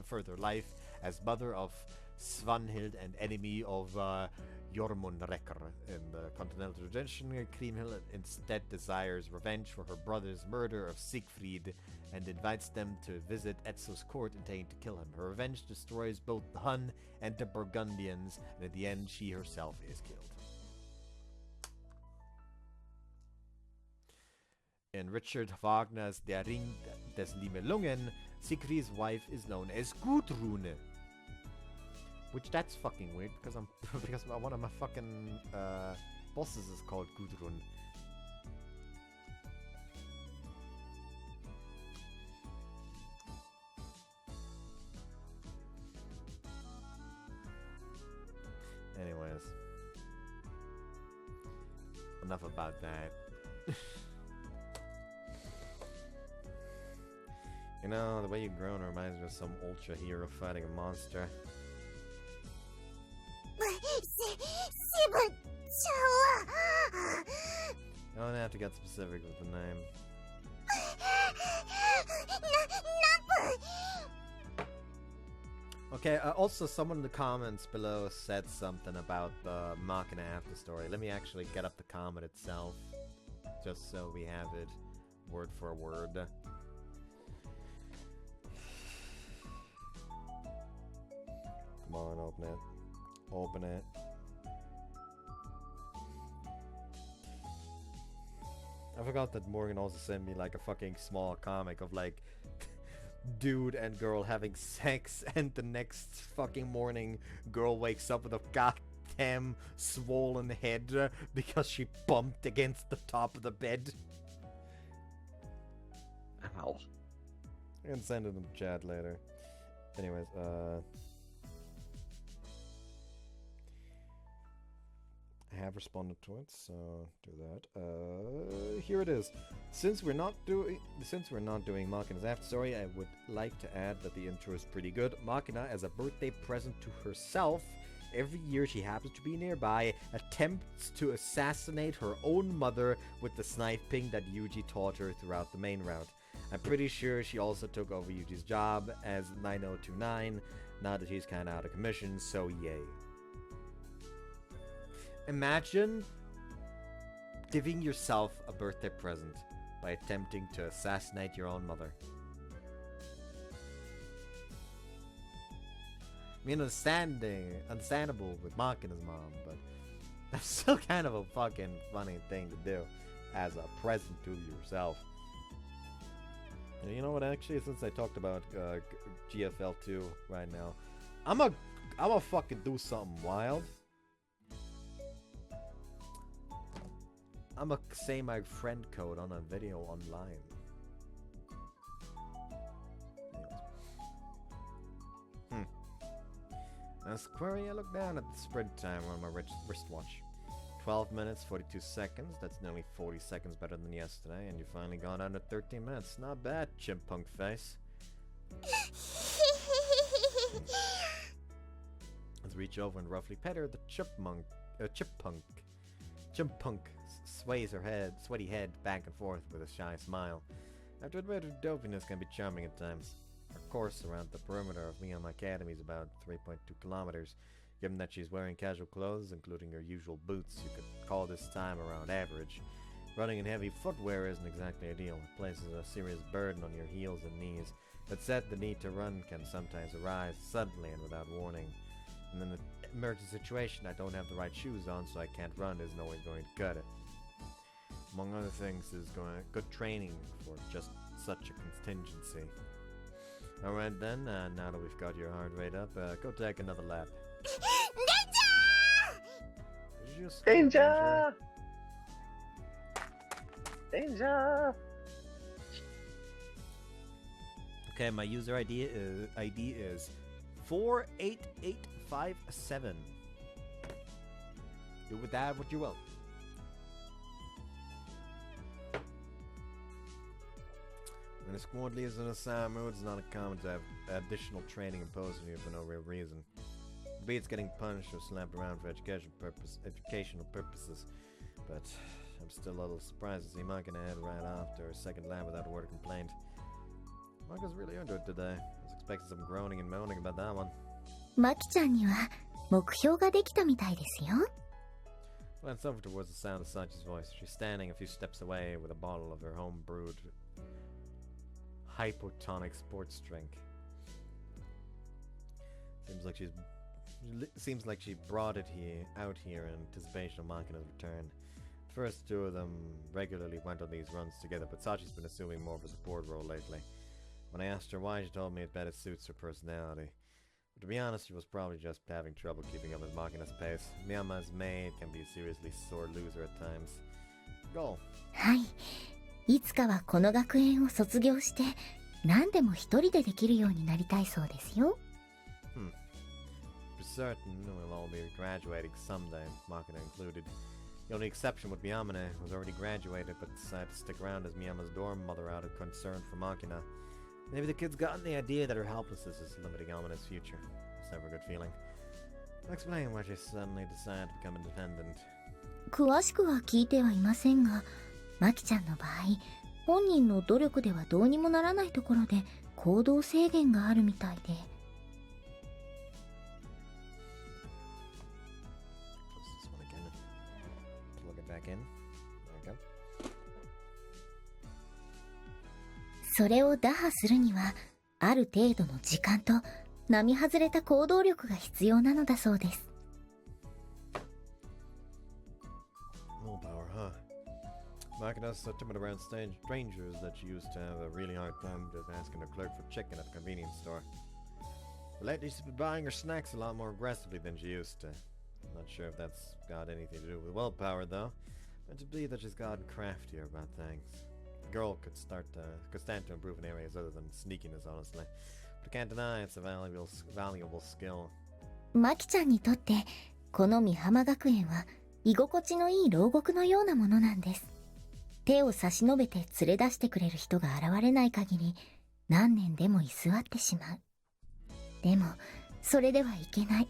further life as mother of Svanhild and enemy of Jormunrekkr. In the continental tradition, Kriemhild instead desires revenge for her brother's murder of Siegfried and invites them to visit Etzel's court, intending to kill him. Her revenge destroys both the Hun and the Burgundians, and at the end she herself is killed. In Richard Wagner's Der Ring des Nibelungen, Siegfried's wife is known as Gudrune. Which that's fucking weird because one of my fucking bosses is called Gudrun. Anyways, enough about that. You know, the way you've grown reminds me of some ultra hero fighting a monster. I don't have to get specific with the name. Okay, also someone in the comments below said something about the Machina after story. Let me actually get up the comment itself, just so we have it word for word. Come on, open it. Open it. I forgot that Morgan also sent me like a fucking small comic of like dude and girl having sex, and the next fucking morning girl wakes up with a goddamn swollen head because she bumped against the top of the bed. Ow. I can send it in the chat later. Anyways, I have responded to it, so do that. Here it is. Since we're not doing Machina's after story, I would like to add that the intro is pretty good. Machina, as a birthday present to herself, every year she happens to be nearby, attempts to assassinate her own mother with the sniping that Yuji taught her throughout the main route. I'm pretty sure she also took over Yuji's job as 9029, now that she's kinda out of commission, so yay. Imagine giving yourself a birthday present by attempting to assassinate your own mother. I mean, understandable with Machina's mom, but that's still kind of a fucking funny thing to do as a present to yourself. And you know what, actually, since I talked about GFL2 right now, I'm a fucking do something wild. I'ma say my friend code on a video online. As query, I look down at the sprint time on my wristwatch. 12 minutes, 42 seconds. That's nearly 40 seconds better than yesterday, and you finally got under 13 minutes. Not bad, chimpunk face. Let's reach over and roughly pet her. The chipmunk sways her sweaty head back and forth with a shy smile. I have to admit her dopiness can be charming at times. Her course around the perimeter of Miyama Academy is about 3.2 kilometers. Given that she's wearing casual clothes, including her usual boots, you could call this time around average. Running in heavy footwear isn't exactly ideal. It places a serious burden on your heels and knees. That said, the need to run can sometimes arise suddenly and without warning. And in an emergency situation, I don't have the right shoes on, so I can't run isn't always going to cut it. Among other things, is good training for just such a contingency. Alright then, now that we've got your heart rate up, go take another lap. Danger! Danger! Okay, my user ID is 48857. Do with that what you will. When a squad leaves in a sour mood, it's not uncommon to have additional training imposed on you for no real reason. Be it's getting punished or slapped around for educational purposes, but I'm still a little surprised to see Makina head right after her second lap without a word of complaint. Maka's really into it today. I was expecting some groaning and moaning about that one. マキちゃんには目標ができたみたいですよ。Glanced over towards the sound of Sachi's voice. She's standing a few steps away with a bottle of her home-brewed hypotonic sports drink. Seems like she brought it out here in anticipation of Makina's return. At first, two of them regularly went on these runs together, but Sachi's been assuming more of a support role lately. When I asked her why, she told me it better suits her personality. But to be honest, she was probably just having trouble keeping up with Makina's pace. Miyama's maid can be a seriously sore loser at times. Goal. はい。いつかはこの学園を卒業して何でも一人でできるようになりたいそうですよ。For certain, we'll all be graduating someday, Makina included. The only exception would be Amane, who's already graduated but decided to stick around as Miyama's dorm mother out of concern for Makina. Maybe the kid's gotten the idea that her helplessness is limiting Amane's future. It's never a good feeling. I'll explain why she suddenly decided to become independent. 詳しくは聞いてはいませんが、マキちゃんの場合、本人の努力ではどうにもならないところで行動制限があるみたいで。それを打破するには、ある程度の時間と並外れた行動力が必要なのだそうです。Willpower, huh? Makina's so timid around strangers that she used to have a really hard time just asking the clerk for chicken at the convenience store. But lately she's been buying her snacks a lot more aggressively than she used to. I'm not sure if that's got anything to do with willpower, though. Meant to be that she's gotten craftier about things. The girl could stand to improve in areas other than sneakiness, honestly. But I can't deny it's a valuable skill. マキちゃんにとって、この美浜学園は居心地のいい牢獄のようなものなんです。手を差し伸べて連れ出してくれる人が現れない限り、何年でも居座ってしまう。でも、それではいけない。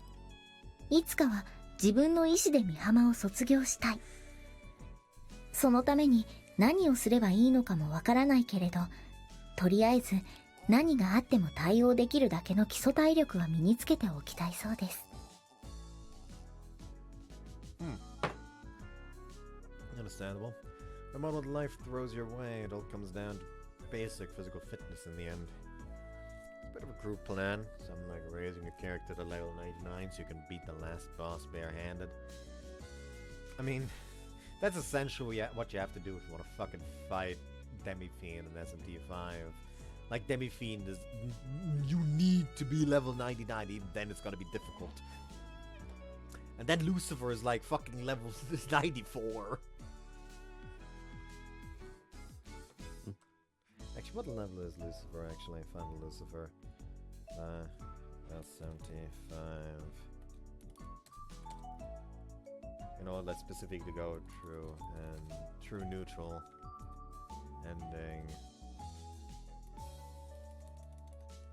いつかは自分の意志で美浜を卒業したい。そのために何をすればいいのかもわからないけれど、とりあえず何があっても対応できるだけの基礎体力は身につけておきたいそうです。Understandable. No matter what life throws your way, it all comes down to basic physical fitness in the end. It's a bit of a group plan, something like raising your character to level 99 so you can beat the last boss barehanded. I mean, that's essentially what you have to do if you want to fucking fight Demi-Fiend in SMT5. Like, Demi-Fiend is... You need to be level 99, even then it's gonna be difficult. And then Lucifer is like fucking level 94. Actually, what level is Lucifer, actually? Final Lucifer. That's 75. You know, let's specifically go true and true neutral ending.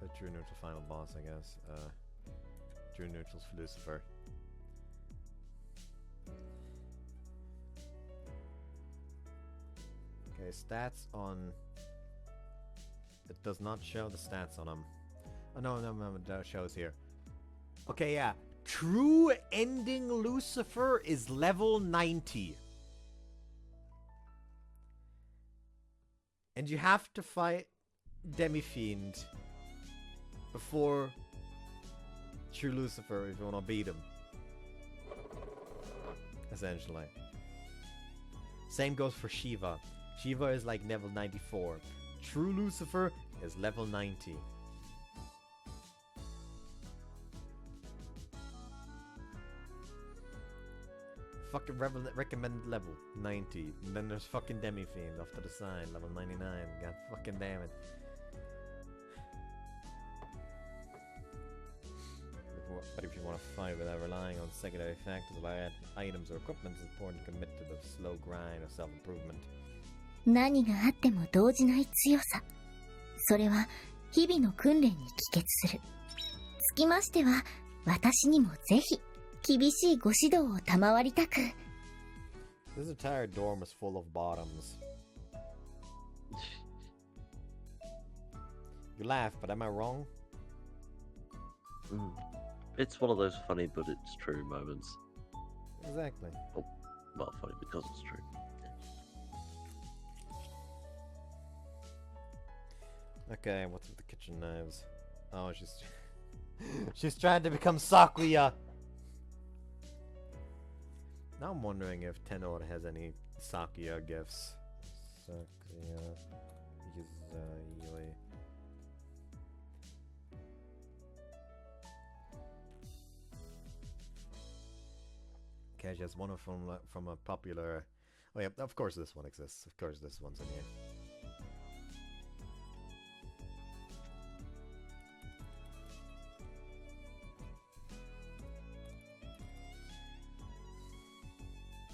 The true neutral final boss, I guess. True neutral's for Lucifer. Okay, stats on... It does not show the stats on him. Oh, no, it shows here. Okay, yeah. True Ending Lucifer is level 90. And you have to fight Demi-Fiend before True Lucifer if you want to beat him. Essentially. Same goes for Shiva. Shiva is like level 94. True Lucifer is level 90. Fucking recommended level 90. And then there's fucking Demi-Fiend off to the side, level 99. God fucking damn it. But if you want to fight without relying on secondary factors like items or equipment, it's important to commit to the slow grind of self-improvement. 何があっても動じない強さ。それは日々の訓練に帰結する。つきましては、私にもぜひ厳しいご指導を賜りたく。This entire dorm is full of bottoms. You laugh, but am I wrong? It's one of those funny but it's true moments. Exactly. Oh, well, funny because it's true. Okay, what's with the kitchen knives? Oh, she's trying to become Sakuya. Now I'm wondering if Tenor has any Sakuya gifts. Sakuya Grisaia. Okay, just one from a popular... Oh yeah, of course this one exists. Of course this one's in here.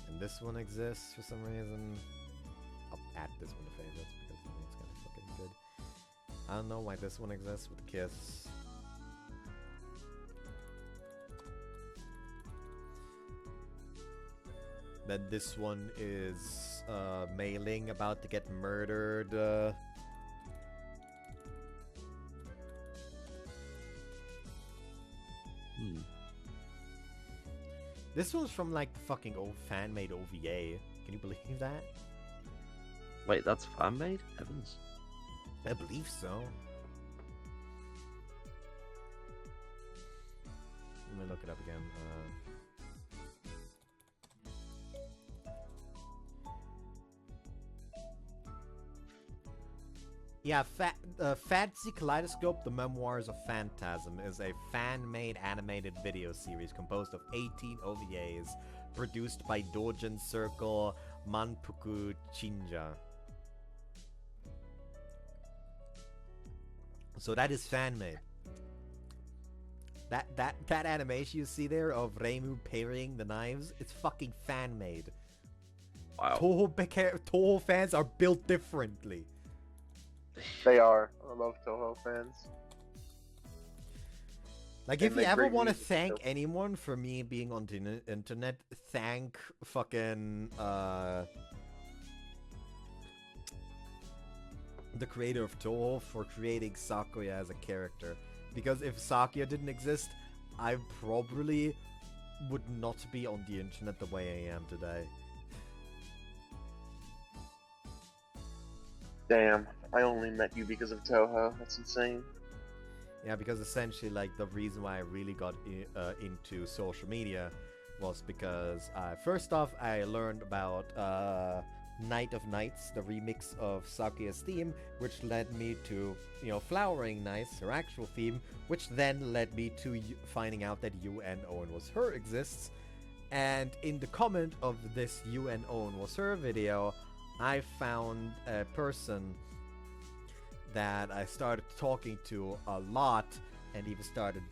And this one exists for some reason. I'll add this one to favorites because I think it's kind of fucking good. I don't know why this one exists with Kiss. Then this one is Mei-Ling about to get murdered. This one's from like the fucking old fan-made OVA. Can you believe that? Wait, that's fan-made? Heavens. I believe so. Let me look it up again. Yeah, Fantasy Kaleidoscope, The Memoirs of Phantasm is a fan-made animated video series composed of 18 OVAs produced by Dojin Circle Manpuku Chinja. So that is fan-made. That animation you see there of Reimu parrying the knives, it's fucking fan-made. Wow. Toho fans are built differently. They are. I love Toho fans. Like, if you ever want to thank anyone for me being on the internet, thank fucking the creator of Toho for creating Sakuya as a character. Because if Sakuya didn't exist, I probably would not be on the internet the way I am today. Damn, I only met you because of Toho. That's insane. Yeah, because essentially, like, the reason why I really got into social media was because, first off, I learned about Night of Nights, the remix of Sakuya's theme, which led me to, you know, Flowering Nights, her actual theme, which then led me to finding out that UN Owen Was Her exists. And in the comment of this UN Owen Was Her video, I found a person that I started talking to a lot and even started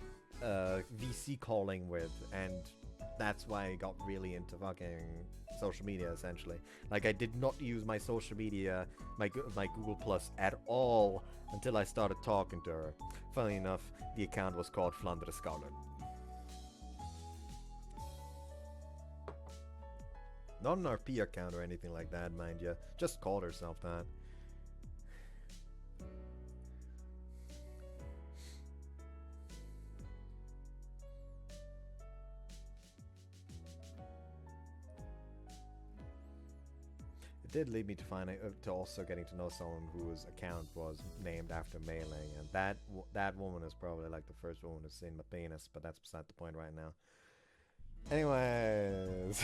VC calling with, and that's why I got really into fucking social media, essentially. Like, I did not use my social media, my Google Plus at all until I started talking to her. Funnily enough, the account was called Flandre Scarlet. Not an RP account or anything like that, mind you. Just called herself that. It did lead me to to also getting to know someone whose account was named after Melee, and that woman is probably like the first woman who's seen my penis, but that's beside the point right now. Anyways,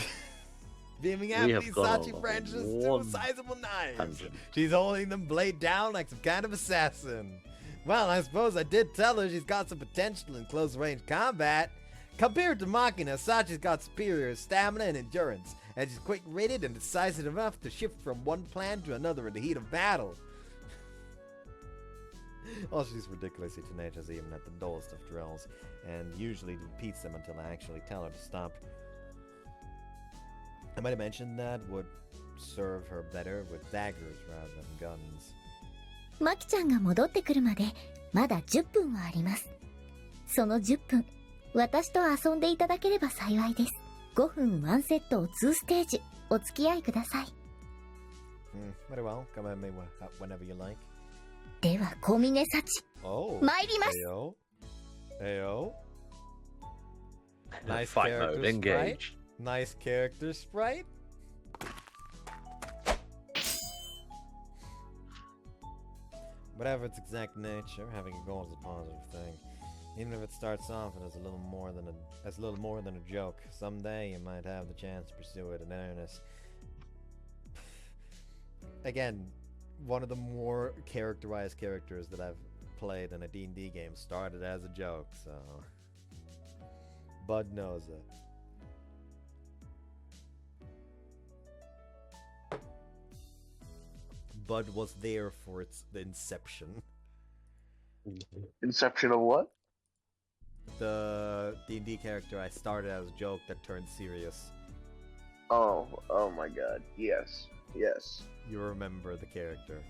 beaming out these Sachi branches to sizable knives. She's holding them blade down like some kind of assassin. Well, I suppose I did tell her she's got some potential in close range combat. Compared to Machina, Sachi's got superior stamina and endurance, and she's quick-witted and decisive enough to shift from one plan to another in the heat of battle. Well, she's ridiculously tenacious even at the dullest of drills, and usually repeats them until I actually tell her to stop. I might have mentioned that would serve her better with daggers rather than guns. マキちゃんが戻ってくるまでまだ10分はあります。その10分、私と遊んでいただければ幸いです。5分1セットを2ステージお付き合いください。Very well. Come at me whenever you like. では小峰幸、参ります。Ayo. Nice Fight character mode, engage. Sprite. Nice character sprite. Whatever its exact nature, having a goal is a positive thing. Even if it starts off as a little more than a joke, someday you might have the chance to pursue it in earnest. Again, one of the more characterized characters that I've played in a D&D game started as a joke, so Bud knows it. Bud was there for the inception. Inception of what? The D&D character I started as a joke that turned serious. Oh my god. Yes. You remember the character.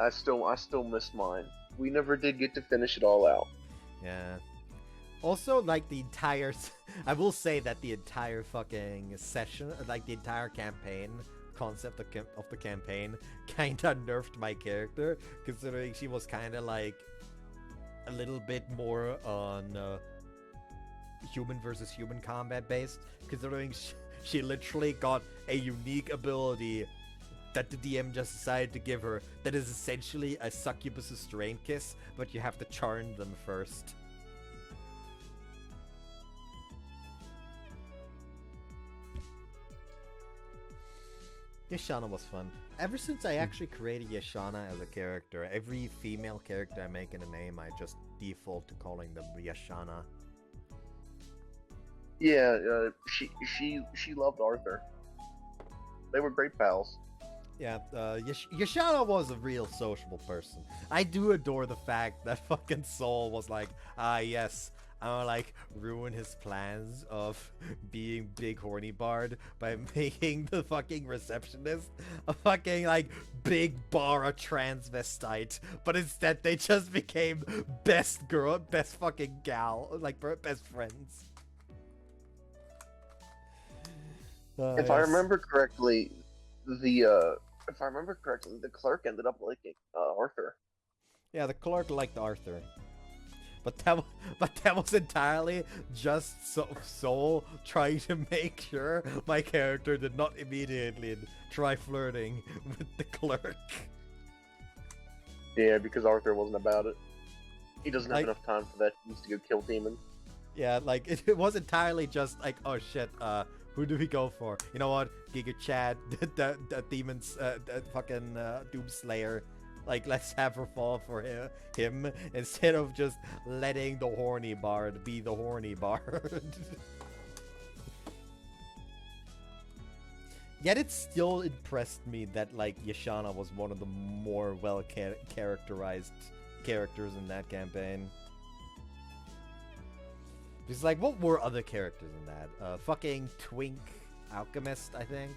I still miss mine. We never did get to finish it all out. Yeah. Also, like the entire... I will say that the entire fucking session, like the entire campaign, concept of the campaign, kinda nerfed my character, considering she was kinda like a little bit more on human versus human combat based, considering she literally got a unique ability that the DM just decided to give her that is essentially a succubus's strain kiss, but you have to charm them first. Yashana was fun. Ever since I actually created Yashana as a character, every female character I make in a name, I just default to calling them Yashana. Yeah, she loved Arthur. They were great pals. Yeah, Yashana was a real sociable person. I do adore the fact that fucking Saul was like, yes, I'm gonna like ruin his plans of being big horny bard by making the fucking receptionist a fucking like big bara transvestite, but instead they just became best fucking gal, like best friends. If I remember correctly, the clerk ended up liking Arthur. Yeah, the clerk liked Arthur. But that was entirely just Soul trying to make sure my character did not immediately try flirting with the clerk. Yeah, because Arthur wasn't about it. He doesn't have enough time for that. He needs to go kill demons. Yeah, like it was entirely just like, oh shit, who do we go for? You know what? Giga Chad, the demons, fucking Doomslayer. Like, let's have her fall for him instead of just letting the horny bard be the horny bard. Yet it still impressed me that, like, Yashana was one of the more well-characterized characters in that campaign. Because, like, what were other characters in that? Fucking Twink Alchemist, I think?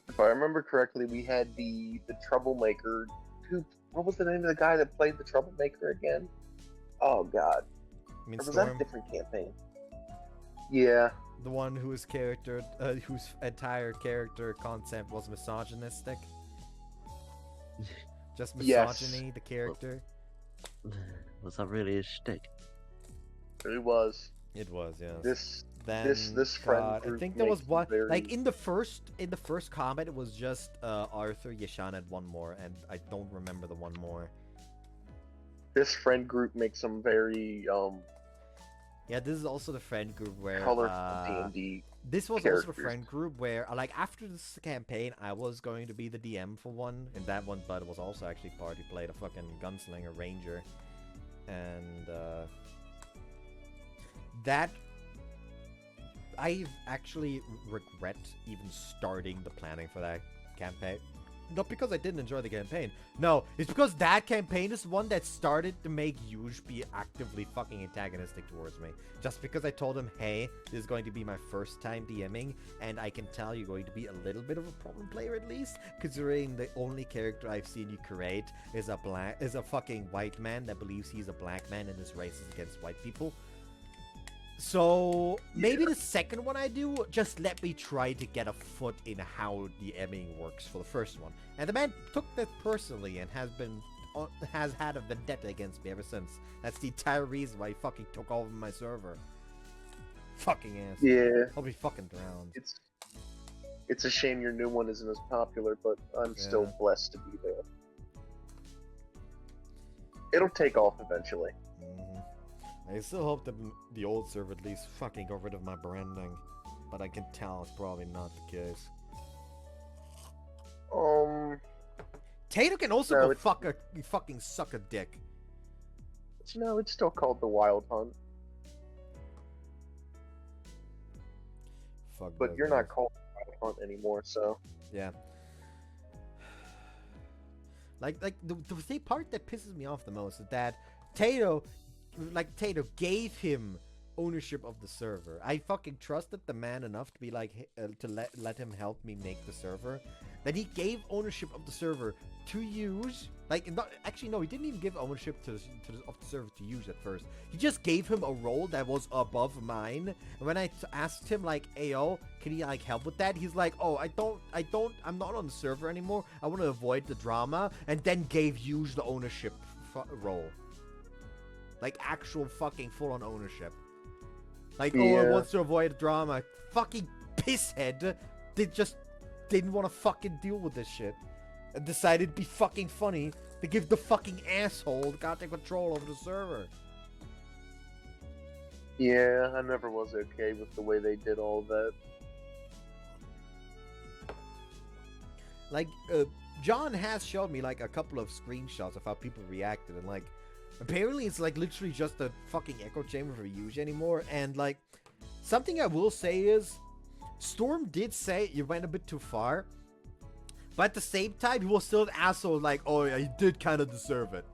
If I remember correctly, we had the Troublemaker. What was the name of the guy that played the Troublemaker again? Oh god. I mean, or was that a different campaign? Yeah. The one whose whose entire character concept was misogynistic. Just misogyny, the character. Was that really his shtick? It was. It was, yes. This friend group I think there was makes one very... like in the first combat it was just Arthur, Yashan, and one more, and I don't remember the one more. This friend group makes some very Yeah, this is also the friend group where colorful D&D. This was characters. also the friend group where like after this campaign I was going to be the DM for one, and that one, but it was also actually party played a fucking gunslinger ranger, and that I actually regret even starting the planning for that campaign. Not because I didn't enjoy the campaign. No, it's because that campaign is one that started to make Yuge be actively fucking antagonistic towards me. Just because I told him, hey, this is going to be my first time DMing, and I can tell you're going to be a little bit of a problem player at least, considering the only character I've seen you create is a fucking white man that believes he's a black man and is racist against white people. So, maybe the second one I do, just let me try to get a foot in how DMing works for the first one. And the man took that personally and has had a vendetta against me ever since. That's the entire reason why he fucking took over my server. Fucking ass. Yeah. I'll be fucking drowned. It's a shame your new one isn't as popular, but I'm still blessed to be there. It'll take off eventually. I still hope that the old server at least fucking got rid of my branding, but I can tell it's probably not the case. Tato can also go fucking suck a dick. No, it's still called the Wild Hunt. Fuck. But you're not called the Wild Hunt anymore, so yeah. Like the part that pisses me off the most is that Tato gave him ownership of the server. I fucking trusted the man enough to be like, to let him help me make the server. Then he gave ownership of the server to use. Like, actually, no, he didn't even give ownership of the server to use at first. He just gave him a role that was above mine. And when I asked him, like, Ayo, can he, like, help with that? He's like, oh, I'm not on the server anymore. I want to avoid the drama. And then gave Yuge the ownership role. Like, actual fucking full-on ownership. Like, oh, I want to avoid drama. Fucking pisshead. They just didn't want to fucking deal with this shit. And decided it'd be fucking funny to give the fucking asshole goddamn control over the server. Yeah, I never was okay with the way they did all that. Like, John has showed me, like, a couple of screenshots of how people reacted, and, like, apparently it's like literally just a fucking echo chamber for Yuge anymore. And like, something I will say is, Storm did say you went a bit too far, but at the same time he was still an asshole, like, oh yeah, he did kind of deserve it.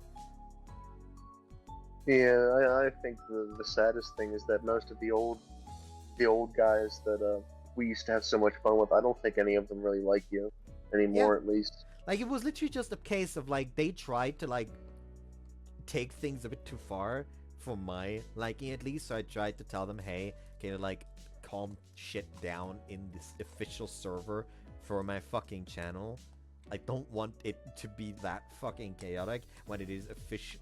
Yeah, I think the saddest thing is that most of the old guys that we used to have so much fun with, I don't think any of them really like you anymore, at least. Like, it was literally just a case of like, they tried to like take things a bit too far for my liking, at least. So I tried to tell them, hey, can you like calm shit down in this official server for my fucking channel? I don't want it to be that fucking chaotic when it is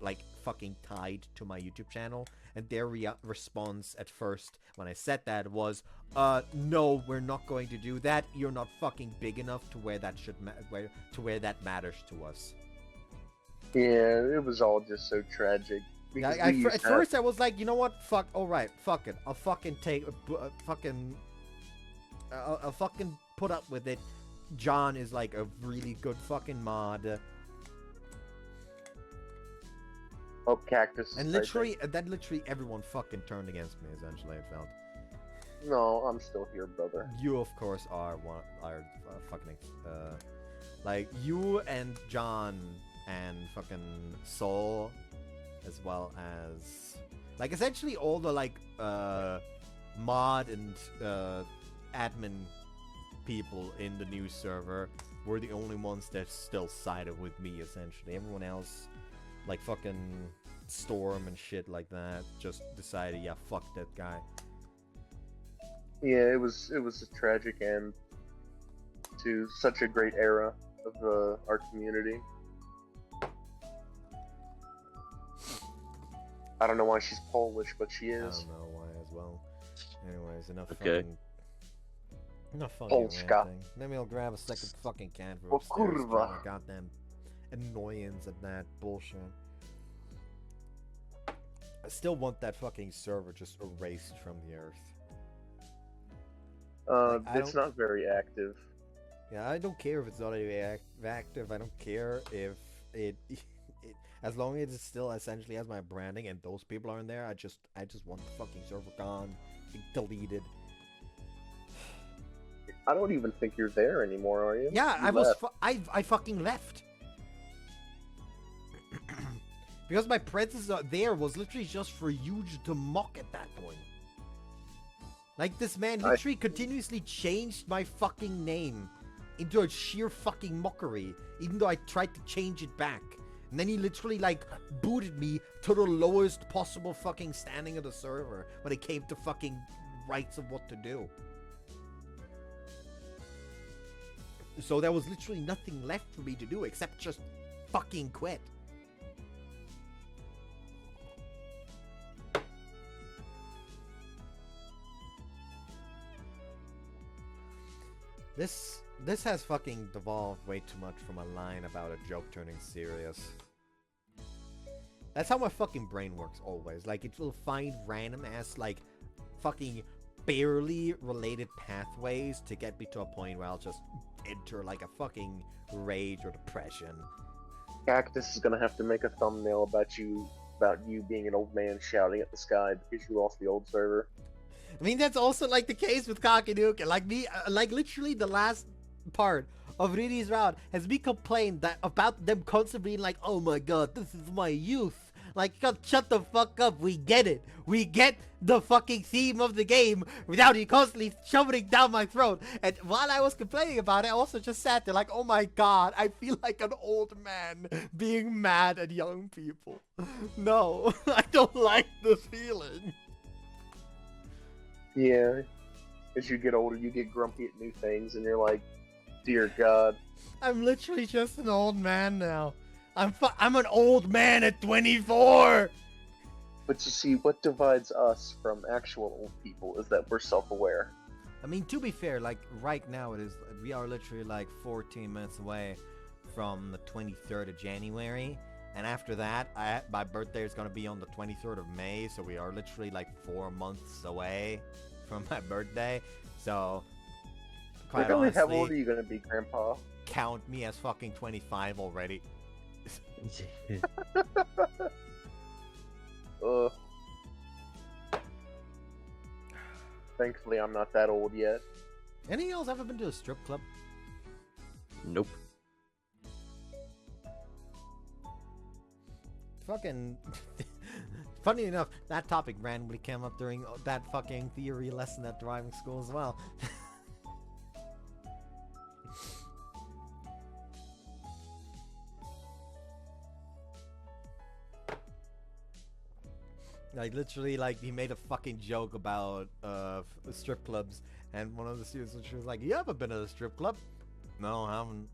like fucking tied to my YouTube channel. And their response at first when I said that was, no, we're not going to do that. You're not fucking big enough to where that where that matters to us. Yeah, it was all just so tragic. At first I was like, you know what? Fuck. All right. Fuck it. I'll fucking I'll fucking put up with it. John is like a really good fucking mod. Oh, Cactus. And literally, everyone fucking turned against me. Essentially, it felt. No, I'm still here, brother. You, of course, are fucking like you and John and fucking Soul, as well as like essentially all the like mod and admin people in the new server were the only ones that still sided with me. Essentially, everyone else, like fucking Storm and shit like that, just decided, yeah, fuck that guy. Yeah, it was a tragic end to such a great era of our community. I don't know why she's Polish, but she I is. don't know why as well. Anyways, enough Okay. fucking Polska. ranting. Maybe I'll grab a second fucking can from Oh, upstairs. kurwa. Kind of goddamn annoyance at that bullshit. I still want that fucking server just erased from the earth. It's not very active. Yeah, I don't care if it's not active. I don't care if it as long as it still essentially has my branding and those people aren't there. I just want the fucking server gone, deleted. I don't even think you're there anymore, are you? Yeah, I fucking left. Because my presence there was literally just for you to mock at that point. Like, this man literally continuously changed my fucking name into a sheer fucking mockery, even though I tried to change it back. And then he literally, like, booted me to the lowest possible fucking standing of the server when it came to fucking rights of what to do. So there was literally nothing left for me to do except just fucking quit. This has fucking devolved way too much from a line about a joke turning serious. That's how my fucking brain works always. Like, it will find random ass, like, fucking barely related pathways to get me to a point where I'll just enter, like, a fucking rage or depression. Cactus is gonna have to make a thumbnail about you being an old man shouting at the sky because you lost the old server. I mean, that's also, like, the case with Kakanuka. Like, like, literally the last part of Riri's route has me complained that about them constantly being like, oh my god, this is my youth. Like, shut the fuck up, we get it. We get the fucking theme of the game without you constantly shoving it down my throat. And while I was complaining about it, I also just sat there like, oh my god, I feel like an old man being mad at young people. No, I don't like this feeling. Yeah, as you get older, you get grumpy at new things, and you're like, dear God. I'm literally just an old man now. I'm an old man at 24! But you see, what divides us from actual old people is that we're self-aware. I mean, to be fair, like, right now we are literally like 14 minutes away from the 23rd of January. And after that, my birthday is going to be on the 23rd of May, so we are literally like 4 months away from my birthday. So, quite honestly, how old are you going to be, Grandpa? Count me as fucking 25 already. Thankfully, I'm not that old yet. Any of y'all ever been to a strip club? Nope. Fucking funny enough, that topic randomly came up during that fucking theory lesson at driving school as well. Like, literally, like, he made a fucking joke about strip clubs, and one of the students was like, you ever been to a strip club? No, I haven't.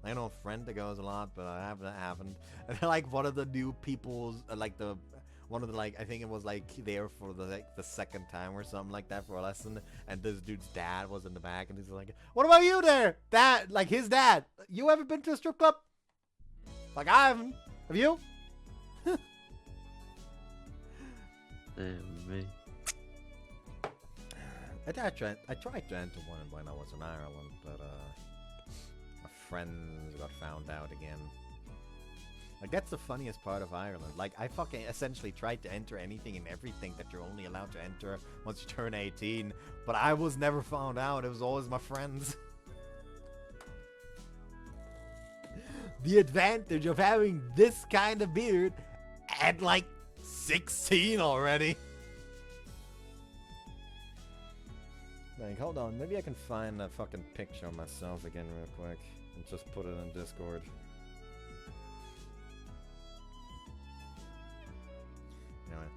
I know a friend that goes a lot, but I haven't. And like, one of the new people's, like, I think it was like there for the second time or something like that for a lesson, and this dude's dad was in the back, and he's like, what about you there? Dad, like, his dad, you ever been to a strip club? Like, I haven't. Have you? Me. I tried to enter one when I was in Ireland, but my friends got found out again. Like, that's the funniest part of Ireland. Like, I fucking essentially tried to enter anything and everything that you're only allowed to enter once you turn 18, but I was never found out. It was always my friends. The advantage of having this kind of beard at like 16 already. Like, hold on, maybe I can find a fucking picture of myself again real quick and just put it in Discord. Anyway,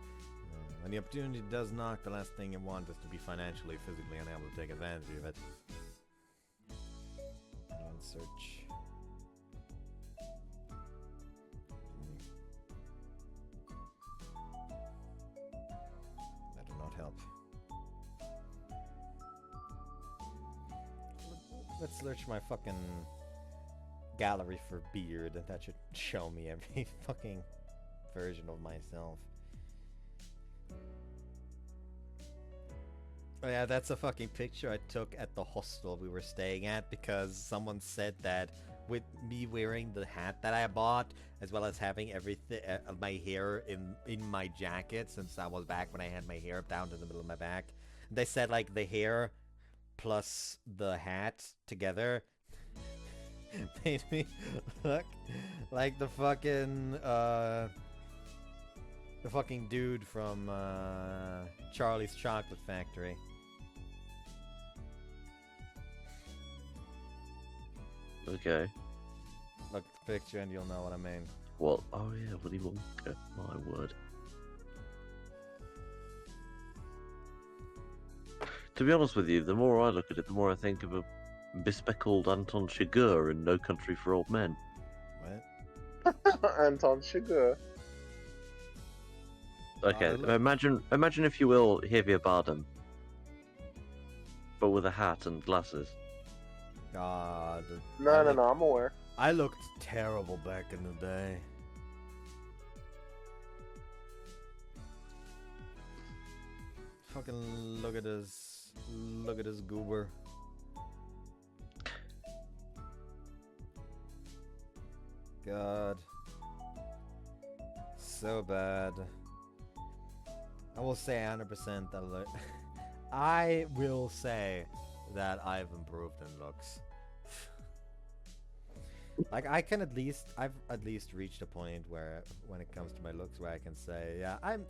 When the opportunity does knock, the last thing you want is to be financially, physically unable to take advantage of it. Search. That did not help. Let's search my fucking gallery for beard, and that should show me every fucking version of myself. Oh yeah, that's a fucking picture I took at the hostel we were staying at because someone said that with me wearing the hat that I bought, as well as having everything, my hair in my jacket, since I was back when I had my hair down to the middle of my back, they said like the hair plus the hat together made me look like the fucking dude from Charlie's Chocolate Factory. Okay. Look at the picture and you'll know what I mean. Well, oh yeah, Willy Wonka. My word. To be honest with you, the more I look at it, the more I think of a bespectacled Anton Chigurh in No Country for Old Men. What? Anton Chigurh. Okay, imagine if you will, Javier Bardem, but with a hat and glasses. God. No, I'm aware. I looked terrible back in the day. Fucking look at this goober. God. So bad. I will say 100% that I will say that I've improved in looks. Like I've at least reached a point where when it comes to my looks where I can say, yeah, I'm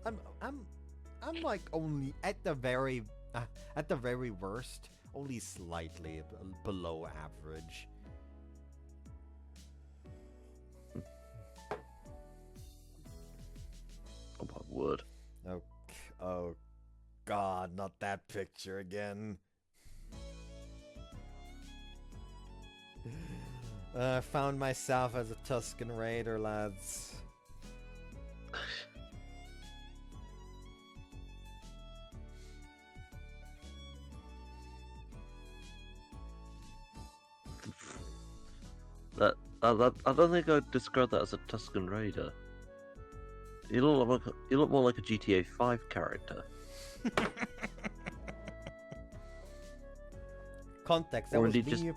like only at the very worst, only slightly below average. Oh my word. Oh God, not that picture again. Found myself as a Tuscan Raider, lads. I don't think I'd describe that as a Tuscan Raider. You look more like a GTA 5 character. Context, that was me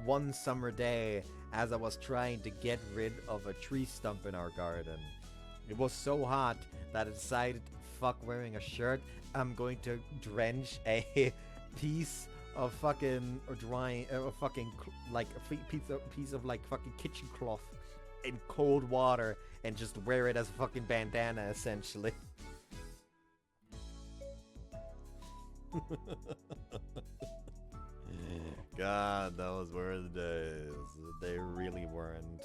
one summer day as I was trying to get rid of a tree stump in our garden. It was so hot that I decided, fuck wearing a shirt, I'm going to drench a piece of fucking like a piece of like fucking kitchen cloth in cold water and just wear it as a fucking bandana, essentially. God, those were the days. They really weren't.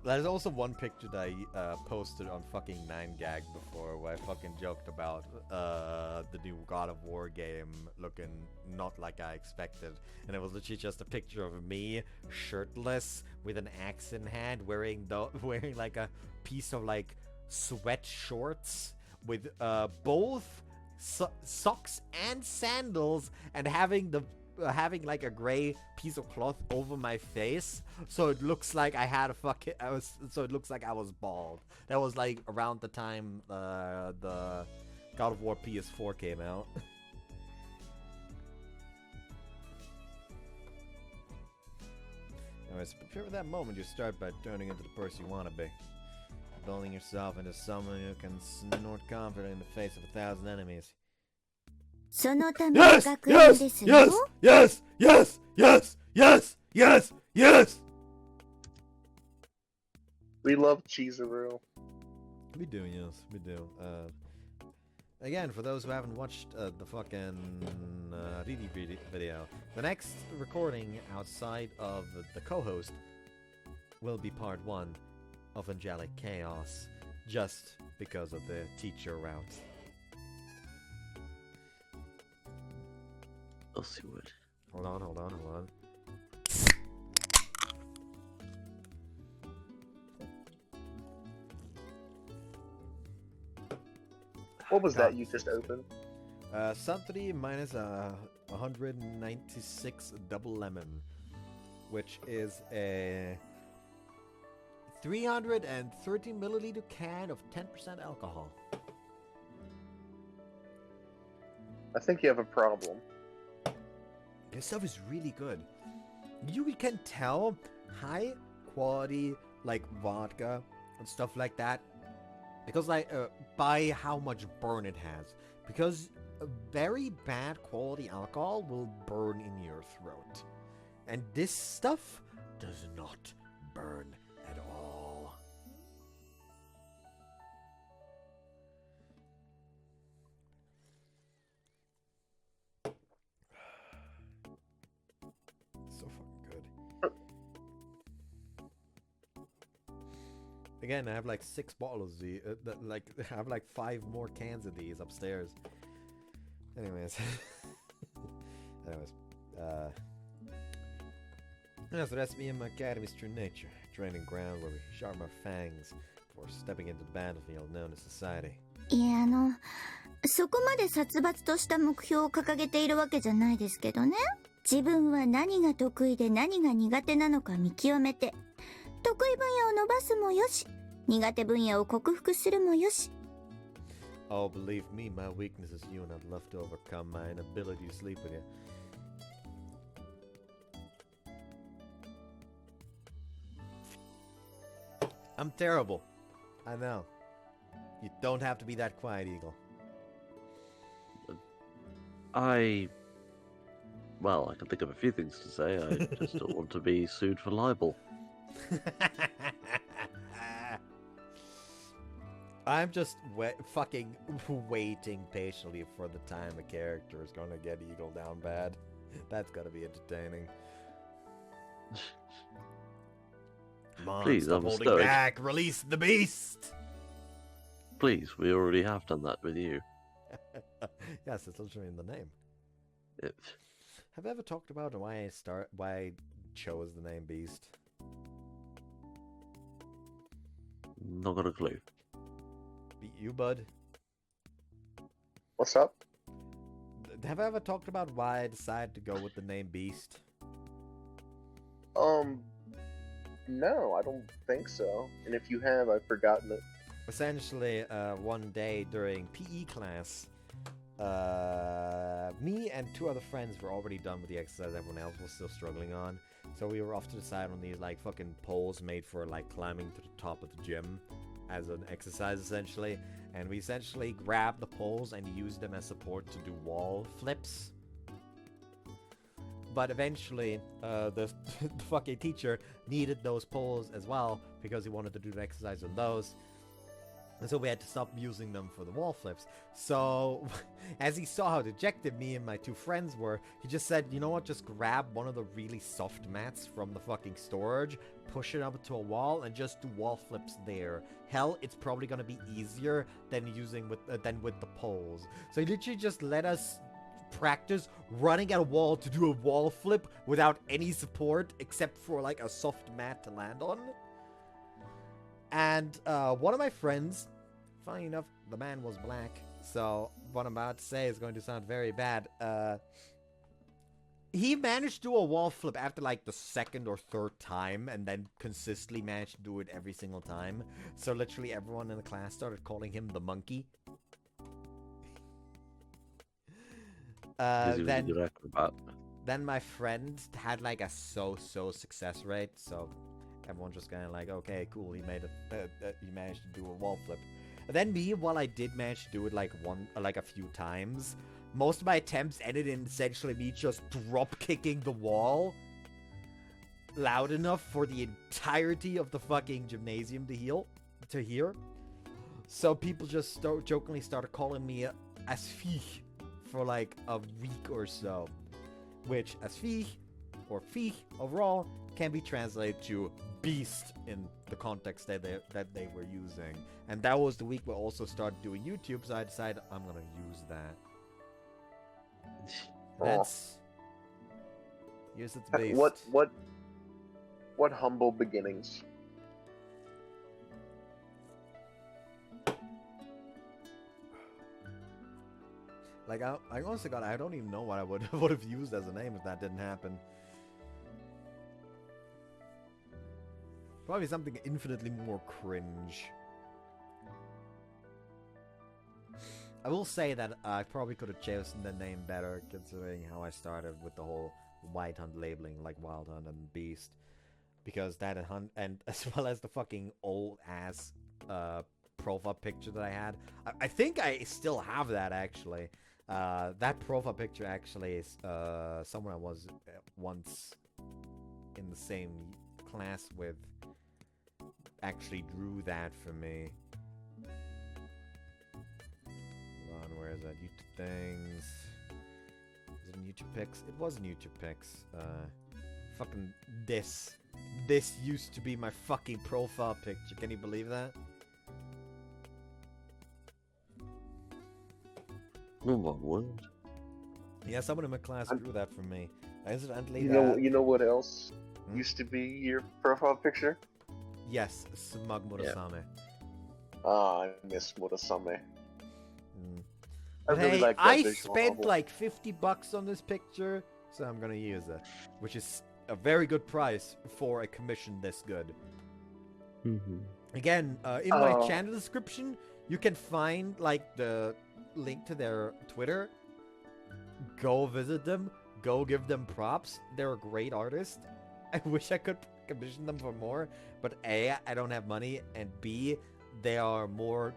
There's also one picture that I posted on fucking 9gag before where I fucking joked about the new God of War game looking not like I expected. And it was literally just a picture of me shirtless with an axe in hand wearing like a piece of like sweat shorts with both socks and sandals and having like a gray piece of cloth over my face, so it looks like I had so it looks like I was bald. That was like around the time the God of War PS4 came out. Anyways, prepare for that moment. You start by turning into the person you want to be, building yourself into someone who can snort confident in the face of 1,000 enemies. Yes! Yes! Yes! Yes! Yes! Yes! Yes! Yes! Yes! We love Chizuru. We do, yes, we do. Again, for those who haven't watched the fucking Riri video, the next recording outside of the co-host will be part 1 of Angelic Chaos. just because of the teacher route. I'll see what. Hold on. What was that you just opened? Something minus 196 double lemon, which is a 330 milliliter can of 10% alcohol. I think you have a problem. This stuff is really good. You can tell high quality like vodka and stuff like that because by how much burn it has. Because very bad quality alcohol will burn in your throat, and this stuff does not burn at all. So fucking good. Again, I have like 6 bottles of these. I have like 5 more cans of these upstairs. Anyways. Yeah, so that's me and my academy's true nature. Training ground where we sharpen our fangs before stepping into the battlefield known as society. いやそこまで殺伐とした目標を掲げているわけじゃないですけどね。自分は何が得意で何が苦手なのか見極めて、得意分野を伸ばすもよし、苦手分野を克服するもよし。Oh, believe me, my weakness is you, and I'd love to overcome my inability to sleep with you. I'm terrible. I know. You don't have to be that quiet, Eagle. Well, I can think of a few things to say. I just don't want to be sued for libel. I'm just fucking waiting patiently for the time a character is gonna get Eagle down bad. That's gotta be entertaining. Come on, Please, stop I'm holding stoic. back. Release the beast. Please, we already have done that with you. Yes, it's literally in the name. It, Have I ever talked about why I chose the name Beast? not got a clue. Beat you, bud. What's up? Have I ever talked about why I decided to go with the name Beast? No, I don't think so. And if you have, I've forgotten it. Essentially, one day during PE class, me and 2 other friends were already done with the exercise everyone else was still struggling on. So we were off to the side on these like fucking poles made for like climbing to the top of the gym as an exercise essentially. And we essentially grabbed the poles and used them as support to do wall flips. But eventually, the fucking teacher needed those poles as well because he wanted to do the exercise on those. And so we had to stop using them for the wall flips. So, as he saw how dejected me and my 2 friends were, he just said, you know what, just grab one of the really soft mats from the fucking storage, push it up to a wall, and just do wall flips there. Hell, it's probably gonna be easier than with the poles. So he literally just let us practice running at a wall to do a wall flip without any support except for like a soft mat to land on. And one of my friends, funny enough, the man was black, so what I'm about to say is going to sound very bad. He managed to do a wall flip after like the 2nd or 3rd time, and then consistently managed to do it every single time. So literally everyone in the class started calling him the monkey. Then my friend had like a so-so success rate, so everyone just kind of like, okay, cool, he managed to do a wall flip. And then me, while I did manage to do it like a few times, most of my attempts ended in essentially me just drop kicking the wall loud enough for the entirety of the fucking gymnasium to hear. So people just jokingly started calling me Asfich for like a week or so, which Asfich or Fich overall can be translated to beast in the context that they were using. And that was the week we also started doing YouTube, so I decided I'm gonna use that. That's use its beast. What humble beginnings. Like I honestly God, I don't even know what I would have used as a name if that didn't happen. Probably something infinitely more cringe. I will say that I probably could have chosen the name better, considering how I started with the whole White Hunt labeling, like Wild Hunt and Beast, because that and as well as the fucking old ass profile picture that I had. I think I still have that actually. That profile picture actually is someone I was once in the same class with actually drew that for me. Hold on, where is that? YouTube things. Is it in YouTube pics? It was in YouTube pics. Fucking this. This used to be my fucking profile picture. Can you believe that? Oh my word. Yeah, someone in my class drew that for me. Incidentally, you know what else used to be your profile picture? Yes, Smug Murasame. Yeah. Ah, I miss Murasame. But really hey, like that I visual spent novel. like $50 on this picture, so I'm gonna use it, which is a very good price for a commission this good. Again, in my channel description, you can find like the link to their Twitter. Go visit them. Go give them props. They're a great artist. I wish I could commission them for more, but A, I don't have money, and B, they are more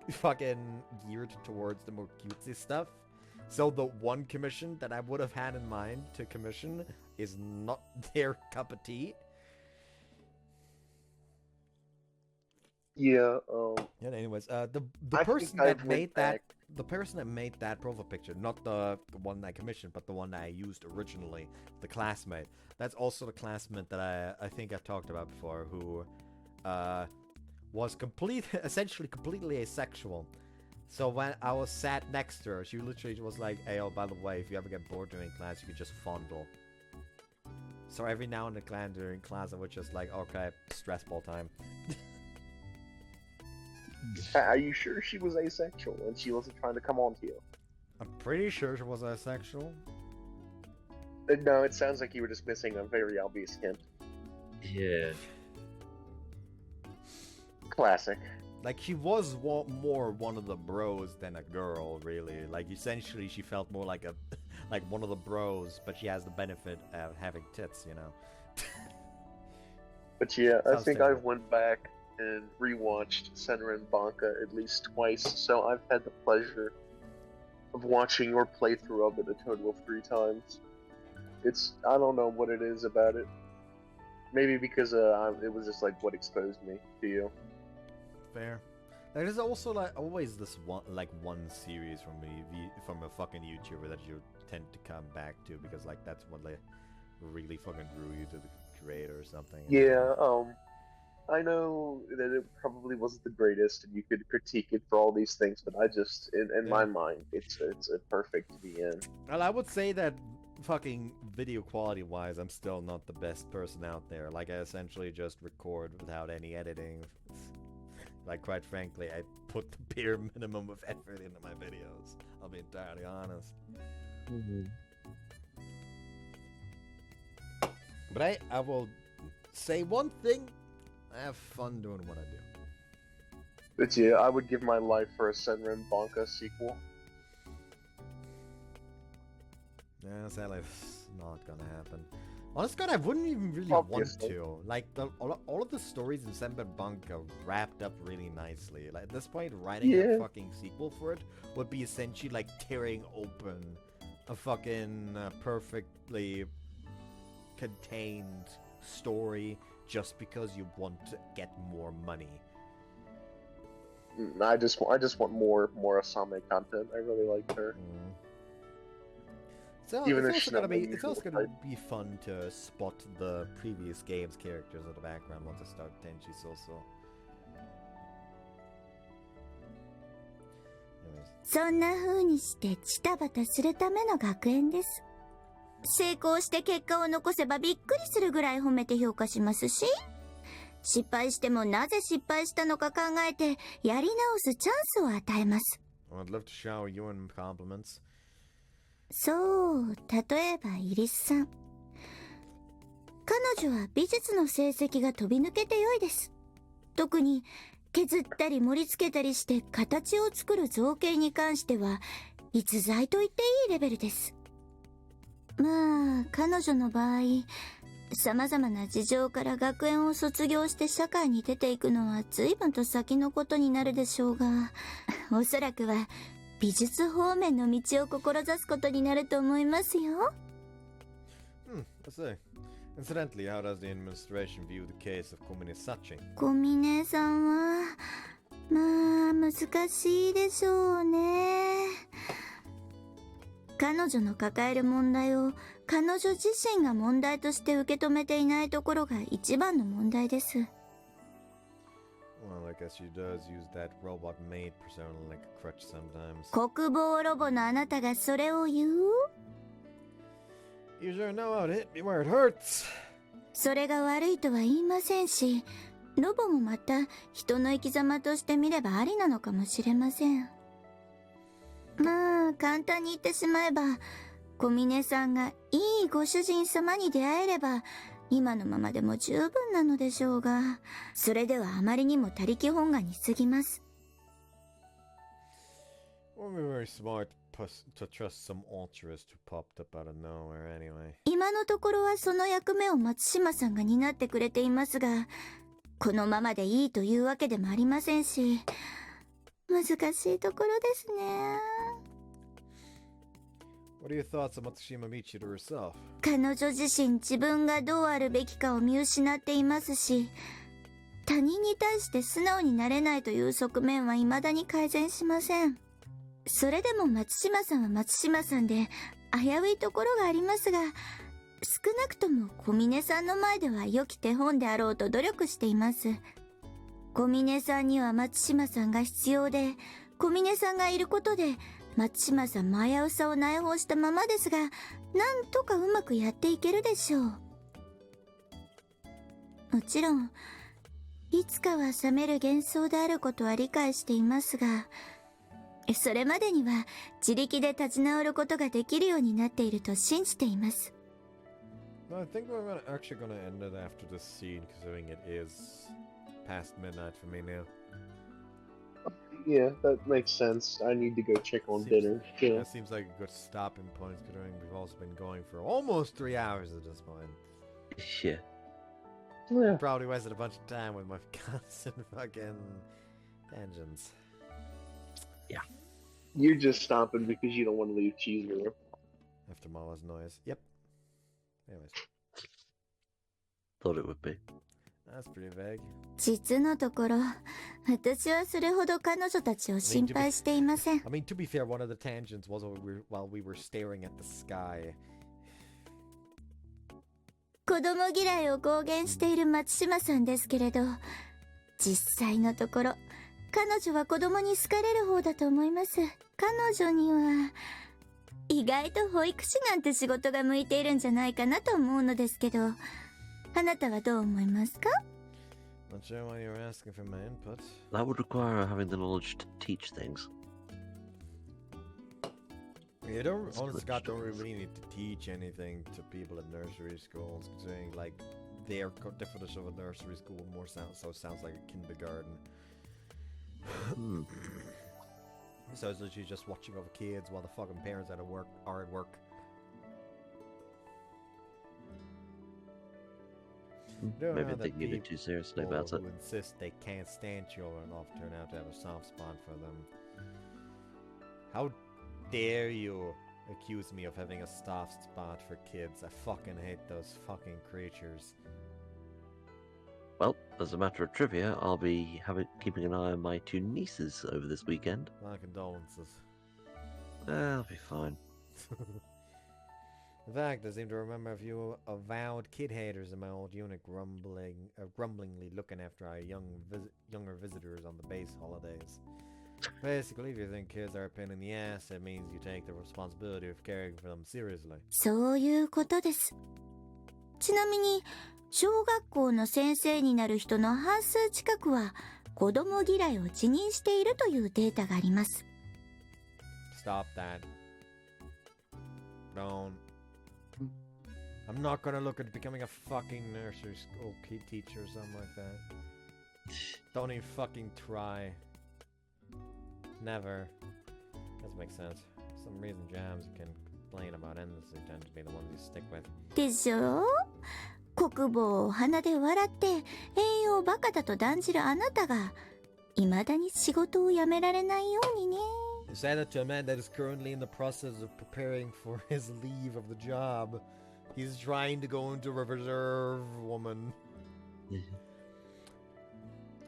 fucking geared towards the more cutesy stuff. So the one commission that I would have had in mind to commission is not their cup of tea. Yeah. Yeah. Anyways, the I person think I that went made back- the person that made that profile picture, not the one I commissioned, but the one that I used originally, the classmate. That's also the classmate that I think I've talked about before, who was essentially completely asexual. So when I was sat next to her, she literally was like, "Hey, oh, by the way, if you ever get bored during class, you could just fondle." So every now and again during class, I was just like, "Okay, stress ball time." Are you sure she was asexual and she wasn't trying to come on to you? I'm pretty sure she was asexual. No, it sounds like you were just missing a very obvious hint. Yeah. Classic. Like, she was more one of the bros than a girl, really. Like, essentially, she felt more like a like one of the bros, but she has the benefit of having tits, you know. But yeah, I Sounds think terrible. I've went back and rewatched Senran Banka at least twice, so I've had the pleasure of watching your playthrough of it a total of 3 times. I don't know what it is about it. Maybe because it was just like what exposed me to you. Fair. There's also like always this one series from a fucking YouTuber that you tend to come back to because like that's what like really fucking drew you to the creator or something. Yeah, I know that it probably wasn't the greatest, and you could critique it for all these things, but I just, in my mind, it's a perfect to be in. Well, I would say that fucking video quality wise, I'm still not the best person out there. Like, I essentially just record without any editing. Like, quite frankly, I put the bare minimum of effort into my videos. I'll be entirely honest. But I will say one thing. I have fun doing what I do. But yeah, I would give my life for a Senran Banka sequel. Yeah, sadly, it's not gonna happen. Honest God, I wouldn't even really Obviously. want to. Like, all of the stories in Senran Banka wrapped up really nicely. Like, at this point, writing a fucking sequel for it would be essentially like tearing open a fucking perfectly contained story just because you want to get more money. I just want more Asame content. I really liked her. Even if it's she's also not my it's also usual gonna type. be fun to spot the previous game's characters in the background once I start Tenchi so. Anyways. そんな風にしてチタバタするための学園です。成功して結果を残せばびっくりするぐらい褒めて評価しますし、失敗してもなぜ失敗したのか考えてやり直すチャンスを与えます。I'd love to shower you in compliments. そう、例えばイリスさん。彼女は美術の成績が飛び抜けて良いです。特に削ったり盛り付けたりして形を作る造形に関しては逸材と言っていいレベルです。まあ彼女の場合、様々な事情から学園を卒業して社会に出ていくのは随分と先のことになるでしょうが、おそらくは美術方面の道を志すことになると思いますよ。Let's see. Incidentally, how does the administration view the case of Komine Sachi? 小峰さんはまあ難しいでしょうね。彼女の抱える問題を彼女自身が問題として受け止めていないところが一番の問題です。Well, I guess she does use that robot maid persona like a crutch sometimes. 国防ロボのあなたがそれを言う？ You sure know how to hit me where it hurts. それが悪いとは言いませんし、ロボもまた人の生き様として見ればありなのかもしれません。まあ簡単に言ってしまえば、小峰さんがいいご主人様に出会えれば今のままでも十分なのでしょうが、それではあまりにも他力本願に過ぎます。 Wouldn't be very smart to trust some altruist who popped up out of nowhere anyway. 今のところはその役目を松島さんが担ってくれていますが、このままでいいというわけでもありませんし、難しいところですね。 What are your thoughts on Matsushima Michiru herself? 彼女自身自分がどうあるべきかを見失っていますし、他人に対して素直になれないという側面は未だに改善しません。それでも松島さんは松島さんで危ういところがありますが、少なくとも小峰さんの前では良き手本であろうと努力しています。小峰さんには松島さんが必要で、小峰さんがいることで松島さんも危うさを内包したままですが、なんとかうまくやっていけるでしょう。もちろんいつかは冷める幻想であることは理解していますが、それまでには自力で立ち直ることができるようになっていると信じています。 No, I think we're actually gonna end it after this scene, considering it is past midnight for me now. Yeah, that makes sense. I need to go check on dinner. Yeah. That seems like a good stopping point, considering we've also been going for almost 3 hours at this point. Yeah. Yeah. Probably wasted a bunch of time with my constant fucking tangents. You're just stopping because you don't want to leave Cheeseburger. After Mama's noise. Yep. Anyways. Thought it would be. That's pretty vague. 実のところ、私はそれほど彼女たちを心配していません。I mean, to be fair, one of the tangents was while we were staring at the sky. 子供嫌いを公言している松島さんですけれど、実際のところ彼女は子供に好かれる方だと思います。彼女には意外と保育士なんて仕事が向いているんじゃないかなと思うのですけど、あなたはどう思いますか？ Not sure why you're asking for my input. That would require having the knowledge to teach things. You don't, honestly, God, don't really need to teach anything to people at nursery schools, considering like their definition of a nursery school more sounds like a kindergarten. So it's literally just watching over kids while the fucking parents are at work. Maybe they get it too seriously about it. Who insist they can't stand children often turn out to have a soft spot for them. How dare you accuse me of having a soft spot for kids? I fucking hate those fucking creatures. Well, as a matter of trivia, I'll be keeping an eye on my 2 nieces over this weekend. My condolences. They'll be fine. In fact, I seem to remember a few avowed kid haters in my old unit grumblingly looking after our younger visitors on the base holidays. Basically, if you think kids are a pain in the ass, it means you take the responsibility of caring for them seriously. そういうことです。ちなみに、小学校の先生になる人の半数近くは子供嫌いを自認しているというデータがあります。Stop that. Don't. I'm not gonna look at becoming a fucking nursery school kid teacher or something like that. Don't even fucking try. Never. Doesn't make sense. For some reason jams you can complain about endlessly tend to be the ones you stick with. でしょ？国母を鼻で笑って栄養バカだと断じるあなたが未だに仕事を辞められないようにね。You say that to a man that is currently in the process of preparing for his leave of the job. He's trying to go into a reserve woman.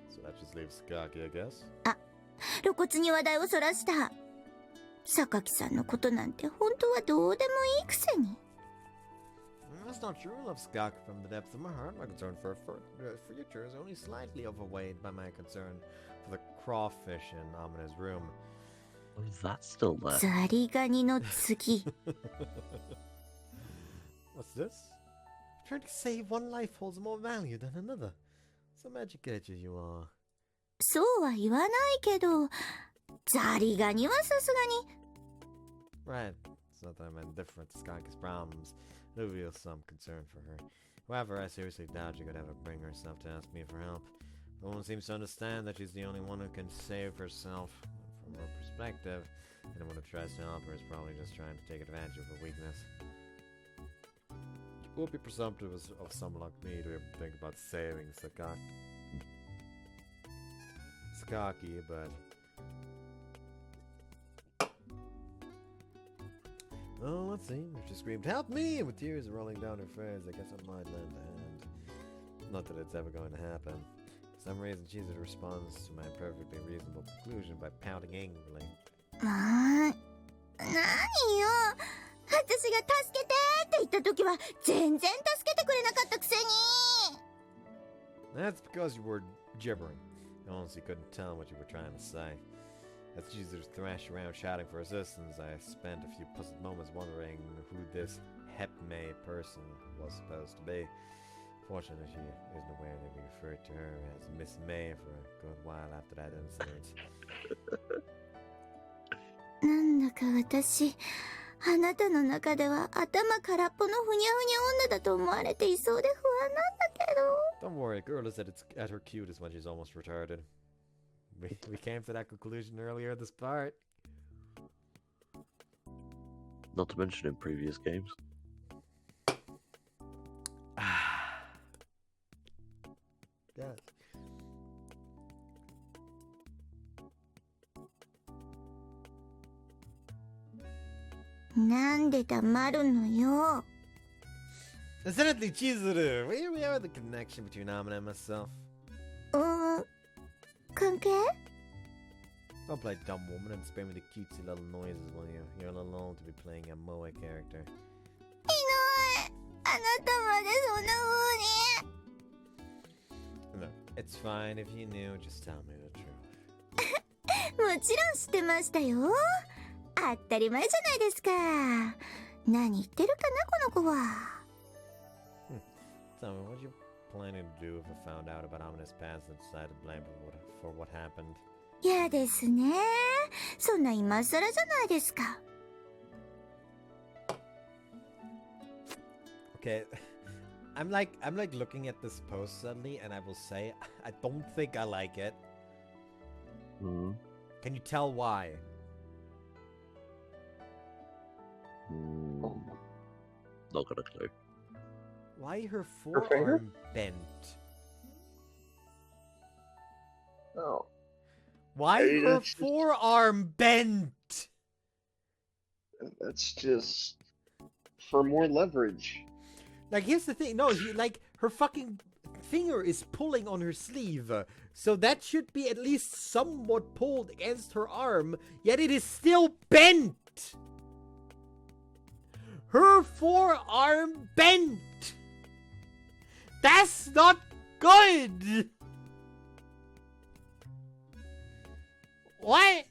So that just leaves Sakaki, I guess. あ、露骨に話題をそらした。榊さんのことなんて本当はどうでもいいくせに。That's not true. I love Sakaki from the depths of my heart. My concern for her future is only slightly overweighed by my concern for the crawfish in Amane's room. Oh, that's still there. ザリガニの次。What's this? Trying to save one life holds more value than another. Some educated you are. そうは言わないけど、ザリガニはさすがに。Right. It's not that I'm indifferent to Sakaki's problems. It reveals some concern for her. However, I seriously doubt she could ever bring herself to ask me for help. No one seems to understand that she's the only one who can save herself. From her perspective, anyone who tries to help her is probably just trying to take advantage of her weakness. It would be presumptive of someone like me to ever think about saving Sakaki, but... Oh, let's see. If she screamed, "Help me!" with tears rolling down her face, I guess I might lend a hand. Not that it's ever going to happen. For some reason, she responds to my perfectly reasonable conclusion by pouting angrily. 何よ。私が助けてって言った時は全然助けてくれなかったくせに。That's because you were gibbering. I honestly couldn't tell what you were trying to say. As Jesus thrashed around shouting for assistance, I spent a few puzzled moments wondering who this Hepme person was supposed to be. Fortunately, she isn't aware that we referred to her as Miss May for a good while after that incident. なんだか私、あなたの中では頭空っぽのふにゃふにゃ女だと思われていそうで不安なんだけど。Don't worry, girl is at her cutest when she's almost retarded. We came to that conclusion earlier this part. Not to mention in previous games. Yes. なんで黙るのよ。Incidentally, Chizuru, we have the connection between Amane and myself. 関係？ Don't play dumb woman and spam me the cutesy little noises while you're alone to be playing a Moe character. いない。あなたまでそんな風に。No, it's fine if you knew, just tell me theも truth. ちろん知ってましたよ。当たり前じゃないですか。何言ってるかな、この子は。Tell me, what you planning to do if I found out about Amane's past and decided to blame her for what happened? 嫌ですね。そんな今更じゃないですか。Okay, I'm like looking at this post suddenly, and I will say I don't think I like it. Mm. Can you tell why? Not got a clue. Why her finger? forearm bent? Oh. Why Hey, her that's just- forearm bent? That's just for more leverage. Like, here's the thing. No, like, her fucking finger is pulling on her sleeve. So that should be at least somewhat pulled against her arm, yet it is still bent! her forearm bent. That's not good. What?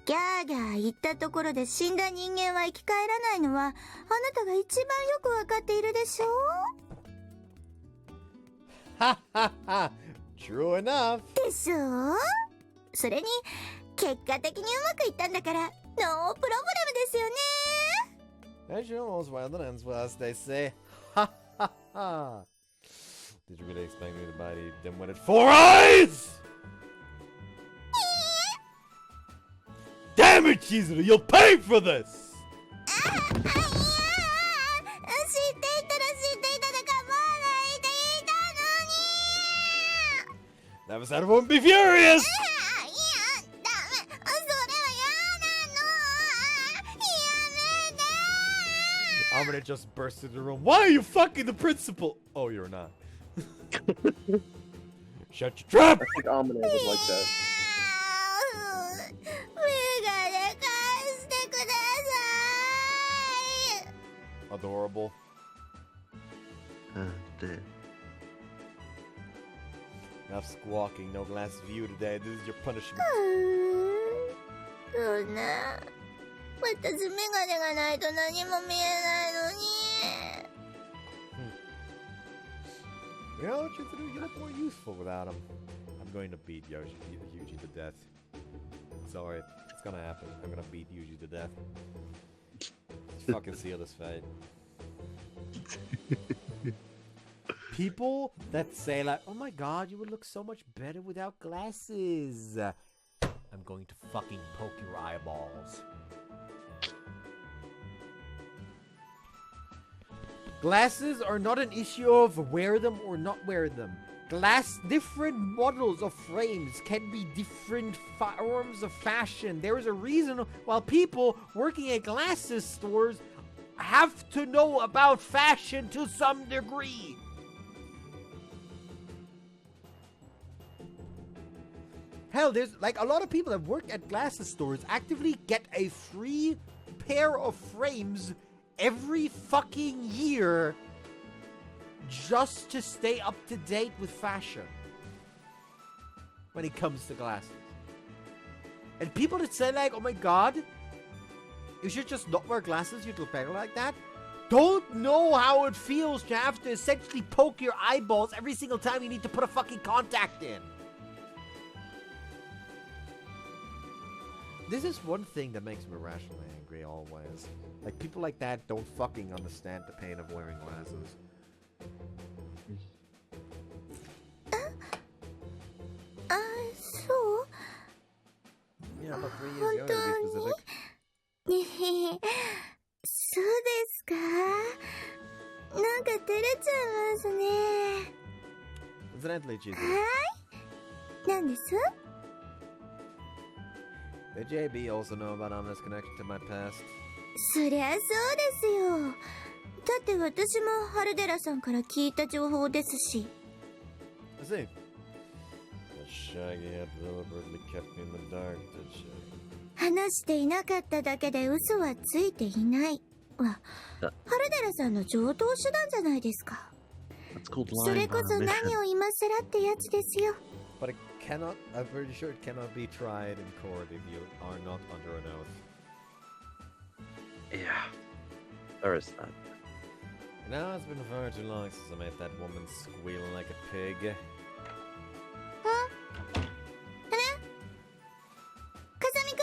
ギャーギャー言ったところで死んだ人間は生き返らないのはあなたが一番よくわかっているでしょう。Ha ha ha. True enough. でしょう。それに結果的にうまくいったんだからノープロブレムですよね。 Actually, almost well that ends well, as they say. Ha ha ha. Did you really expect me to bite a dim-witted 4 eyes? Damn it, Chizuru, you'll pay for this! 知っていたら知っていたで構わないでいたのに。 Never said I won't be furious! いや、ダメ。それは嫌なの。やめて。 I'm gonna just burst into the room. Why are you fucking the principal? Oh, you're not. Shut your trap! I think Amane would like that. メガネ返してください。 Adorable. Dear. Enough squawking, no glass of you today. This is your punishment. そうな。私メガネがないと何も見えないのに。 You know what you have to do? You look more useful without him. I'm going to beat Yuji to death. Sorry, it's gonna happen. I'm gonna beat Yuji to death. Just fucking seal this fate. People that say like, oh my god, you would look so much better without glasses. I'm going to fucking poke your eyeballs. Glasses are not an issue of wear them or not wear them. Different models of frames can be different forms of fashion. There is a reason why people working at glasses stores have to know about fashion to some degree. Hell, there's like a lot of people that work at glasses stores actively get a free pair of frames every fucking year just to stay up to date with fashion when it comes to glasses. And people that say like, oh my god, you should just not wear glasses, you'd look better like that, don't know how it feels to have to essentially poke your eyeballs every single time you need to put a fucking contact in. This is one thing that makes me irrationally angry always. Like, people like that don't fucking understand the pain of wearing glasses. So? Yeah, about 3 years younger to be specific. そうですか。なんか照れちゃいますね。 Incidentally, Jesus. なんです？ Did JB also know about Aman's connection to my past? そりゃそうですよ。だって私もハルデラさんから聞いた情報ですし。 I see. That shaggy head deliberately kept me in the dark, did she? 話していなかっただけで嘘はついていないは、ハルデラさんの常套手段じゃないですか。それこそ何を今更ってやつですよ。 But it cannot, I'm pretty sure it cannot be tried in court if you are not under an oath. Yeah, there is that. Now it's been far too long since I made that woman squeal like a pig. 風見くん？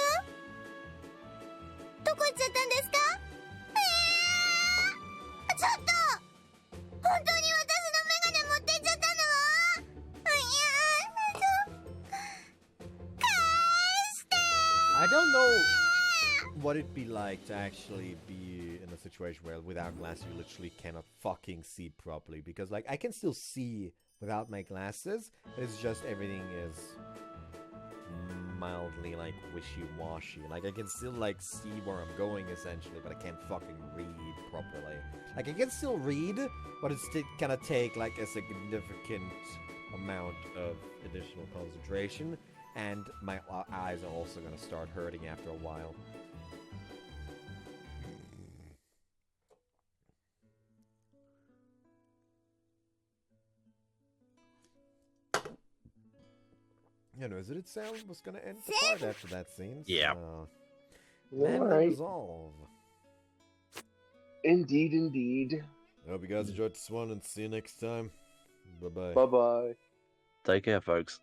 どこ行っちゃったんですか？ちょっと！本当に私のメガネ持ってっちゃったの？返して！ I don't know what it'd be like to actually be in a situation where without glasses you literally cannot fucking see properly. Because like I can still see without my glasses, it's just everything is mildly like wishy-washy. Like I can still like see where I'm going essentially, but I can't fucking read properly. Like I can still read, but it's gonna take like a significant amount of additional concentration, and my eyes are also gonna start hurting after a while. Anyways, it sound was gonna end the part after that scene. Yeah. So, man, Alright. resolve. Indeed, indeed. I hope you guys enjoyed this one and see you next time. Bye bye. Bye bye. Take care, folks.